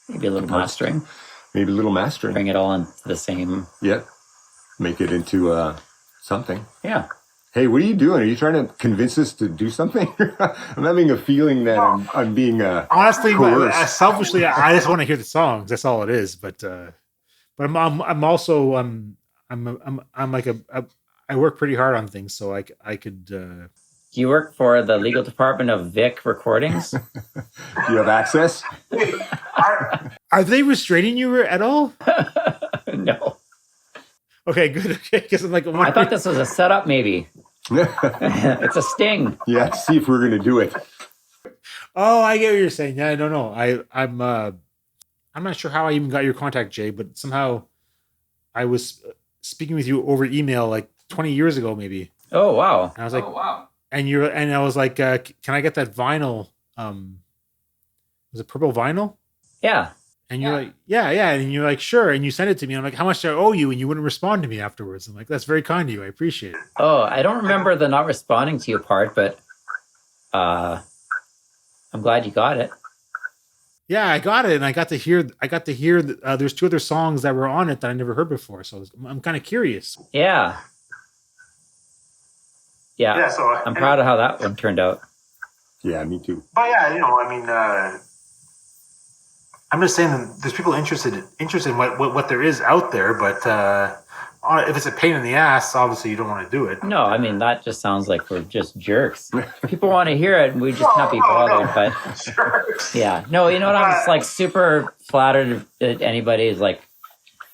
Maybe a little mastering. Maybe a little mastering. Bring it all into the same. Yeah. Make it into something. Yeah. Hey, what are you doing? Are you trying to convince us to do something? I'm having a feeling that I'm being honestly, coerced. selfishly, I just want to hear the songs. That's all it is. But I'm also I'm like I work pretty hard on things, so I could. Do you work for the legal department of Vic Recordings? Do you have access? Are they restraining you at all? No. Okay, good. Okay, because I'm like, I thought this was a setup, maybe. It's a sting. Yeah, see if we're gonna do it. Oh, I get what you're saying. Yeah, I don't know. I'm not sure how I even got your contact, Jay, but somehow I was speaking with you over email like 20 years ago, maybe. Oh wow! And I was like, and I was like, can I get that vinyl? Was it purple vinyl? Yeah. And you're like, yeah, and you're like, sure. And you sent it to me. And I'm like, how much do I owe you? And you wouldn't respond to me afterwards. I'm like, that's very kind of you. I appreciate it. Oh, I don't remember the not responding to you part, but I'm glad you got it. Yeah, I got it, and I got to hear. There's 2 other songs that were on it that I never heard before, so I'm kind of curious. Yeah. So I'm proud of how that one turned out. Yeah, me too. But yeah, I mean, I'm just saying that there's people interested in what there is out there, but if it's a pain in the ass, obviously you don't want to do it. No, I mean, that just sounds like we're just jerks. People want to hear it, and we just can't be bothered. But yeah, no, you know what? I'm just like super flattered that anybody is like,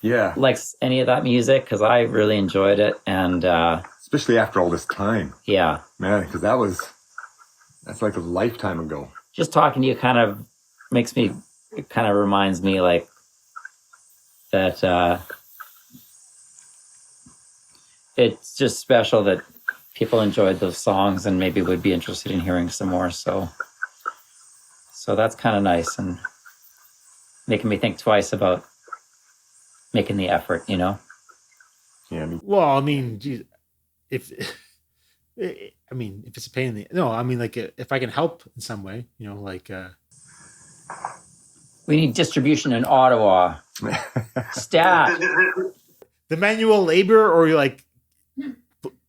likes any of that music, because I really enjoyed it, and especially after all this time. Yeah, man, because that's like a lifetime ago. Just talking to you kind of reminds me like that. It's just special that people enjoyed those songs and maybe would be interested in hearing some more. So that's kind of nice and making me think twice about making the effort, Yeah. Well, I mean, geez, if it's a pain in the like if I can help in some way, like. We need distribution in Ottawa. Stat. The manual labor, or you like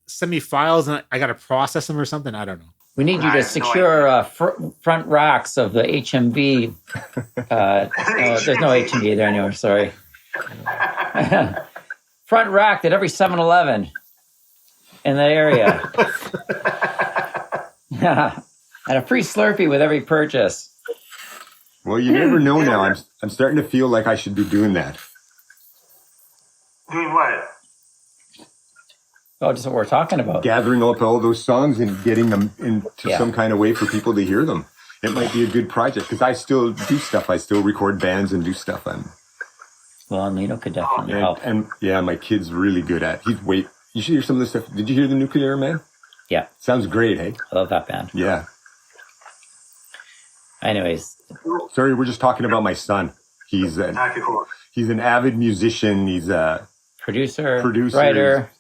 send me files and I got to process them or something. I don't know. We need you to secure front racks of the HMV. There's no HMV there anymore. Sorry. Front rack at every 7-Eleven in that area. And a free Slurpee with every purchase. Well, you never know now. I'm starting to feel like I should be doing that. Doing what? Oh, just what we're talking about. Gathering up all those songs and getting them into some kind of way for people to hear them. It might be a good project, because I still do stuff. I still record bands and do stuff. Well, Nino could definitely help. And yeah, my kid's really good at it. You should hear some of this stuff. Did you hear the Nuclear Man? Yeah. Sounds great, hey? I love that band. Yeah. Anyways. Sorry, we're just talking about my son. He's an avid musician. He's a producer,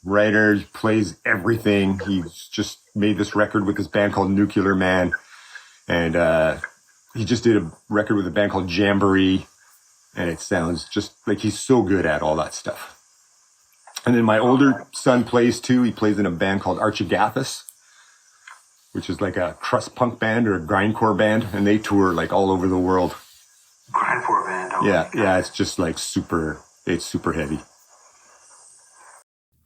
writer, plays everything. He's just made this record with this band called Nuclear Man. And he just did a record with a band called Jamboree. And it sounds just like he's so good at all that stuff. And then my older son plays too. He plays in a band called Archigathus, which is like a crust punk band or a grindcore band. And they tour like all over the world. Grindcore band. Oh yeah. It's just like super heavy.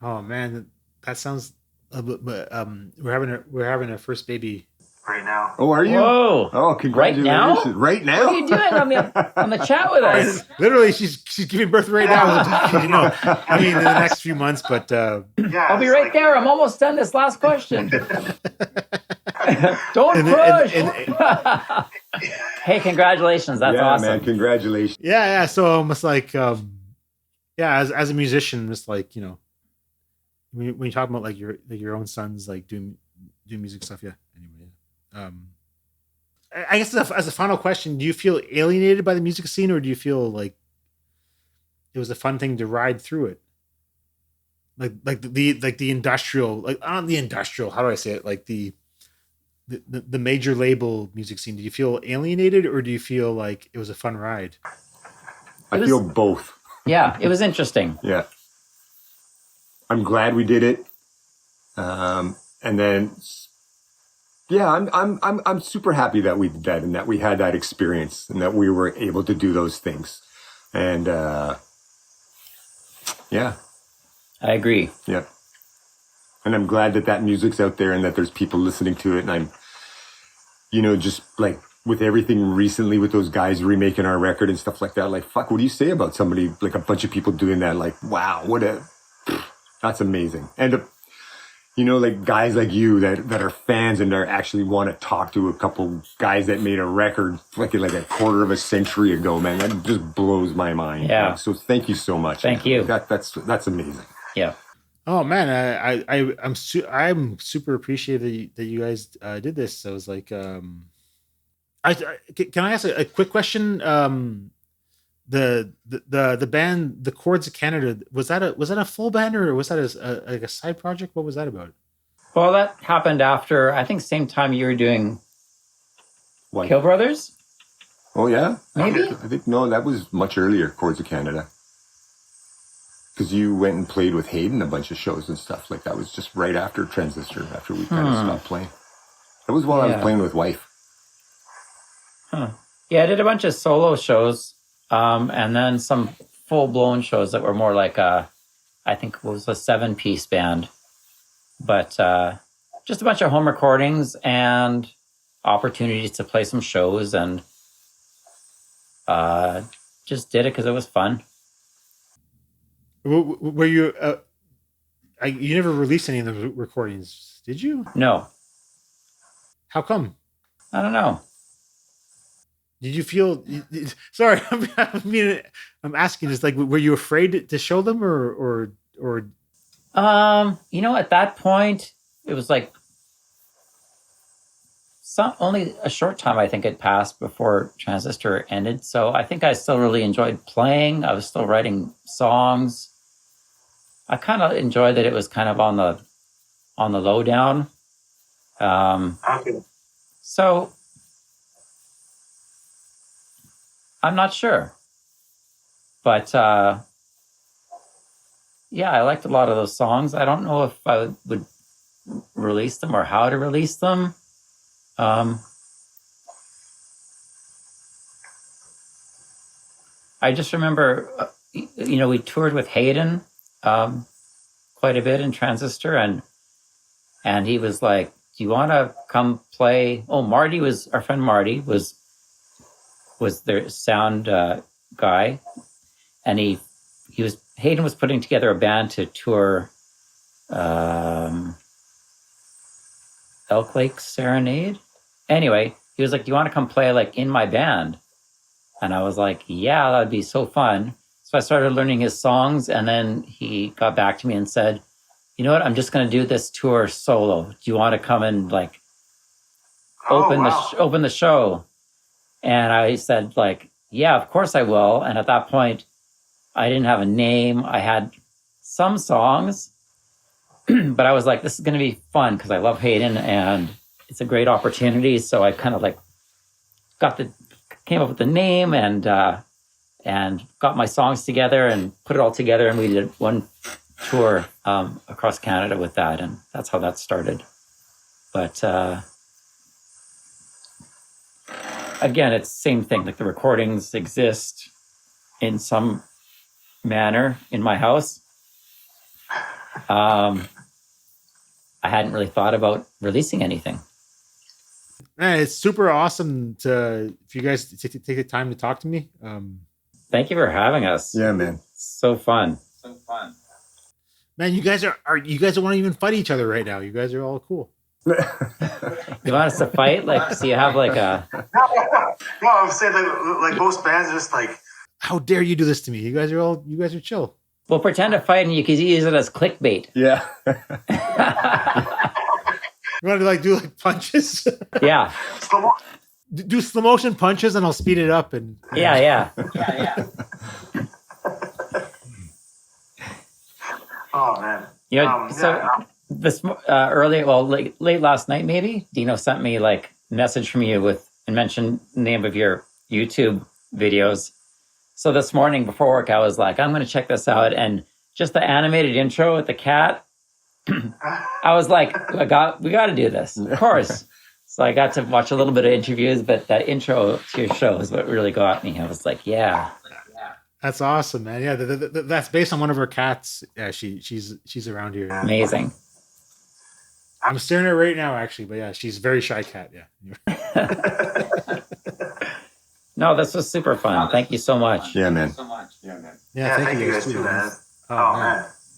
Oh man, that sounds. We're having our first baby right now. Oh, are you? Whoa! Oh, congratulations! Right now? What are you doing on the chat with us? Literally, she's giving birth right now. I mean, in the next few months, but I'll be right there. I'm almost done this last question. Don't push. Hey, congratulations! That's awesome. Man, congratulations. Yeah. So almost like, as a musician, just like when you talk about like your own sons like doing music stuff, yeah. Anyway, I guess as a final question, do you feel alienated by the music scene, or do you feel like it was a fun thing to ride through it? Like the industrial, like on the industrial, how do I say it? Like the major label music scene. Do you feel alienated, or do you feel like it was a fun ride? I feel both. Yeah, it was interesting. Yeah. I'm glad we did it. And then, yeah, I'm super happy that we did that and that we had that experience and that we were able to do those things. And, yeah. I agree. Yeah. And I'm glad that that music's out there and that there's people listening to it. And I'm, just like with everything recently with those guys remaking our record and stuff like that, like, fuck, what do you say about somebody, like a bunch of people doing that? Like, wow, that's amazing. And, like guys like you that are fans and are actually want to talk to a couple guys that made a record like a quarter of a century ago, man, that just blows my mind. Yeah. So thank you so much. Thank you. That's amazing. Yeah. Oh man, I'm super appreciative that you guys did this. So I was like, can I ask a quick question? The band, the Chords of Canada, was that a full band or was that a side project? What was that about? Well, that happened after, I think, same time you were doing What? Kill Brothers. Oh yeah, Maybe? I think no, that was much earlier. Chords of Canada. Because you went and played with Hayden a bunch of shows and stuff. Like that was just right after Transistor, after we kind of stopped playing. That was while I was playing with Wife. Huh. Yeah, I did a bunch of solo shows, and then some full-blown shows that were more like I think it was a 7-piece band. But just a bunch of home recordings and opportunities to play some shows, and just did it because it was fun. Were you? You never released any of the recordings, did you? No. How come? I don't know. Did you feel? Sorry, I'm asking. Just like, were you afraid to show them, or? At that point, it was like only a short time, I think, had passed before Transistor ended. So I think I still really enjoyed playing. I was still writing songs. I kind of enjoyed that it was kind of on the low down. Okay. So I'm not sure, but yeah, I liked a lot of those songs. I don't know if I would release them or how to release them. I just remember, we toured with Hayden quite a bit in Transistor, and he was like, "Do you want to come play?" Oh, our friend Marty was their sound guy, and Hayden was putting together a band to tour Elk Lake Serenade. Anyway, he was like, "Do you want to come play like in my band?" And I was like, "Yeah, that'd be so fun." So I started learning his songs, and then he got back to me and said, "You know what? I'm just going to do this tour solo. Do you want to come and like open the show?" And I said, like, "Yeah, of course I will." And at that point, I didn't have a name. I had some songs, but I was like, "This is going to be fun," because I love Hayden and it's a great opportunity. So I kind of like came up with the name and got my songs together and put it all together. And we did one tour across Canada with that. And that's how that started. But again, it's the same thing. Like the recordings exist in some manner in my house. I hadn't really thought about releasing anything. Man, it's super awesome if you guys take the time to talk to me. Thank you for having us. Yeah, man. So fun. Man, you guys don't want to even fight each other right now. You guys are all cool. You want us to fight? Like, so you have like a... No, I'm saying like most bands are just like... How dare you do this to me? You guys are chill. We'll pretend to fight and you can use it as clickbait. Yeah. You want to like do like punches? Yeah. Do slow motion punches and I'll speed it up and... Yeah. Oh, man. This late last night, maybe Dino sent me like a message from you and mentioned the name of your YouTube videos, So this morning before work, I was like, I'm going to check this out. And just the animated intro with the cat, I was like, we got to do this, of course. So I got to watch a little bit of interviews, but that intro to your show is what really got me. I was like, yeah. That's awesome, man. Yeah, that's based on one of her cats. Yeah, she's around here. Amazing. I'm staring at her right now, actually. But yeah, she's a very shy cat. Yeah. No, this was super fun. Thank you so much. Yeah, man. Yeah, thank you guys too, man. Oh, man.